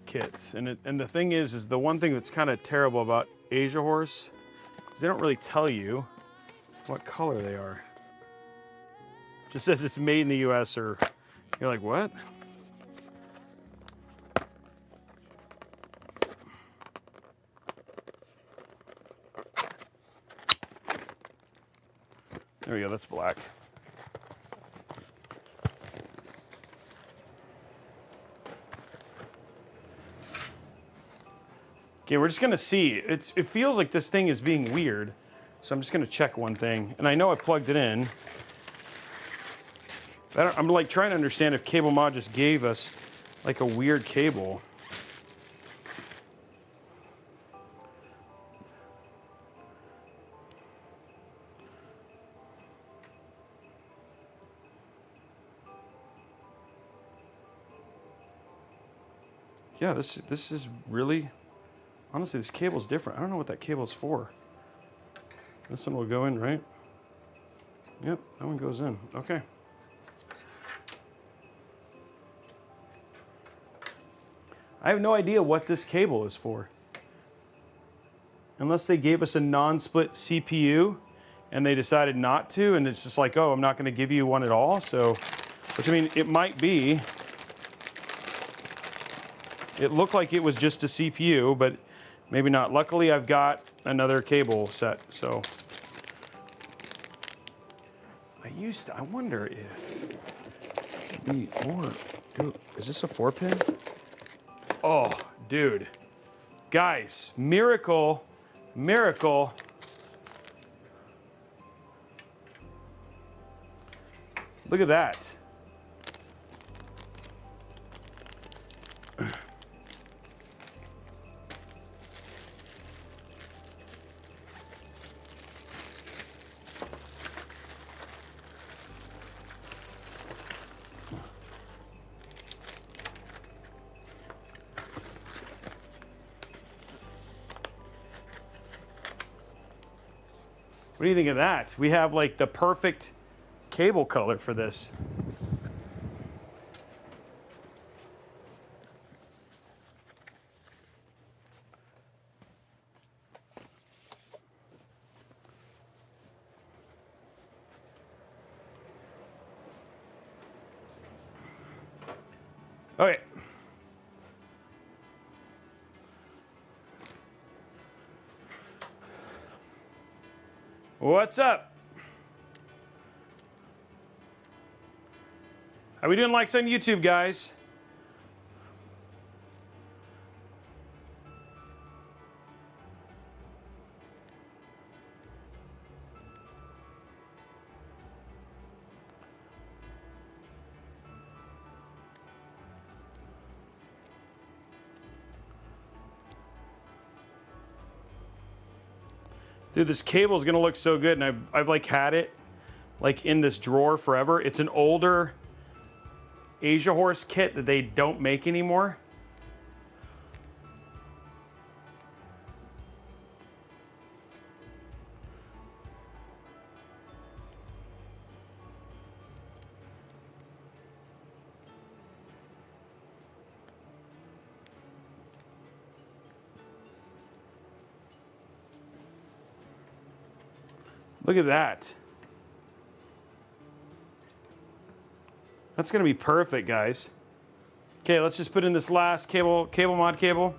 kits, and the thing is the one thing that's kind of terrible about Asia Horse is they don't really tell you what color they are. It just says it's made in the U.S. or you're like, what? There we go. That's black. Okay, we're just gonna see. It feels like this thing is being weird, so I'm just gonna check one thing. And I know I plugged it in. I'm like trying to understand if Cable Mod just gave us like a weird cable. Yeah, this is really. Honestly, this cable's different. I don't know what that cable's for. This one will go in, right? Yep, that one goes in. Okay. I have no idea what this cable is for. Unless they gave us a non-split CPU and they decided not to, and it's just like, oh, I'm not going to give you one at all. So, which I mean, it might be. It looked like it was just a CPU, but maybe not. Luckily, I've got another cable set, so. I wonder if dude, is this a 4-pin? Oh, dude. Guys, miracle. Look at that. What do you think of that? We have like the perfect cable color for this. Okay. What's up? How we doing likes on YouTube, guys? Dude, this cable is gonna look so good, and I've like had it like in this drawer forever. It's an older Asia Horse kit that they don't make anymore. Look at that. That's gonna be perfect, guys. Okay, let's just put in this last cable mod cable.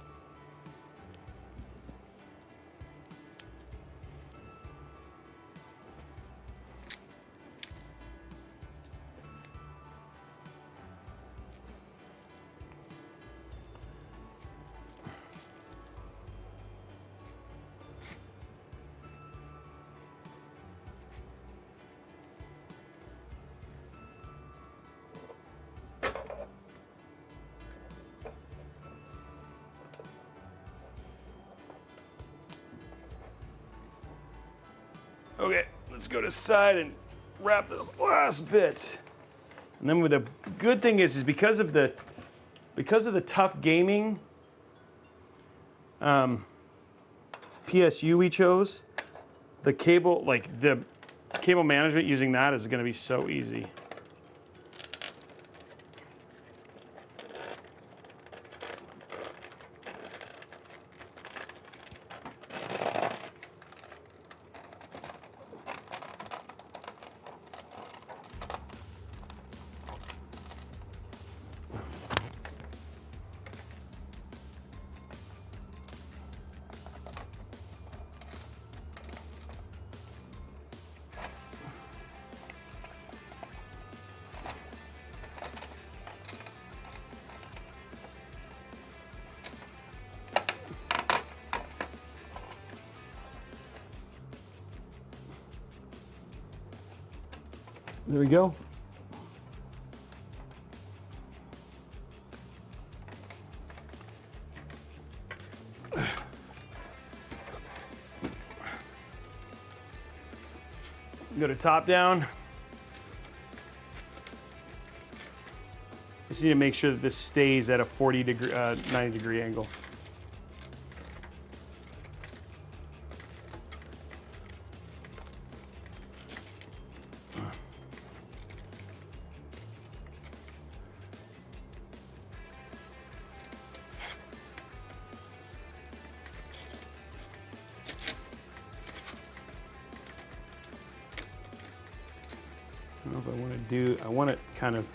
Okay, let's go to side and wrap this last bit. And then with the good thing is because of the tough gaming PSU we chose, the cable management using that is going to be so easy. There we go. Go to top down. Just need to make sure that this stays at a 90 degree angle. I don't know if I want to do, I want it kind of,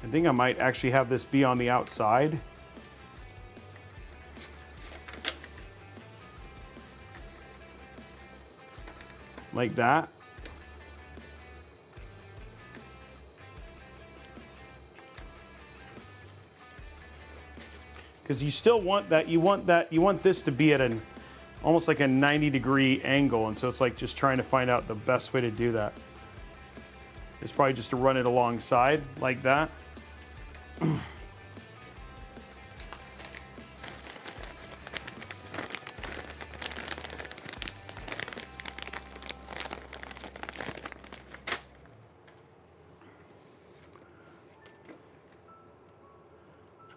I think I might actually have this be on the outside. Like that. Because you still want that, you want this to be at an almost like a 90 degree angle, and so it's like just trying to find out the best way to do that. It's probably just to run it alongside like that.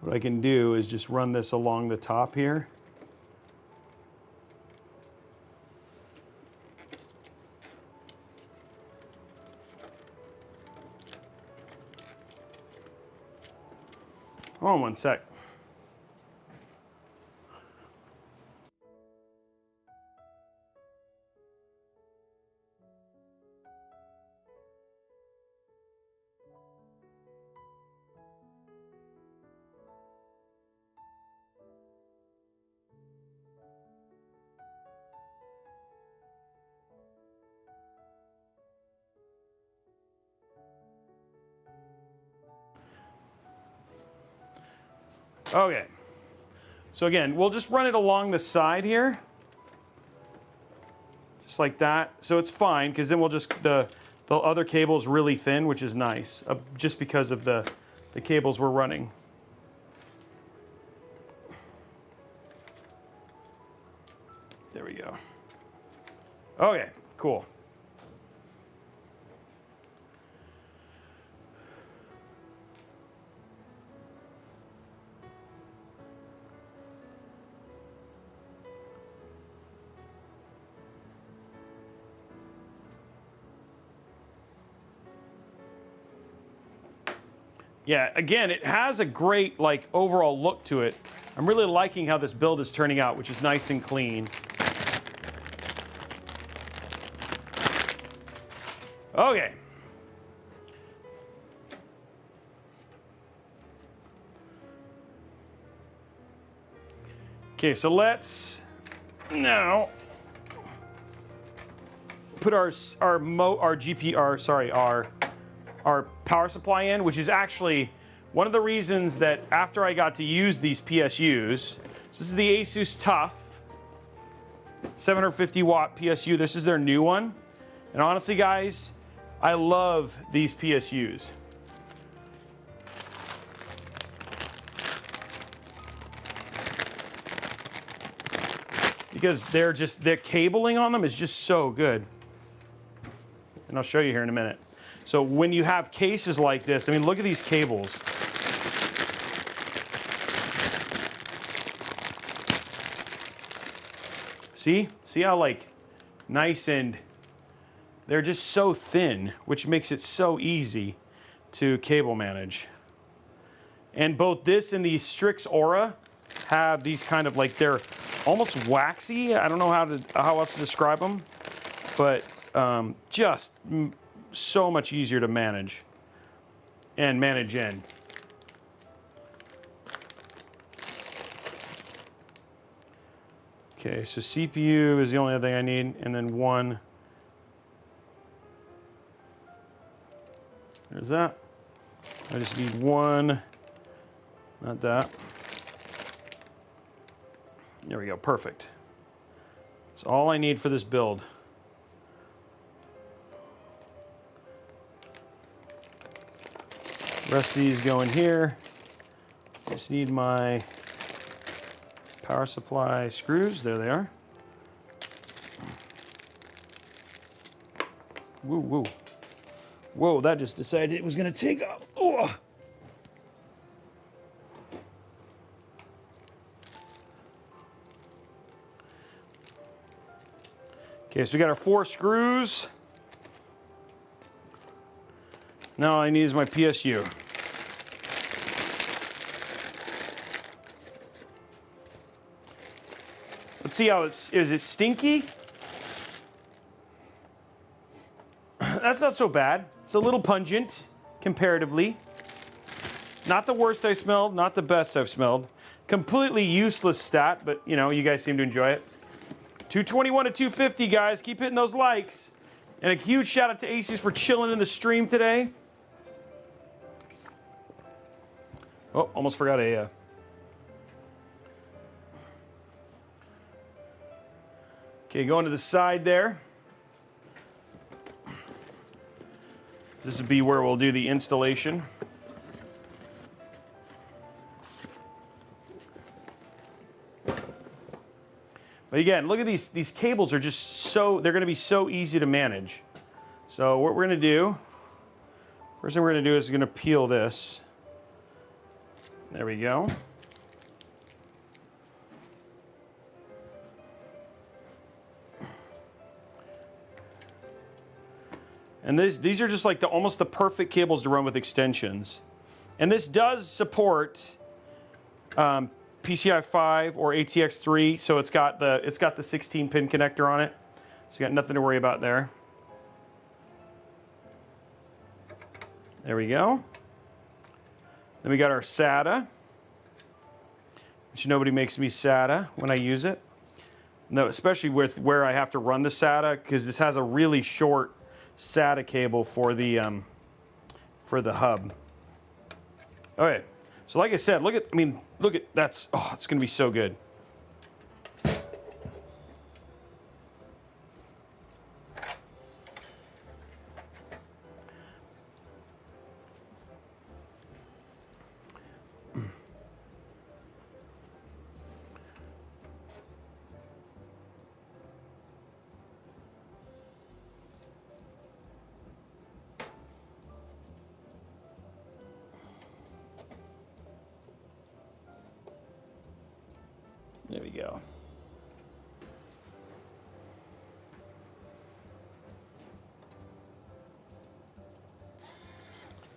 what I can do is just run this along the top here. Hold on one sec. Okay, so again, we'll just run it along the side here, just like that. So it's fine, because then we'll just, the other cable is really thin, which is nice, just because of the cables we're running. There we go. Okay, cool. Yeah, again, it has a great like overall look to it. I'm really liking how this build is turning out, which is nice and clean. Okay. Okay, so let's now put our power supply in, which is actually one of the reasons that after I got to use these PSUs, so this is the ASUS TUF 750 watt PSU. This is their new one. And honestly, guys, I love these PSUs. Because the cabling on them is just so good. And I'll show you here in a minute. So when you have cases like this, I mean, look at these cables. See how like nice, and they're just so thin, which makes it so easy to cable manage. And both this and the Strix Aura have these kind of like, they're almost waxy. I don't know how else to describe them, but just so much easier to manage and manage in. Okay, so CPU is the only other thing I need, and then one. There's that. I just need one, not that. There we go, perfect. That's all I need for this build. The rest of these go in here. Just need my power supply screws. There they are. Woo, woo. Whoa, that just decided it was going to take off. Oh. Okay, so we got our 4 screws. Now all I need is my PSU. Let's see how is it stinky? That's not so bad. It's a little pungent, comparatively. Not the worst I smelled, not the best I've smelled. Completely useless stat, but you know, you guys seem to enjoy it. 221 to 250, guys. Keep hitting those likes. And a huge shout out to ASUS for chilling in the stream today. Oh, almost forgot a... Okay, going to the side there. This would be where we'll do the installation. But again, look at these cables are just so, they're gonna be so easy to manage. So what we're gonna do, first thing we're gonna do is we're gonna peel this. There we go. And these are just like almost the perfect cables to run with extensions. And this does support PCI 5 or ATX 3, so it's got the 16-pin connector on it. So you got nothing to worry about there. There we go. Then we got our SATA, which nobody makes me SATA when I use it. No, especially with where I have to run the SATA, because this has a really short SATA cable for the hub. Okay, so like I said, look at that's, oh, it's gonna be so good. There we go.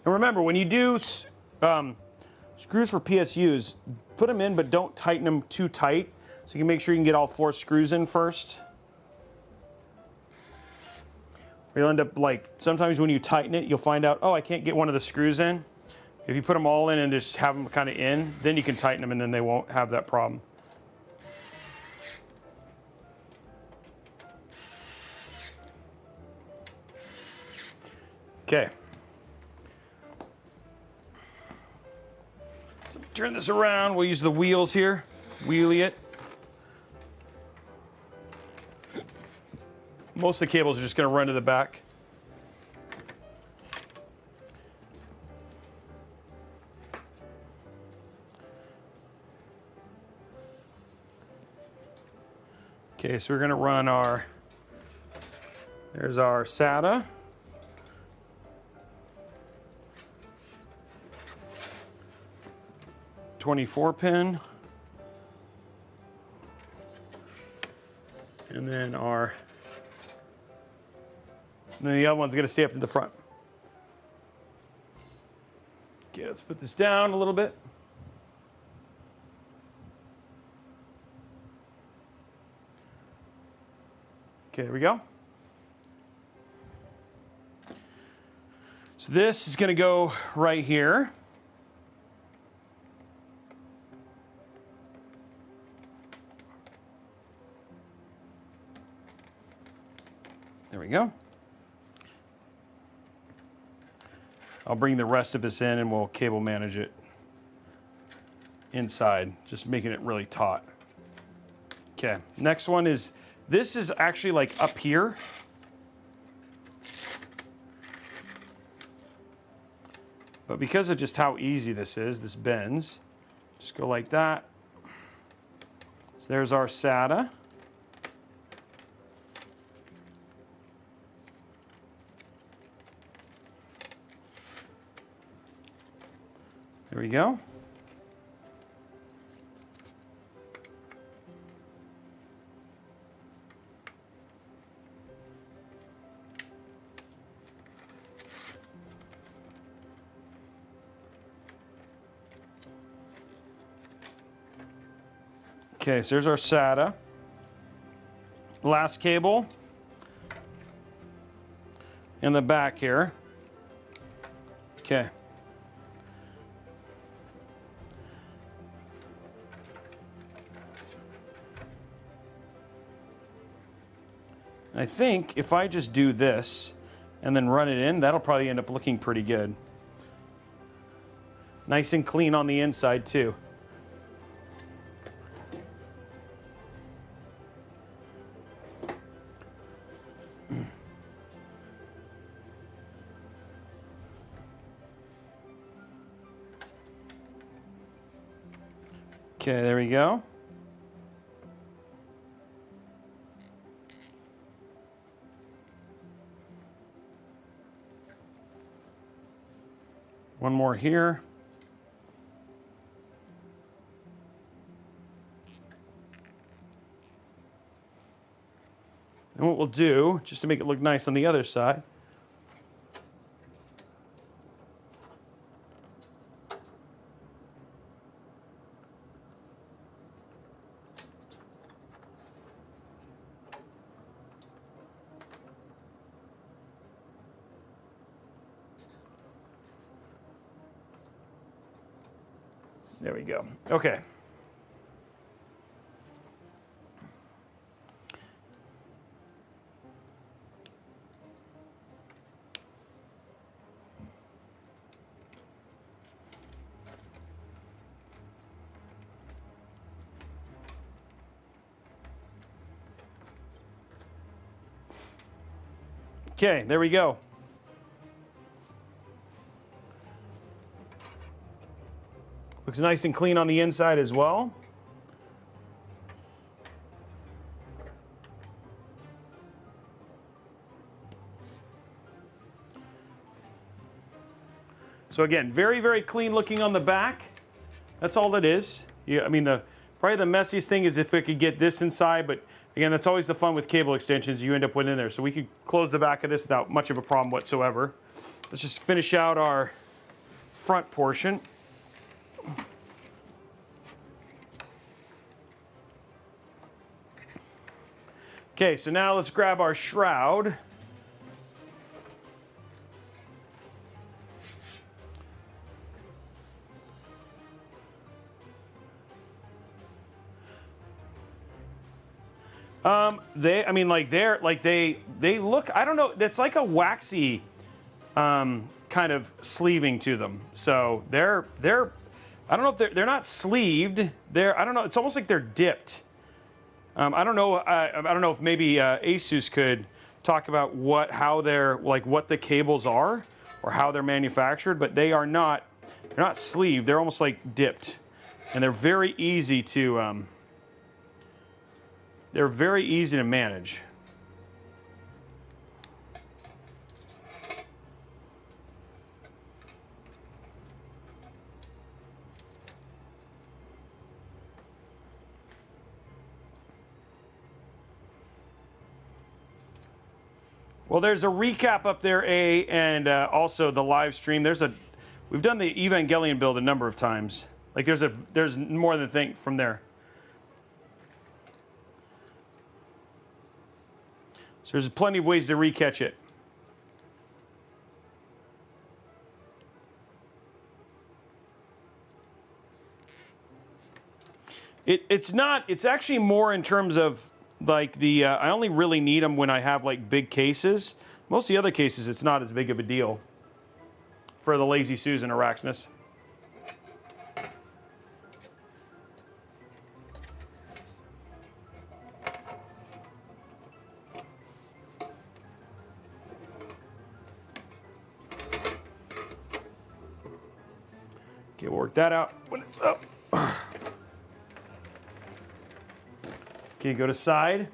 And remember, when you do screws for PSUs, put them in, but don't tighten them too tight. So you can make sure you can get all 4 screws in first. Or you'll end up like, sometimes when you tighten it, you'll find out, oh, I can't get one of the screws in. If you put them all in and just have them kind of in, then you can tighten them and then they won't have that problem. Okay. So turn this around. We'll use the wheels here. Wheelie it. Most of the cables are just going to run to the back. Okay, so we're going to run there's our SATA. .24 and then the other one's going to stay up to the front. Okay, let's put this down a little bit. Okay, there we go. So this is going to go right here. There we go. I'll bring the rest of this in and we'll cable manage it inside, just making it really taut. Okay, next one is, this is actually like up here. But because of just how easy this is, this bends. Just go like that. So there's our SATA. There we go. Okay, so there's our SATA. Last cable in the back here. Okay. I think if I just do this and then run it in, that'll probably end up looking pretty good. Nice and clean on the inside too. Okay, there we go. One more here. And what we'll do, just to make it look nice on the other side, there we go. Okay. Okay, there we go. Looks nice and clean on the inside as well. So again, very, very clean looking on the back. That's all it is. Yeah, I mean, probably the messiest thing is if we could get this inside, but again, that's always the fun with cable extensions you end up putting in there. So we could close the back of this without much of a problem whatsoever. Let's just finish out our front portion. Okay, so now let's grab our shroud. They look, I don't know, it's like a waxy kind of sleeving to them. So they're I don't know if they're not sleeved. I don't know, it's almost like they're dipped. I don't know if maybe ASUS could talk about what the cables are or how they're manufactured, but they're not sleeved. They're almost like dipped, and they're very easy to manage. Well, there's a recap up there, and also the live stream. We've done the Evangelion build a number of times. Like there's more than a thing from there. So there's plenty of ways to recatch it. It's actually more in terms of like I only really need them when I have like big cases. Most of the other cases, it's not as big of a deal for the Lazy Susan or Araxnus. Okay, we'll work that out when it's up. Okay, go to side.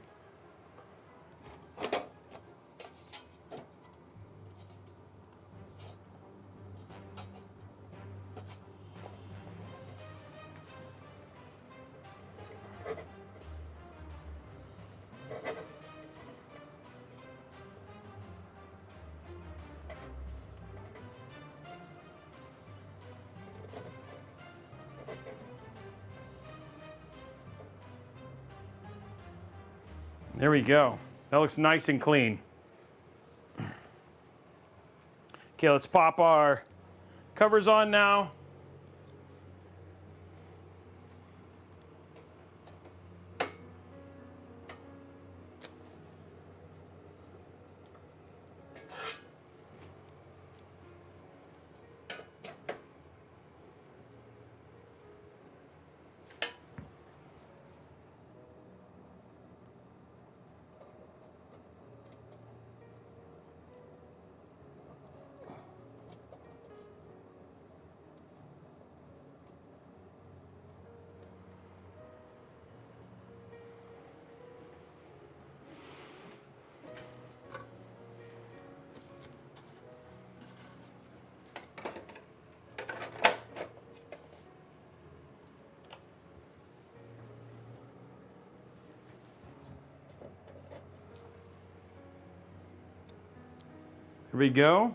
There we go. That looks nice and clean. Okay, let's pop our covers on now. Here we go.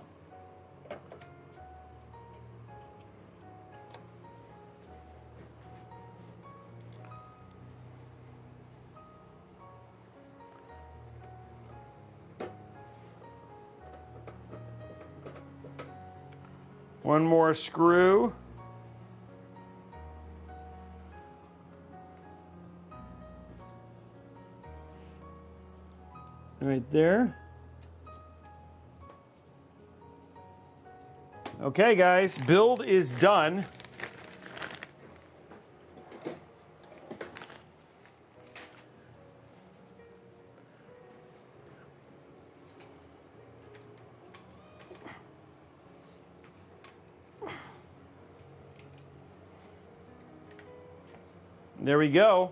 One more screw. Right there. Okay, guys, build is done. There we go.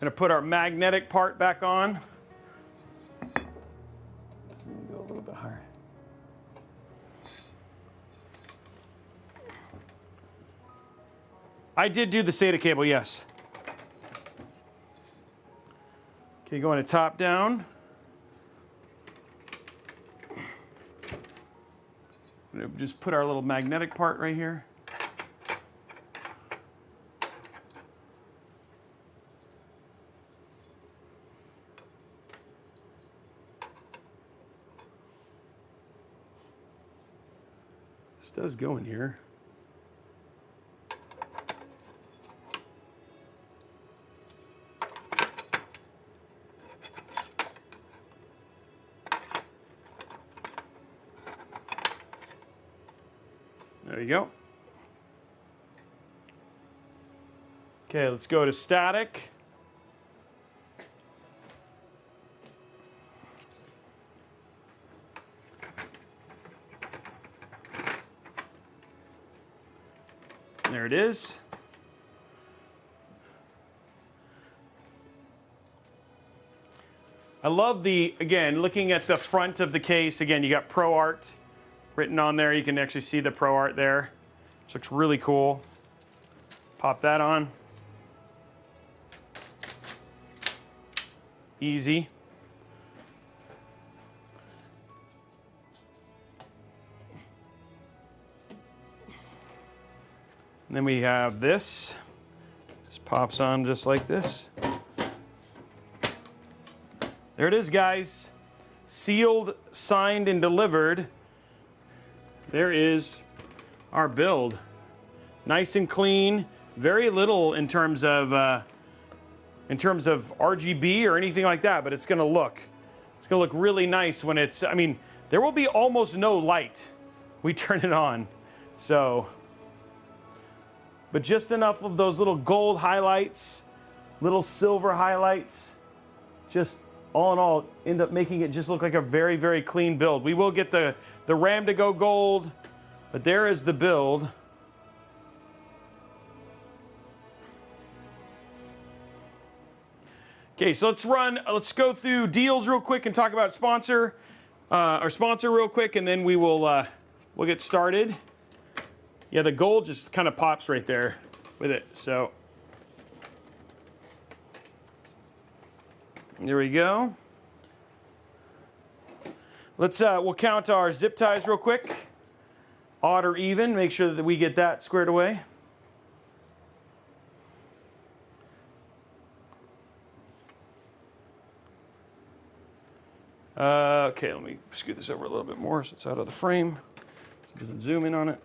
Gonna put our magnetic part back on. Let's go a little bit higher. I did do the SATA cable, yes. Okay, going to top down. Just put our little magnetic part right here. This does go in here. There you go. Okay, let's go to static. There it is. I love the, again, looking at the front of the case, again, you got ProArt written on there. You can actually see the ProArt there, which looks really cool. Pop that on. Easy. And then we have this. Just pops on just like this. There it is, guys. Sealed, signed, and delivered. There is our build. Nice and clean. Very little in terms of RGB or anything like that, but it's gonna look really nice when it's, I mean, there will be almost no light. We turn it on. So, but just enough of those little gold highlights, little silver highlights, just all in all, end up making it just look like a very, very clean build. We will get the RAM to go gold, but there is the build. Okay, so let's go through deals real quick and talk about our sponsor real quick, and then we'll get started. Yeah, the gold just kind of pops right there with it, so. There we go. We'll count our zip ties real quick. Odd or even, make sure that we get that squared away. Okay, let me scoot this over a little bit more so it's out of the frame. So it doesn't zoom in on it.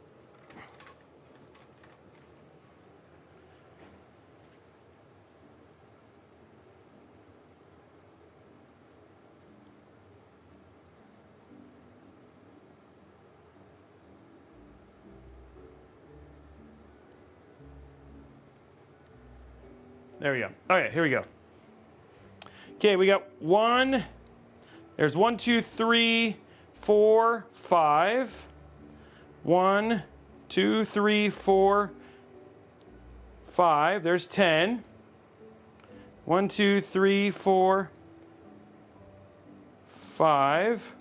There we go. Okay, here we go. Okay, we got one. There's 1, 2, 3, 4, 5. 1, 2, 3, 4, 5. There's 10. 1, 2, 3, 4, 5.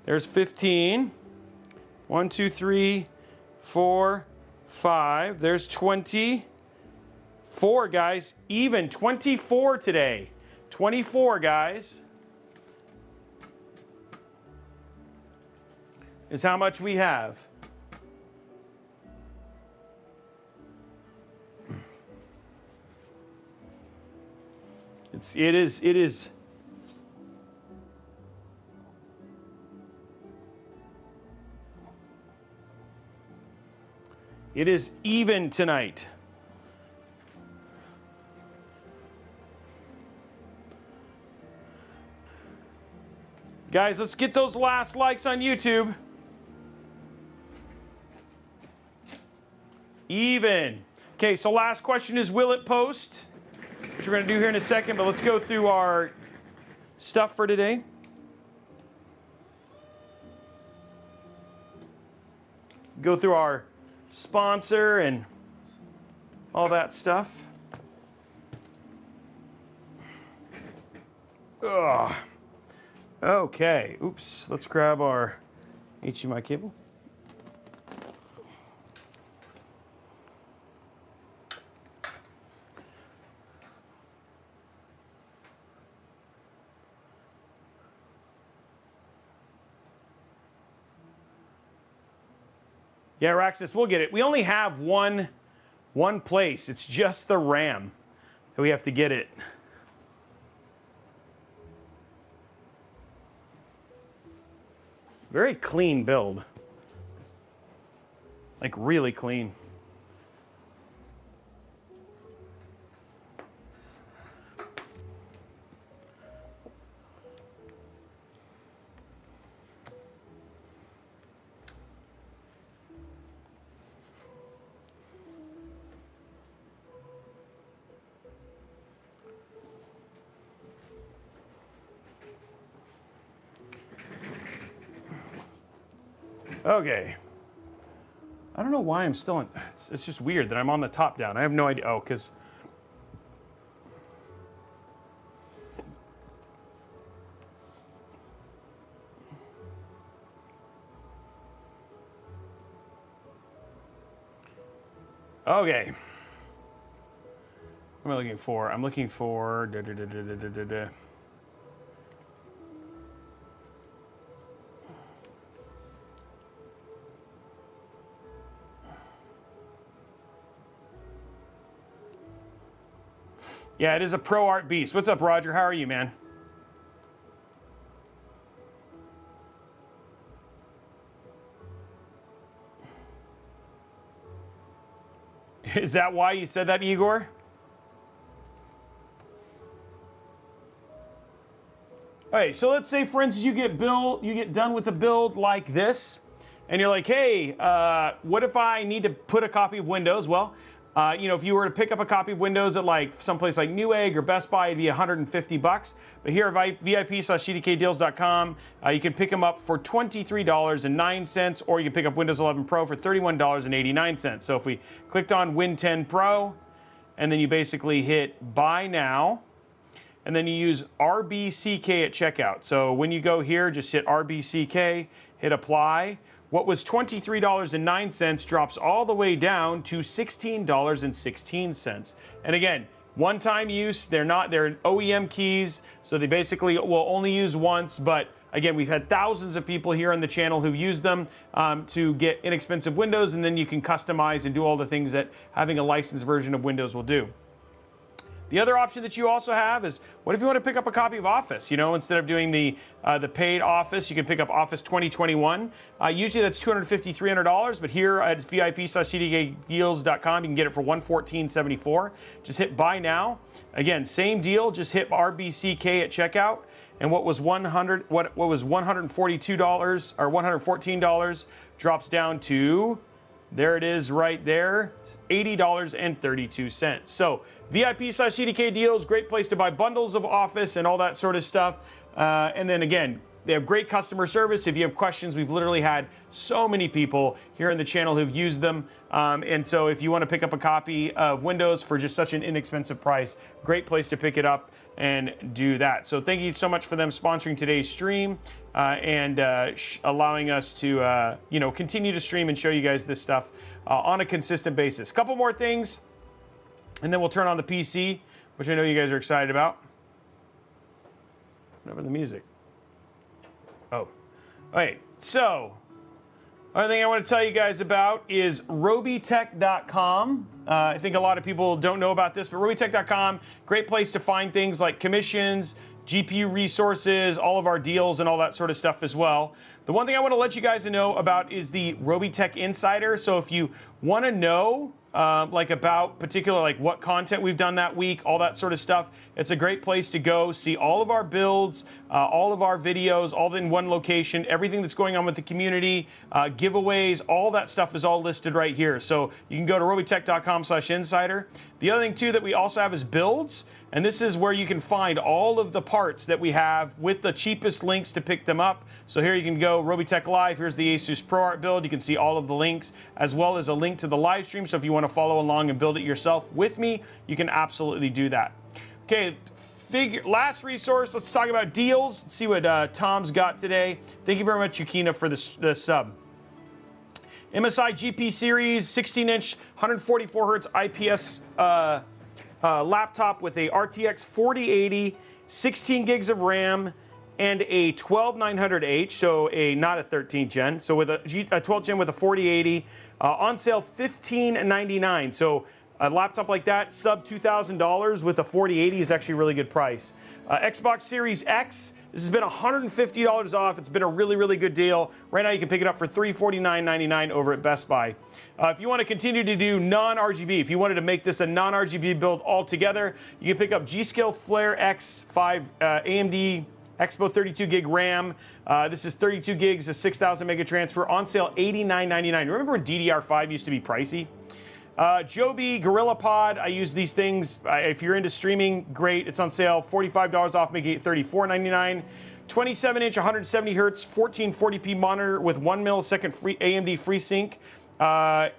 There's 15. 1, 2, 3, 4, 5. There's 20. 4, guys. Even 24 today. 24, guys. Is how much we have. It is. It is even tonight. Guys, let's get those last likes on YouTube. Even. Okay, so last question is, will it post? Which we're going to do here in a second, but let's go through our stuff for today. Go through our sponsor and all that stuff. Ugh. Okay, oops, let's grab our HDMI cable. Yeah, Raxus, we'll get it. We only have one place. It's just the RAM that we have to get it. Very clean build. Like really clean. Okay. I don't know why I'm still in. It's just weird that I'm on the top down. I have no idea. Oh, because. Okay. What am I looking for? I'm looking for. Yeah, it is a ProArt beast. What's up, Roger? How are you, man? Is that why you said that, Igor? Okay, so let's say, for instance, you get done with a build like this, and you're like, hey, what if I need to put a copy of Windows? Well, if you were to pick up a copy of Windows at like someplace like Newegg or Best Buy, it'd be $150. But here at VIP/CDKdeals.com, you can pick them up for $23.09, or you can pick up Windows 11 Pro for $31.89. So if we clicked on Win 10 Pro, and then you basically hit Buy Now, and then you use RBCK at checkout. So when you go here, just hit RBCK, hit Apply. What was $23.09 drops all the way down to $16.16. And again, one-time use, they're OEM keys, so they basically will only use once, but again, we've had thousands of people here on the channel who've used them to get inexpensive Windows, and then you can customize and do all the things that having a licensed version of Windows will do. The other option that you also have is, what if you want to pick up a copy of Office? Instead of doing the paid Office, you can pick up Office 2021. Usually that's $250, $300, but here at VIP/CDKdeals.com, you can get it for $114.74. Just hit Buy Now. Again, same deal. Just hit RBCK at checkout, and what was $142 or $114 drops down to, there it is right there, $80.32. So VIP/CDK Deals, great place to buy bundles of Office and all that sort of stuff. And then again, they have great customer service. If you have questions, we've literally had so many people here on the channel who've used them. And so if you want to pick up a copy of Windows for just such an inexpensive price, great place to pick it up and do that. So thank you so much for them sponsoring today's stream and allowing us to continue to stream and show you guys this stuff on a consistent basis. Couple more things. And then we'll turn on the PC, which I know you guys are excited about. Whatever the music. Oh. All right. So, another thing I want to tell you guys about is Robeytech.com. I think a lot of people don't know about this, but Robeytech.com, great place to find things like commissions, GPU resources, all of our deals, and all that sort of stuff as well. The one thing I want to let you guys know about is the Robeytech Insider. So if you want to know like about particular like what content we've done that week, all that sort of stuff, it's a great place to go see all of our builds, all of our videos, all in one location, everything that's going on with the community, giveaways, all that stuff is all listed right here. So you can go to robeytech.com/insider. The other thing too that we also have is builds. And this is where you can find all of the parts that we have with the cheapest links to pick them up. So here you can go Robeytech Live. Here's the ASUS ProArt build. You can see all of the links as well as a link to the live stream. So if you want to follow along and build it yourself with me, you can absolutely do that. Okay, last resource. Let's talk about deals. Let's see what Tom's got today. Thank you very much, Yukina, for the sub. MSI GP Series 16-inch 144 hertz IPS laptop with a RTX 4080, 16 gigs of RAM, and a 12900H, so not a 13th gen, so with a 12th gen with a 4080, on sale $1599. So a laptop like that, sub $2,000 with a 4080 is actually a really good price. Xbox Series X, this has been $150 off. It's been a really, really good deal. Right now you can pick it up for $349.99 over at Best Buy. If you want to continue to do non-RGB, if you wanted to make this a non-RGB build altogether, you can pick up G.Skill Flare X5 AMD Expo 32 gig RAM. This is 32 gigs, a 6,000 mega transfer, on sale $89.99. Remember when DDR5 used to be pricey? Joby GorillaPod, I use these things. If you're into streaming, great. It's on sale, $45 off, making it $34.99. 27-inch, 170 hertz, 1440p monitor with 1 millisecond free AMD FreeSync.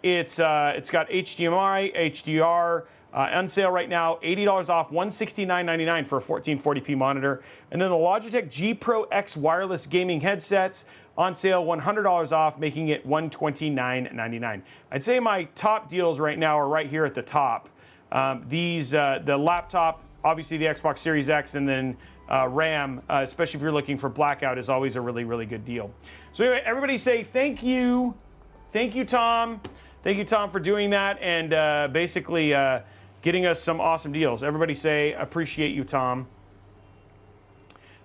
It's got HDMI, HDR, on sale right now, $80 off, $169.99 for a 1440p monitor. And then the Logitech G Pro X wireless gaming headsets, on sale $100 off, making it $129.99. I'd say my top deals right now are right here at the top. The laptop, obviously the Xbox Series X, and then RAM, especially if you're looking for blackout, is always a really, really good deal. So anyway, everybody say thank you. Thank you, Tom. Thank you, Tom, for doing that and basically getting us some awesome deals. Everybody say appreciate you, Tom.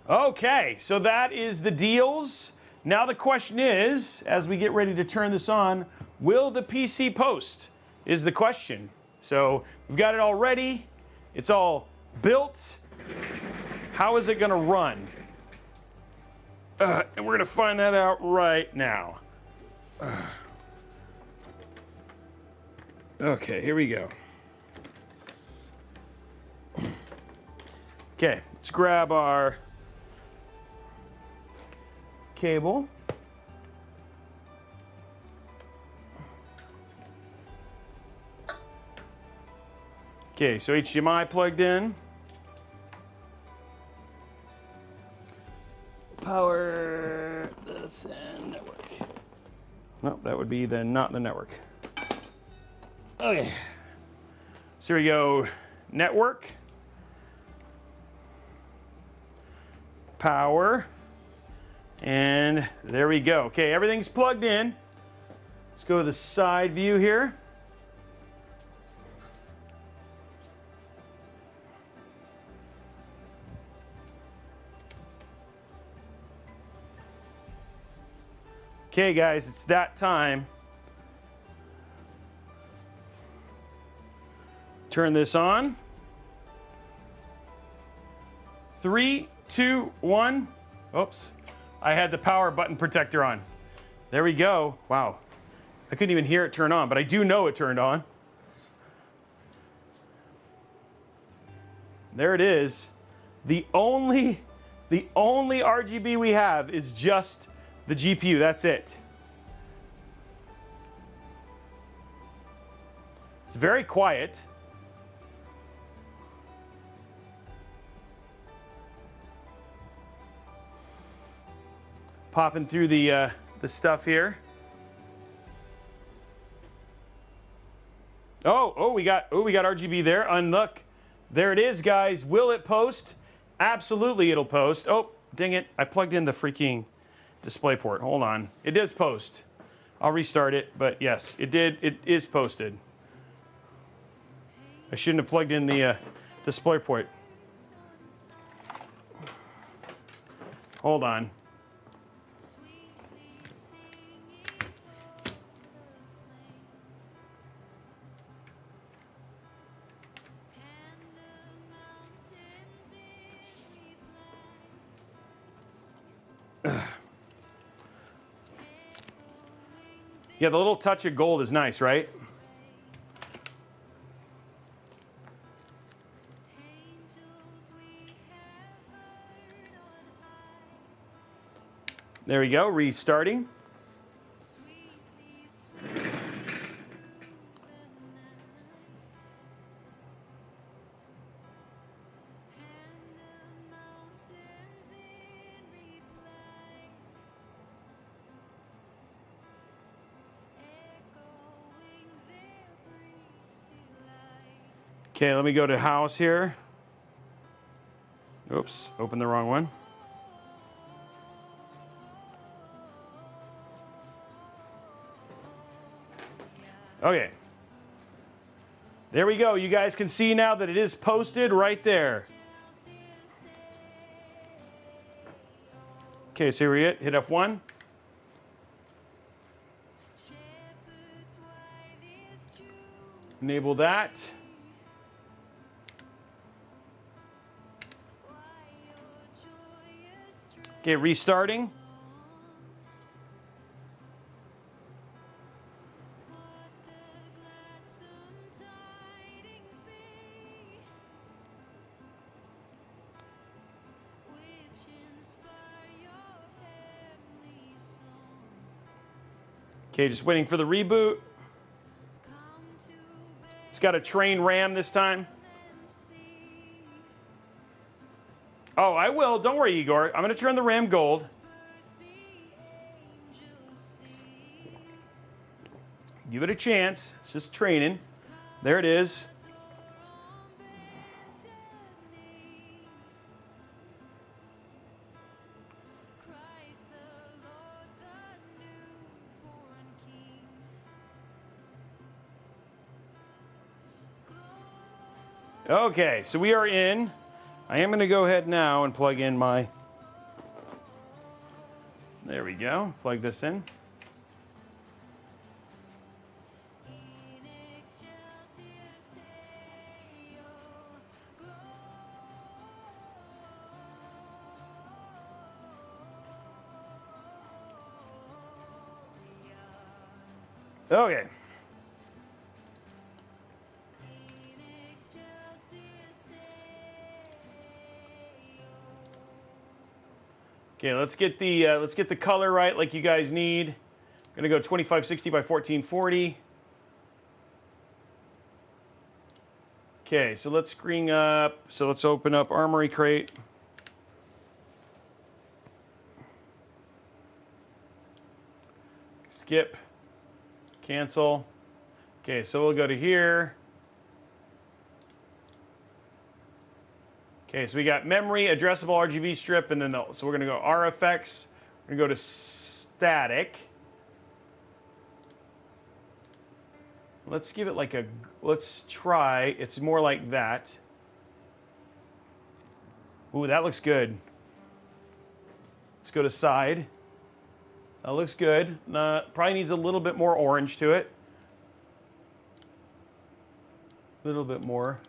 Okay, so that is the deals. Now the question is, as we get ready to turn this on, will the PC post is the question. So we've got it all ready. It's all built. How is it going to run? And we're going to find that out right now. Okay, here we go. Okay, let's grab our cable. Okay, so HDMI plugged in. Power this and network. No, that would be the not the network. Okay. So here we go. Network. Power. And there we go. Okay, everything's plugged in. Let's go to the side view here. Okay, guys, it's that time. Turn this on. 3, 2, 1. Oops. I had the power button protector on. There we go. Wow. I couldn't even hear it turn on, but I do know it turned on. There it is. The only RGB we have is just the GPU. That's it. It's very quiet. Popping through the stuff here. We got RGB there. And look, there it is, guys. Will it post? Absolutely, it'll post. Oh, dang it! I plugged in the freaking display port. Hold on. It does post. I'll restart it, but yes, it did. It is posted. I shouldn't have plugged in the display port. Hold on. Yeah, the little touch of gold is nice, right? There we go, restarting. Okay, let me go to house here. Oops, opened the wrong one. Okay. There we go. You guys can see now that it is posted right there. Okay, so here we hit F1. Enable that. Okay, restarting. Okay, just waiting for the reboot. It's got a train RAM this time. Oh, I will. Don't worry, Igor. I'm going to turn the RAM gold. Give it a chance. It's just training. There it is. Okay, so we are in. I am going to go ahead now and plug in my... There we go. Plug this in. Okay. Okay, let's get the color right like you guys need. I'm gonna go 2560 by 1440. Okay, so let's screen up. So let's open up Armory Crate. Skip. Cancel. Okay, so we'll go to here. Okay, so we got memory, addressable RGB strip, and then so we're going to go RFX. We're going to go to static. Let's give it like a, let's try, it's more like that. Ooh, that looks good. Let's go to side. That looks good. Probably needs a little bit more orange to it. A little bit more.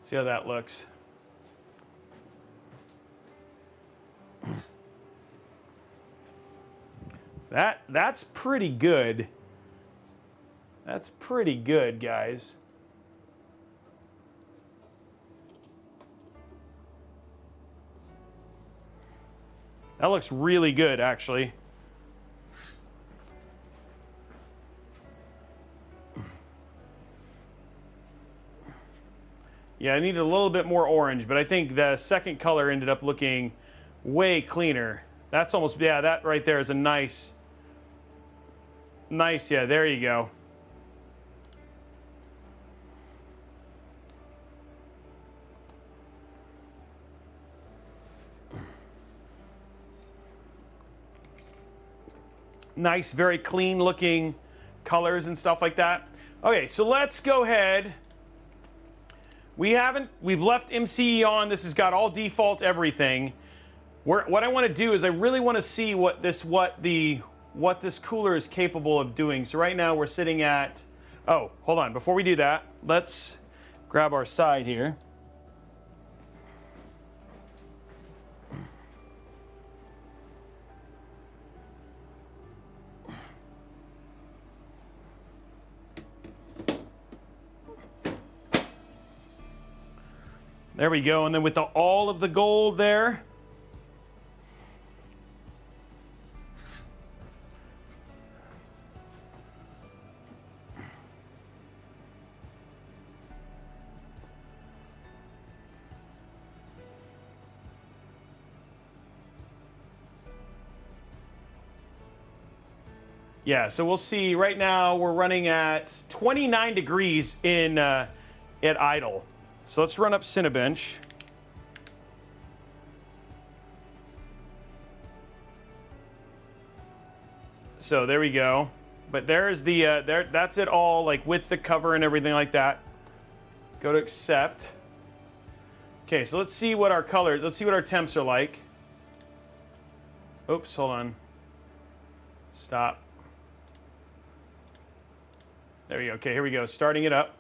See how that looks. That's pretty good. That's pretty good, guys. That looks really good, actually. Yeah, I needed a little bit more orange, but I think the second color ended up looking way cleaner. That's almost, yeah, that right there is a nice, yeah, there you go. Nice, very clean looking colors and stuff like that. Okay, so let's go ahead. We've left MCE on. This has got all default everything. What I want to do is I really want to see what this cooler is capable of doing. So right now we're sitting at, oh, hold on. Before we do that, let's grab our side here. There we go, and then with all of the gold there. Yeah, so we'll see. Right now we're running at 29 degrees in at idle. So let's run up Cinebench. So there we go. But there's the that's it all, like with the cover and everything like that. Go to accept. Okay, so let's see what our colors, let's see what our temps are like. Oops, hold on. Stop. There we go. Okay, here we go. Starting it up.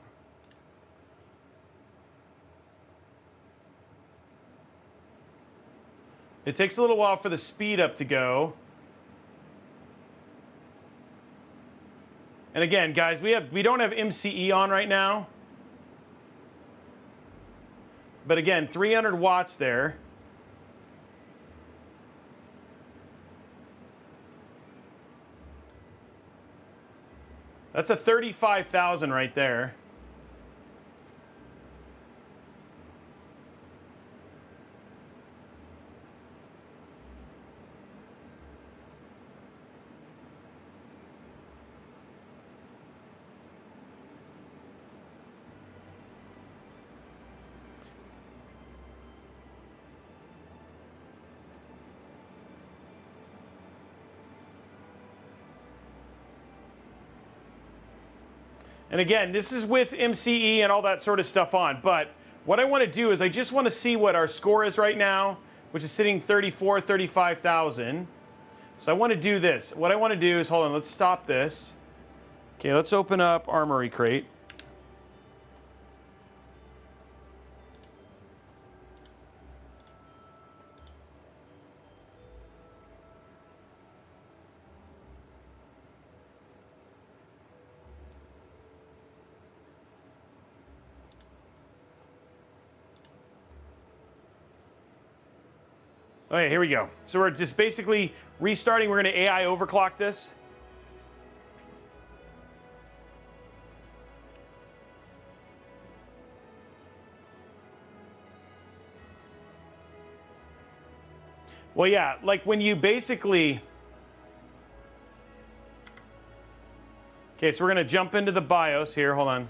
It takes a little while for the speed up to go. And again, guys, we don't have MCE on right now. But again, 300 watts there. That's a 35,000 right there. And again, this is with MCE and all that sort of stuff on, but what I want to do is I just want to see what our score is right now, which is sitting 35,000. So I want to do this. What I want to do is, hold on, let's stop this. Okay, let's open up Armory Crate. Okay, here we go. So we're just basically restarting. We're going to AI overclock this. Well, yeah, like when you basically... Okay, so we're going to jump into the BIOS here. Hold on.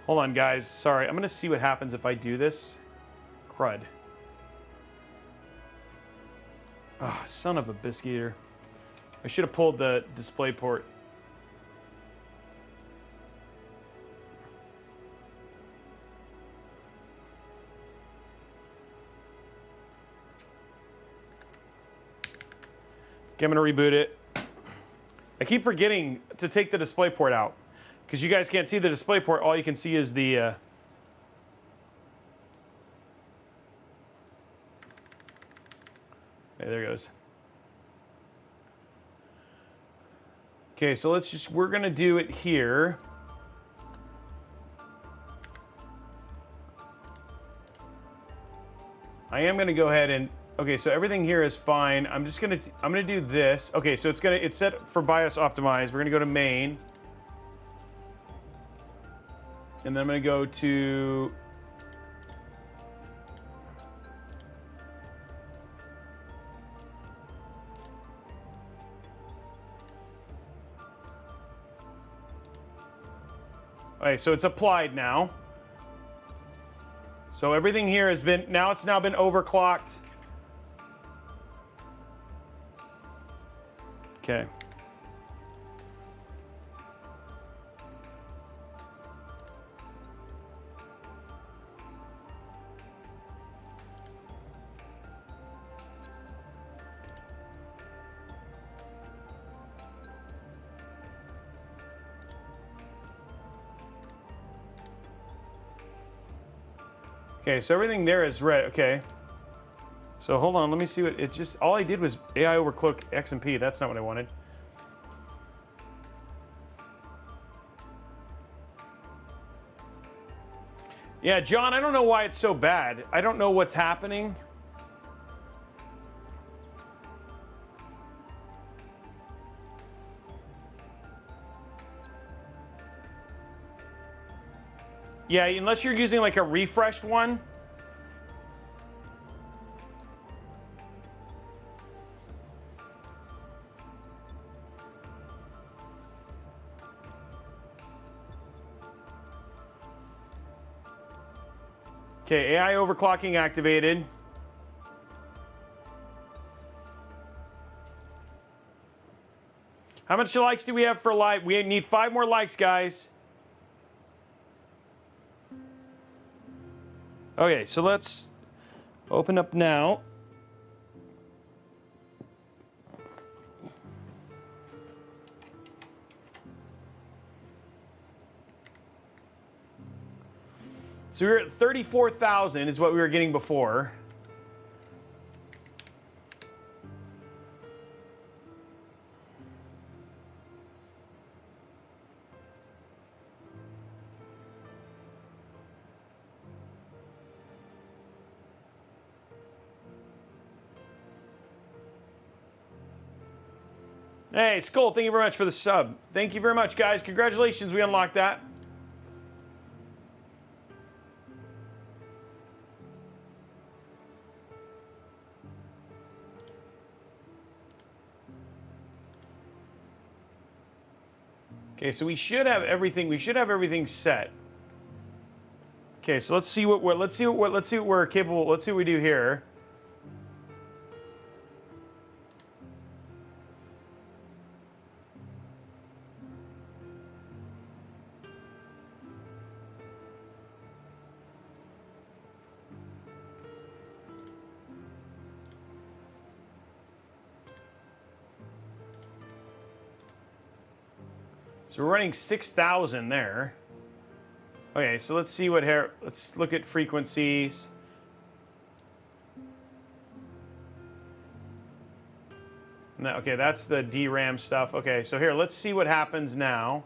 Hold on, guys. Sorry. I'm going to see what happens if I do this. Crud. Oh, son of a biscuit eater. I should have pulled the display port. Okay, I'm going to reboot it. I keep forgetting to take the display port out. Because you guys can't see the display port, all you can see is the... Okay, there it goes. Okay, so we're going to do it here. I am gonna go ahead and, okay, so everything here is fine. I'm gonna do this. Okay, so it's set for BIOS optimized. We're gonna go to main. And then I'm gonna go to, okay, so it's applied now. So everything here has been, it's now been overclocked. Okay. Okay, so everything there is red. Okay. So hold on, let me see what it just, all I did was AI overclock X and P. That's not what I wanted. Yeah, John, I don't know why it's so bad. I don't know what's happening. Yeah, unless you're using like a refreshed one. Okay, AI overclocking activated. How much likes do we have for live? We need 5 more likes, guys. Okay, so let's open up now. So we were at 34,000 is what we were getting before. Hey, Skull, thank you very much for the sub. Thank you very much, guys. Congratulations, we unlocked that. Okay, so we should have everything. We should have everything set. Okay, so let's see what we're capable. Let's see what we do here. So we're running 6,000 there. Okay, so let's see what here. Let's look at frequencies. No, okay, that's the DRAM stuff. Okay, so here, let's see what happens now.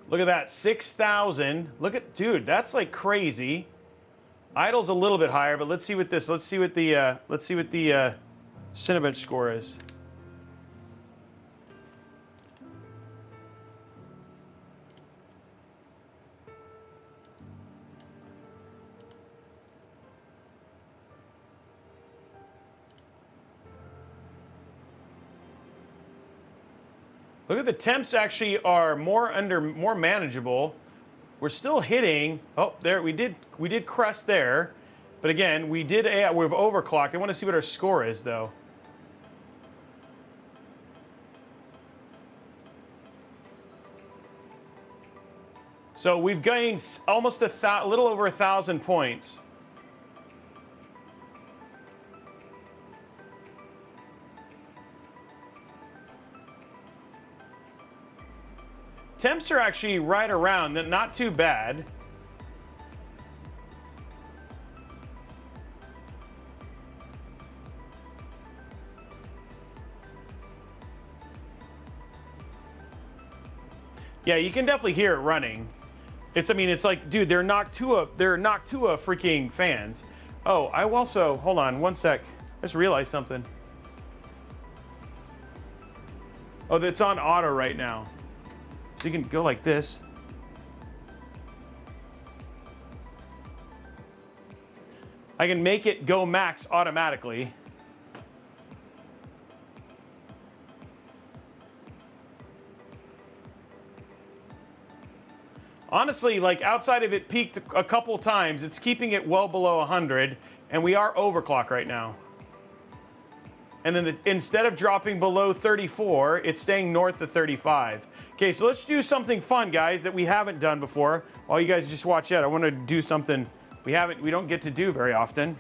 Look at that, 6,000. Look at, dude, that's like crazy. Idle's a little bit higher, but let's see what this. Let's see what the Cinebench score is. Look at the temps actually are more manageable. We're still hitting. Oh, there we did crest there, but again we've overclocked. I want to see what our score is though. So we've gained almost a little over 1,000 points. Temps are actually right around, not too bad. Yeah, you can definitely hear it running. It's, I mean, it's like, dude, they're Noctua freaking fans. Oh, I also, hold on, one sec. I just realized something. Oh, it's on auto right now. So you can go like this. I can make it go max automatically. Honestly, like outside of it peaked a couple times, it's keeping it well below 100, and we are overclock right now. And then instead of dropping below 34, it's staying north of 35. Okay, so let's do something fun, guys, that we haven't done before. While you guys just watch that, I want to do something we don't get to do very often.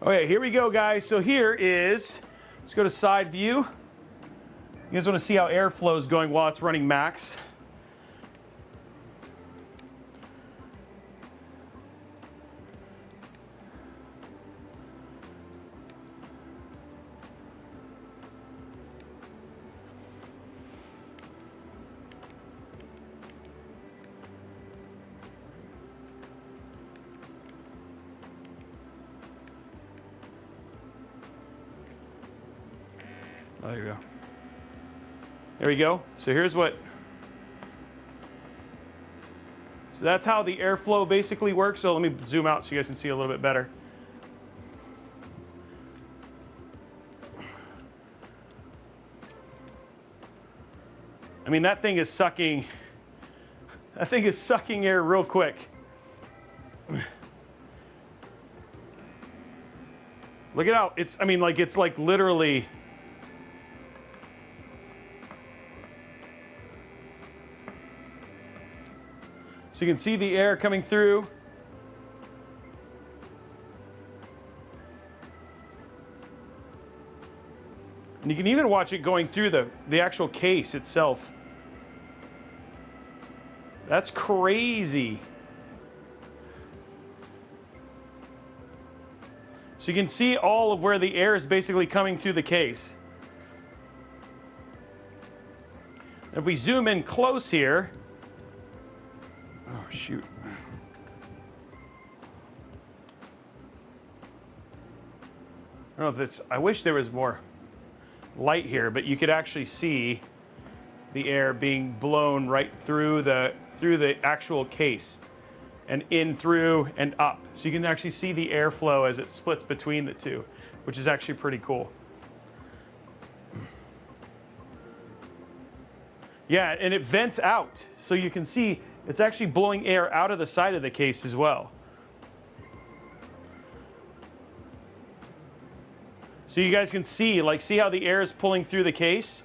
Okay, here we go, guys. So here is, let's go to side view. You guys want to see how airflow is going while it's running max. Oh, there you go. There we go. So here's what. So that's how the airflow basically works. So let me zoom out so you guys can see a little bit better. I mean, that thing is sucking. That thing is sucking air real quick. Look at how it's, I mean, like, it's like literally. So you can see the air coming through. And you can even watch it going through the actual case itself. That's crazy. So you can see all of where the air is basically coming through the case. If we zoom in close here, oh shoot. I don't know if it's, I wish there was more light here, but you could actually see the air being blown right through the actual case and in, through, and up. So you can actually see the airflow as it splits between the two, which is actually pretty cool. Yeah, and it vents out. So you can see it's actually blowing air out of the side of the case as well. So you guys can see, like, see how the air is pulling through the case?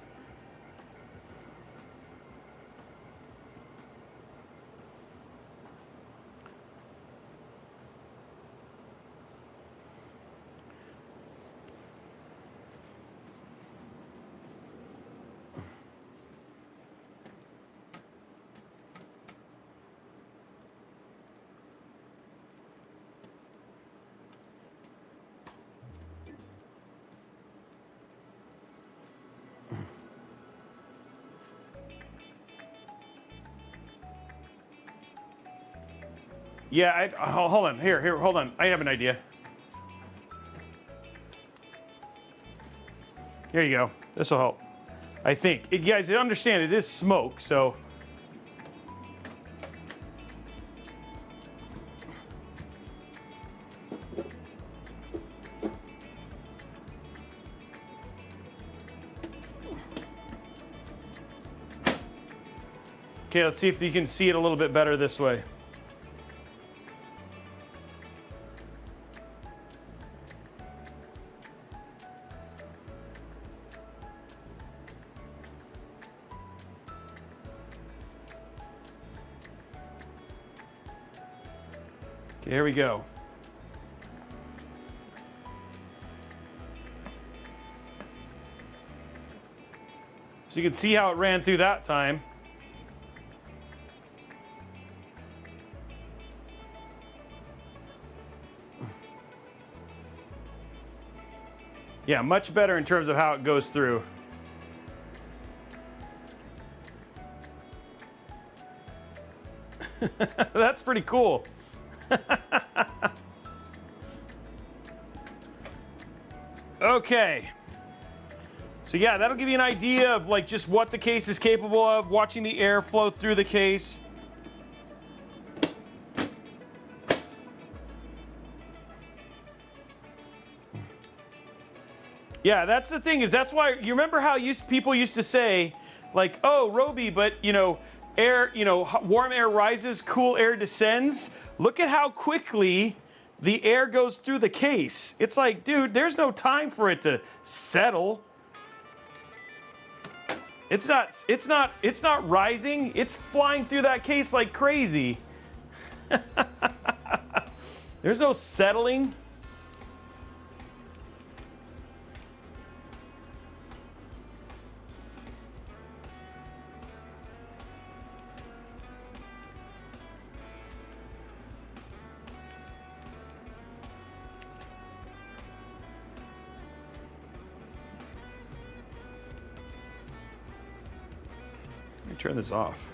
Yeah, hold on. Here, hold on. I have an idea. Here you go. This will help. I think. You guys understand it is smoke, so. Okay, let's see if you can see it a little bit better this way. Okay, here we go. So you can see how it ran through that time. Yeah, much better in terms of how it goes through. That's pretty cool. Okay. So yeah, that'll give you an idea of like just what the case is capable of, watching the air flow through the case. Yeah, that's the thing, is that's why, you remember how people used to say, like, oh, Robey, but, you know, air, you know, warm air rises, cool air descends. Look at how quickly the air goes through the case. It's like, dude, there's no time for it to settle. It's not rising. It's flying through that case like crazy. There's no settling. Let me turn this off.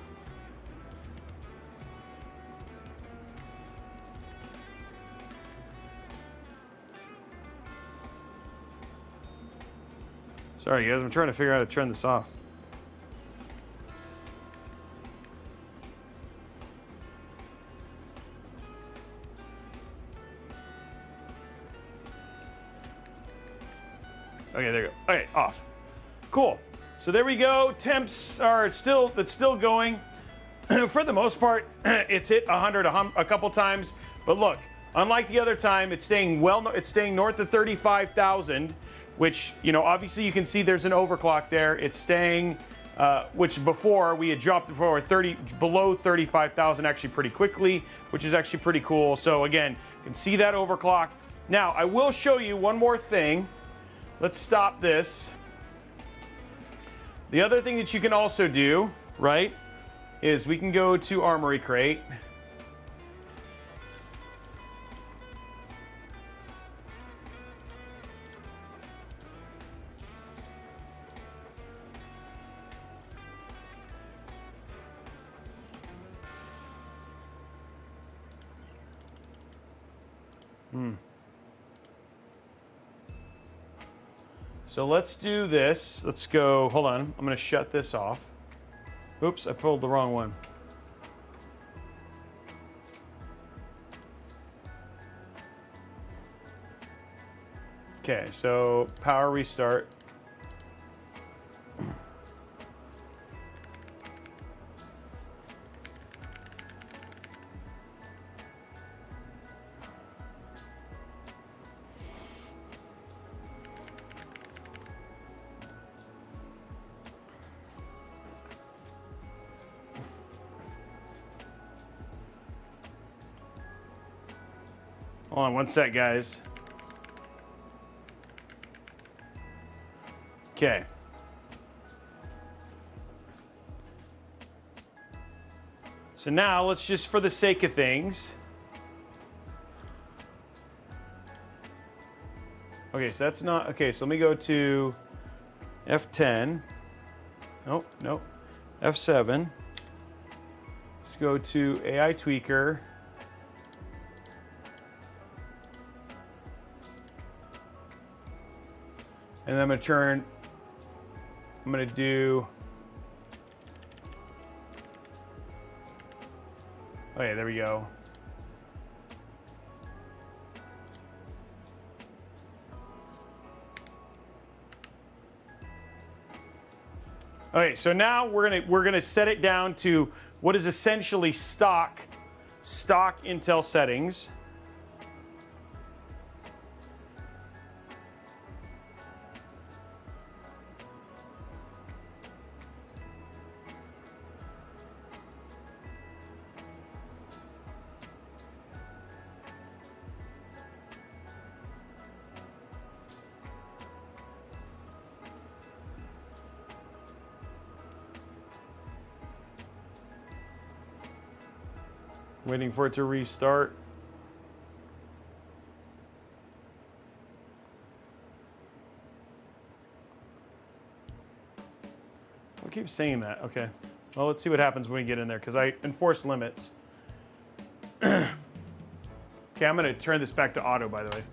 Sorry, guys, I'm trying to figure out how to turn this off. Okay, there you go. Okay, off. Cool. So there we go. Temps are still, it's still going. For the most part, it's hit 100 a couple times. But look, unlike the other time, it's staying north of 35,000, which, you know, obviously you can see there's an overclock there. It's staying, which before we had dropped before below 35,000 actually pretty quickly, which is actually pretty cool. So again, you can see that overclock. Now, I will show you one more thing. Let's stop this. The other thing that you can also do, right, is we can go to Armory Crate. So let's do this. Let's go, hold on. I'm gonna shut this off. Oops, I pulled the wrong one. Okay, so power restart. Hold on one sec, guys. Okay. So now let's just, for the sake of things. Okay, so that's not, okay, so let me go to F10. Nope, nope. F7. Let's go to AI Tweaker. And then I'm gonna do, okay, there we go. Okay, so now we're gonna set it down to what is essentially stock Intel settings. Waiting for it to restart. I keep saying that. Okay. Well, let's see what happens when we get in there, because I enforce limits. Okay, I'm going to turn this back to auto, by the way.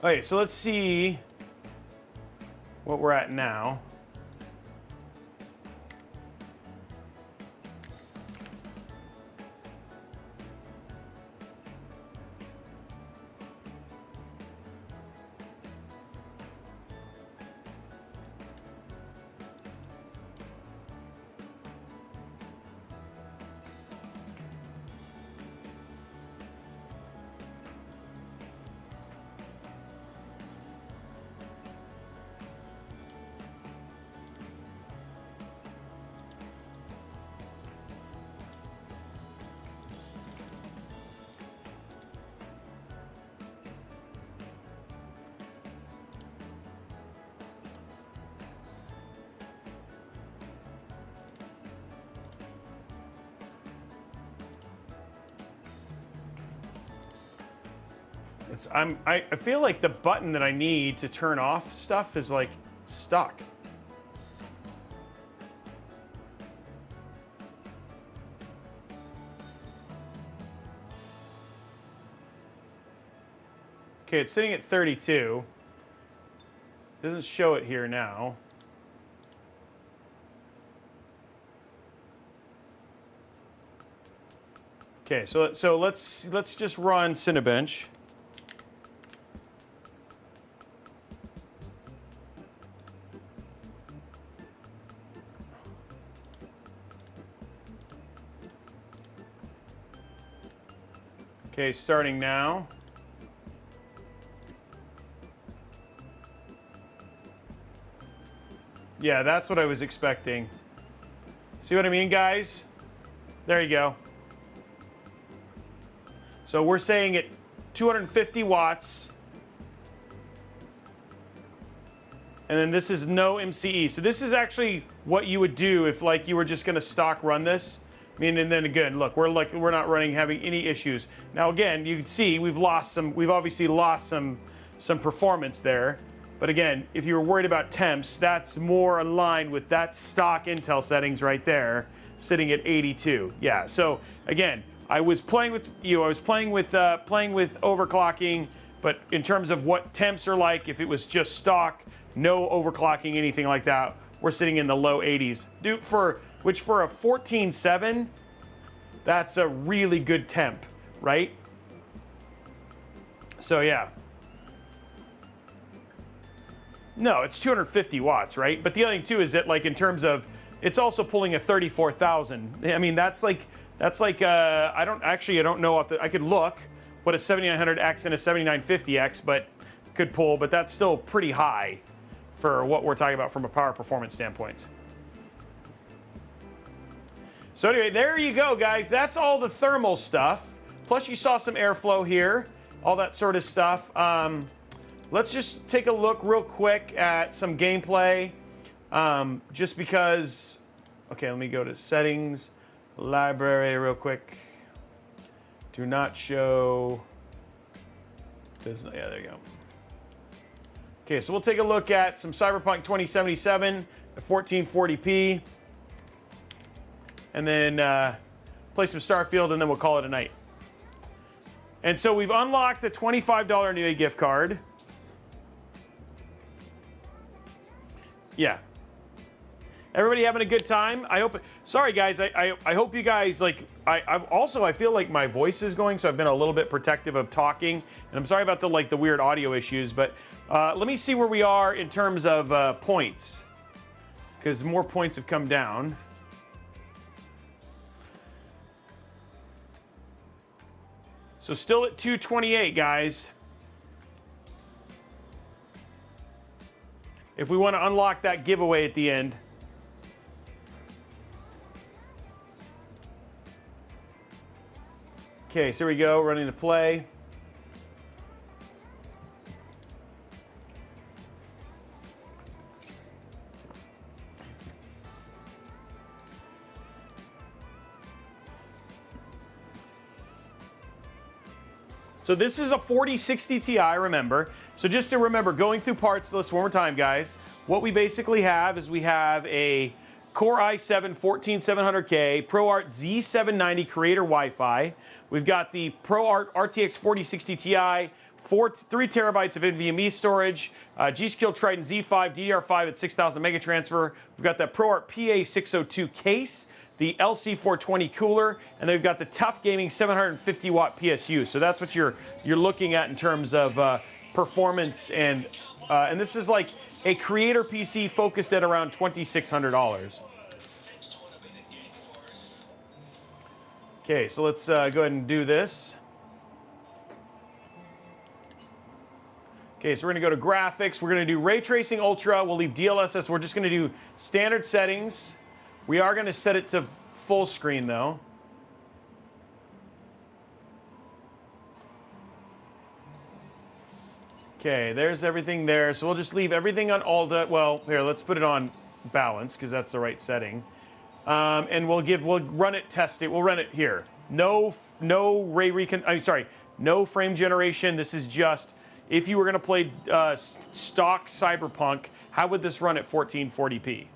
Okay, so let's see what we're at now. I feel like the button that I need to turn off stuff is like stuck. Okay, it's sitting at 32. Doesn't show it here now. Okay, so let's just run Cinebench. Okay, starting now. Yeah, that's what I was expecting. See what I mean, guys? There you go. So we're saying at 250 watts. And then this is no MCE. So this is actually what you would do if like you were just going to stock run this. I mean, and then again, look, we're not having any issues. Now again, you can see we've obviously lost some performance there. But again, if you were worried about temps, that's more aligned with that stock Intel settings right there, sitting at 82. Yeah. So again, I was playing with overclocking, but in terms of what temps are like, if it was just stock, no overclocking, anything like that, we're sitting in the low 80s. Which for a 14.7, that's a really good temp, right? So yeah. No, it's 250 watts, right? But the other thing too is that like in terms of, it's also pulling a 34,000. I mean, that's like I don't know I could look what a 7900X and a 7950X could pull, but that's still pretty high for what we're talking about from a power performance standpoint. So anyway, there you go, guys. That's all the thermal stuff. Plus you saw some airflow here, all that sort of stuff. Let's just take a look real quick at some gameplay. Just because, okay, let me go to settings, library real quick. Do not show, yeah, there you go. Okay, so we'll take a look at some Cyberpunk 2077 at 1440p. And then play some Starfield, and then we'll call it a night. And so we've unlocked the $25 Newegg gift card. Yeah. Everybody having a good time? I hope. Sorry, guys. I hope you guys like. I feel like my voice is going, so I've been a little bit protective of talking, and I'm sorry about the weird audio issues. But let me see where we are in terms of points. because more points have come down. So still at 228, guys. If we want to unlock that giveaway at the end. Okay, so here we go, running the play. So this is a 4060 Ti, remember. So just to remember, going through parts list one more time, guys, what we basically have is we have a Core i7 14700K, ProArt Z790 Creator Wi-Fi. We've got the ProArt RTX 4060 Ti, 3 terabytes of NVMe storage, G.Skill Triton Z5, DDR5 at 6,000 mega transfer. We've got that ProArt PA602 case, the LC420 cooler, and then we've got the Tough Gaming 750 watt PSU. So that's what you're looking at in terms of performance, and this is like a creator PC focused at around $2,600. Okay, so let's go ahead and do this. Okay, so we're gonna go to graphics. We're gonna do Ray Tracing Ultra. We'll leave DLSS. We're just gonna do standard settings. We are gonna set it to full screen though. Okay, there's everything there. So we'll just leave everything on Alta. Well, here, let's put it on balance because that's the right setting. And we'll run it, test it. We'll run it here. No frame generation. This is just if you were gonna play stock Cyberpunk, how would this run at 1440p?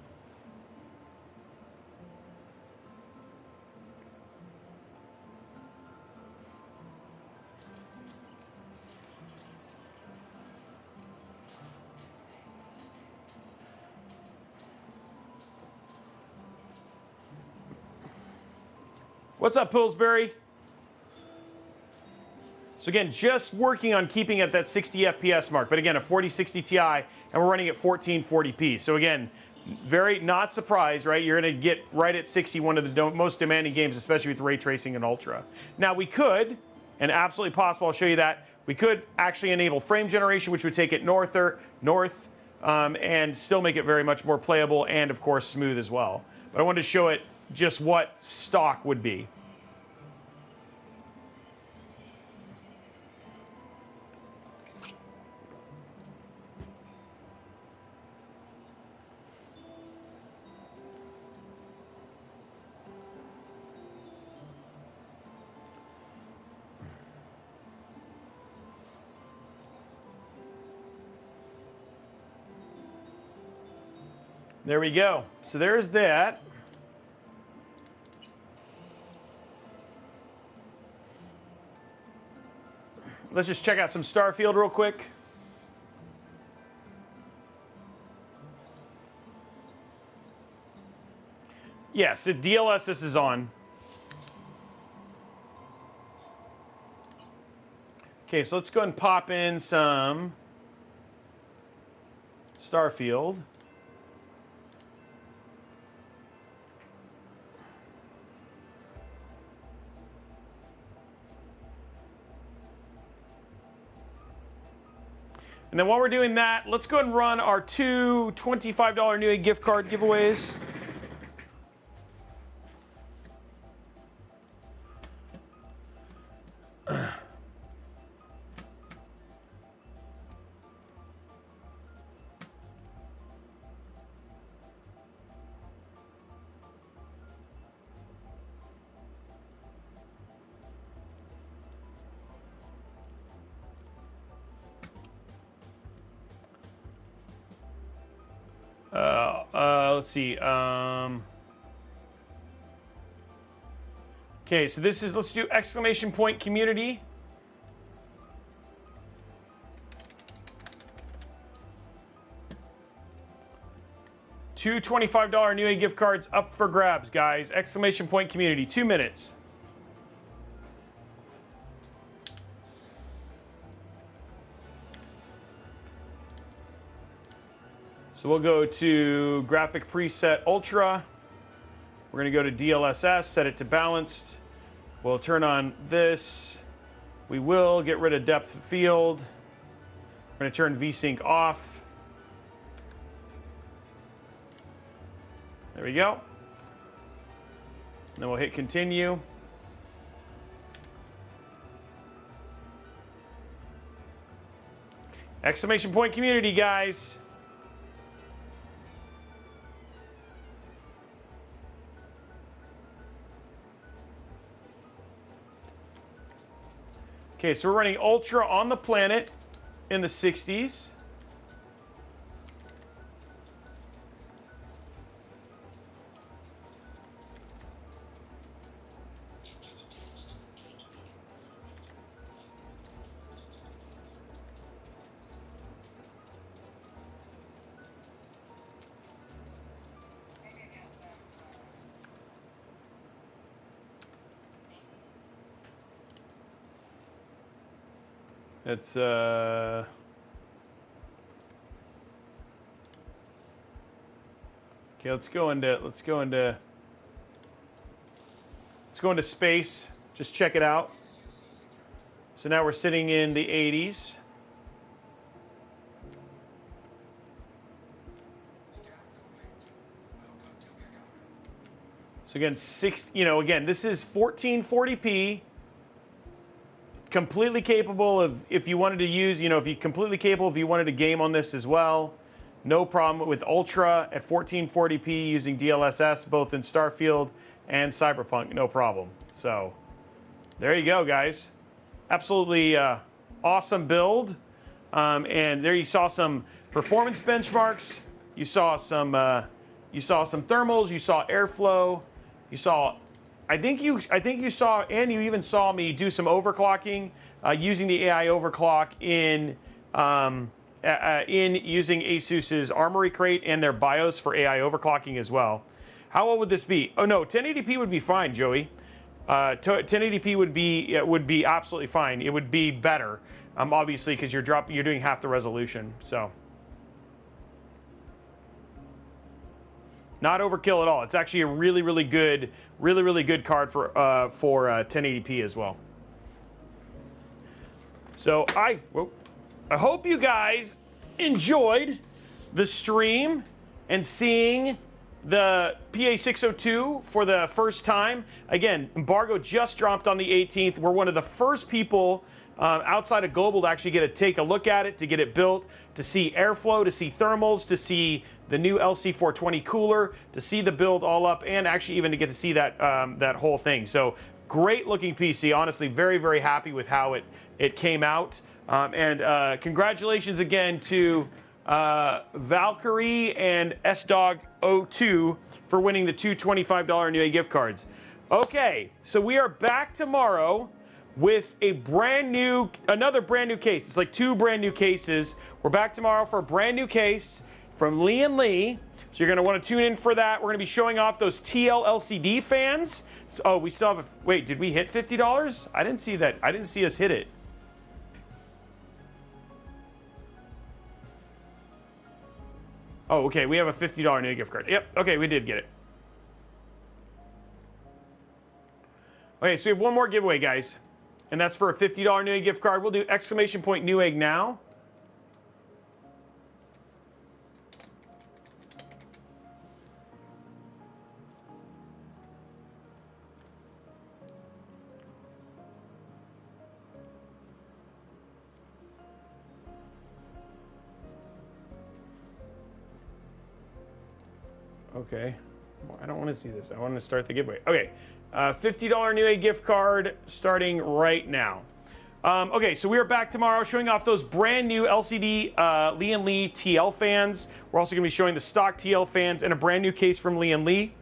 What's up, Pillsbury? So again, just working on keeping at that 60 FPS mark, but again, a 4060 Ti, and we're running at 1440p. So again, very not surprised, right? You're gonna get right at 60, one of the most demanding games, especially with ray tracing and ultra. Now we could, and absolutely possible, I'll show you that, we could actually enable frame generation, which would take it north, and still make it very much more playable and of course smooth as well. But I wanted to show it just what stock would be. There we go. So there's that. Let's just check out some Starfield real quick. Yes, the DLSS is on. Okay, so let's go ahead and pop in some Starfield. And then while we're doing that, let's go ahead and run our two $25 Newegg gift card giveaways. Let's see. Okay, so this is, let's do exclamation point community. Two $25 Newegg gift cards up for grabs, guys. Exclamation point community, 2 minutes. So we'll go to Graphic Preset Ultra. We're going to go to DLSS, set it to balanced. We'll turn on this. We will get rid of depth of field. We're going to turn VSync off. There we go. And then we'll hit continue. Exclamation point community, guys. Okay, so we're running Ultra on the Planet in the 60s. It's okay, let's go into space. Just check it out. So now we're sitting in the 80s. So again, again, this is 1440p. Completely capable of, if you wanted to use, completely capable if you wanted to game on this as well. No problem with Ultra at 1440p using DLSS, both in Starfield and Cyberpunk, no problem. So there you go, guys. Absolutely awesome build. And there you saw some performance benchmarks. You saw some thermals. You saw airflow. You saw. I think you saw, and you even saw me do some overclocking using the AI overclock in using ASUS's Armory Crate and their BIOS for AI overclocking as well. How well would this be? Oh no, 1080p would be fine, Joey. 1080p would be absolutely fine. It would be better, obviously, because you're doing half the resolution. So. Not overkill at all. It's actually a really good card for 1080p as well. So I hope you guys enjoyed the stream and seeing the PA602 for the first time. Again, embargo just dropped on the 18th. We're one of the first people outside of Global to actually take a look at it, to get it built, to see airflow, to see thermals, to see the new LC420 cooler, to see the build all up, and actually even to get to see that that whole thing. So great looking PC. Honestly, very happy with how it came out. And congratulations again to Valkyrie and SDog02 for winning the two $25 Newegg gift cards. Okay, so we are back tomorrow with another brand new case. It's like two brand new cases. We're back tomorrow for a brand new case from Lee & Lee. So you're gonna wanna tune in for that. We're gonna be showing off those TL LCD fans. So, we still have wait, did we hit $50? I didn't see that. I didn't see us hit it. Oh, okay, we have a $50 new gift card. Yep, okay, we did get it. Okay, so we have one more giveaway, guys. And that's for a $50 Newegg gift card. We'll do exclamation point Newegg now. Okay. Well, I don't want to see this. I want to start the giveaway. Okay. $50 Newegg gift card starting right now. Okay, so we are back tomorrow showing off those brand new LCD Lee & Lee TL fans. We're also going to be showing the stock TL fans and a brand new case from Lee & Lee.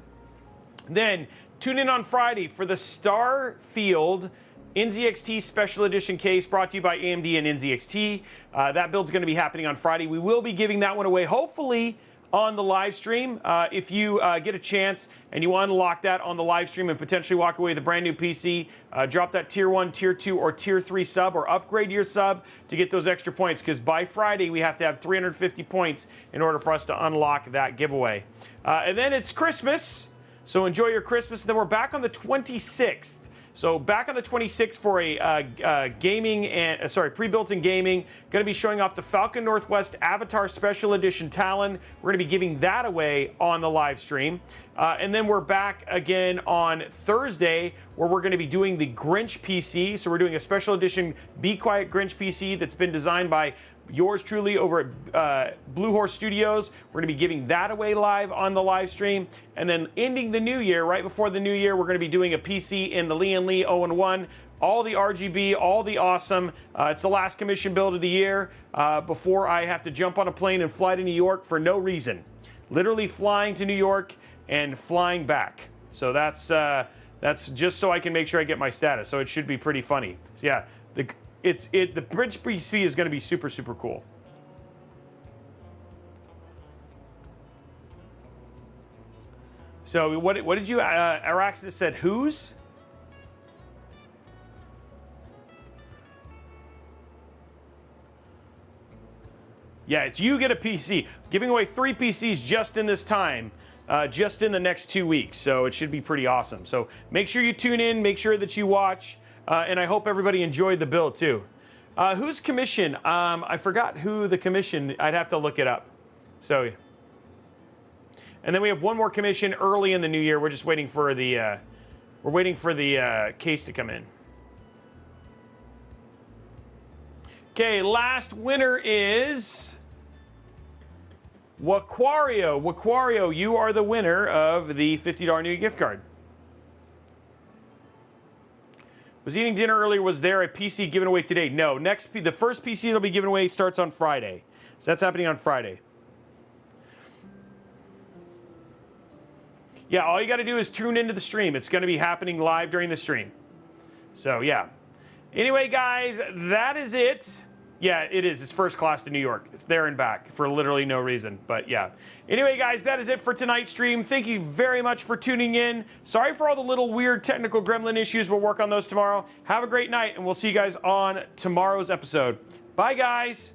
Then tune in on Friday for the Starfield NZXT Special Edition case brought to you by AMD and NZXT. That build's going to be happening on Friday. We will be giving that one away, hopefully on the live stream. If you get a chance and you want to unlock that on the live stream and potentially walk away with a brand new PC, drop that tier 1, tier 2, or tier 3 sub, or upgrade your sub to get those extra points, because by Friday we have to have 350 points in order for us to unlock that giveaway. And then it's Christmas, so enjoy your Christmas. And then we're back on the 26th. So back on the 26th for a gaming and pre-built in gaming. Going to be showing off the Falcon Northwest Avatar Special Edition Talon. We're going to be giving that away on the live stream. And then we're back again on Thursday, where we're going to be doing the Grinch PC. So we're doing a special edition Be Quiet Grinch PC that's been designed by yours truly over at Blue Horse Studios. We're going to be giving that away live on the live stream. And then ending the new year, right before the new year, we're going to be doing a PC in the Lee & Lee 0-1. All the RGB, all the awesome. It's the last commission build of the year before I have to jump on a plane and fly to New York for no reason. Literally flying to New York and flying back. So that's just so I can make sure I get my status. So it should be pretty funny. So yeah, the Bridge PC is going to be super, super cool. So what did you, Araxis said whose? Yeah, it's you get a PC. Giving away 3 PCs just in this time, just in the next 2 weeks. So it should be pretty awesome. So make sure you tune in, make sure that you watch. And I hope everybody enjoyed the build too. Whose commission? I forgot who the commission. I'd have to look it up. So, and then we have one more commission early in the new year. We're just waiting for the case to come in. Okay, last winner is Waquario. Waquario, you are the winner of the $50 new gift card. Was eating dinner earlier. Was there a PC given away today? No. The first PC that'll be given away starts on Friday. So that's happening on Friday. Yeah, all you got to do is tune into the stream. It's going to be happening live during the stream. So, yeah. Anyway, guys, that is it. Yeah, it is. It's first class to New York. There and back for literally no reason. But, yeah. Anyway, guys, that is it for tonight's stream. Thank you very much for tuning in. Sorry for all the little weird technical gremlin issues. We'll work on those tomorrow. Have a great night, and we'll see you guys on tomorrow's episode. Bye, guys.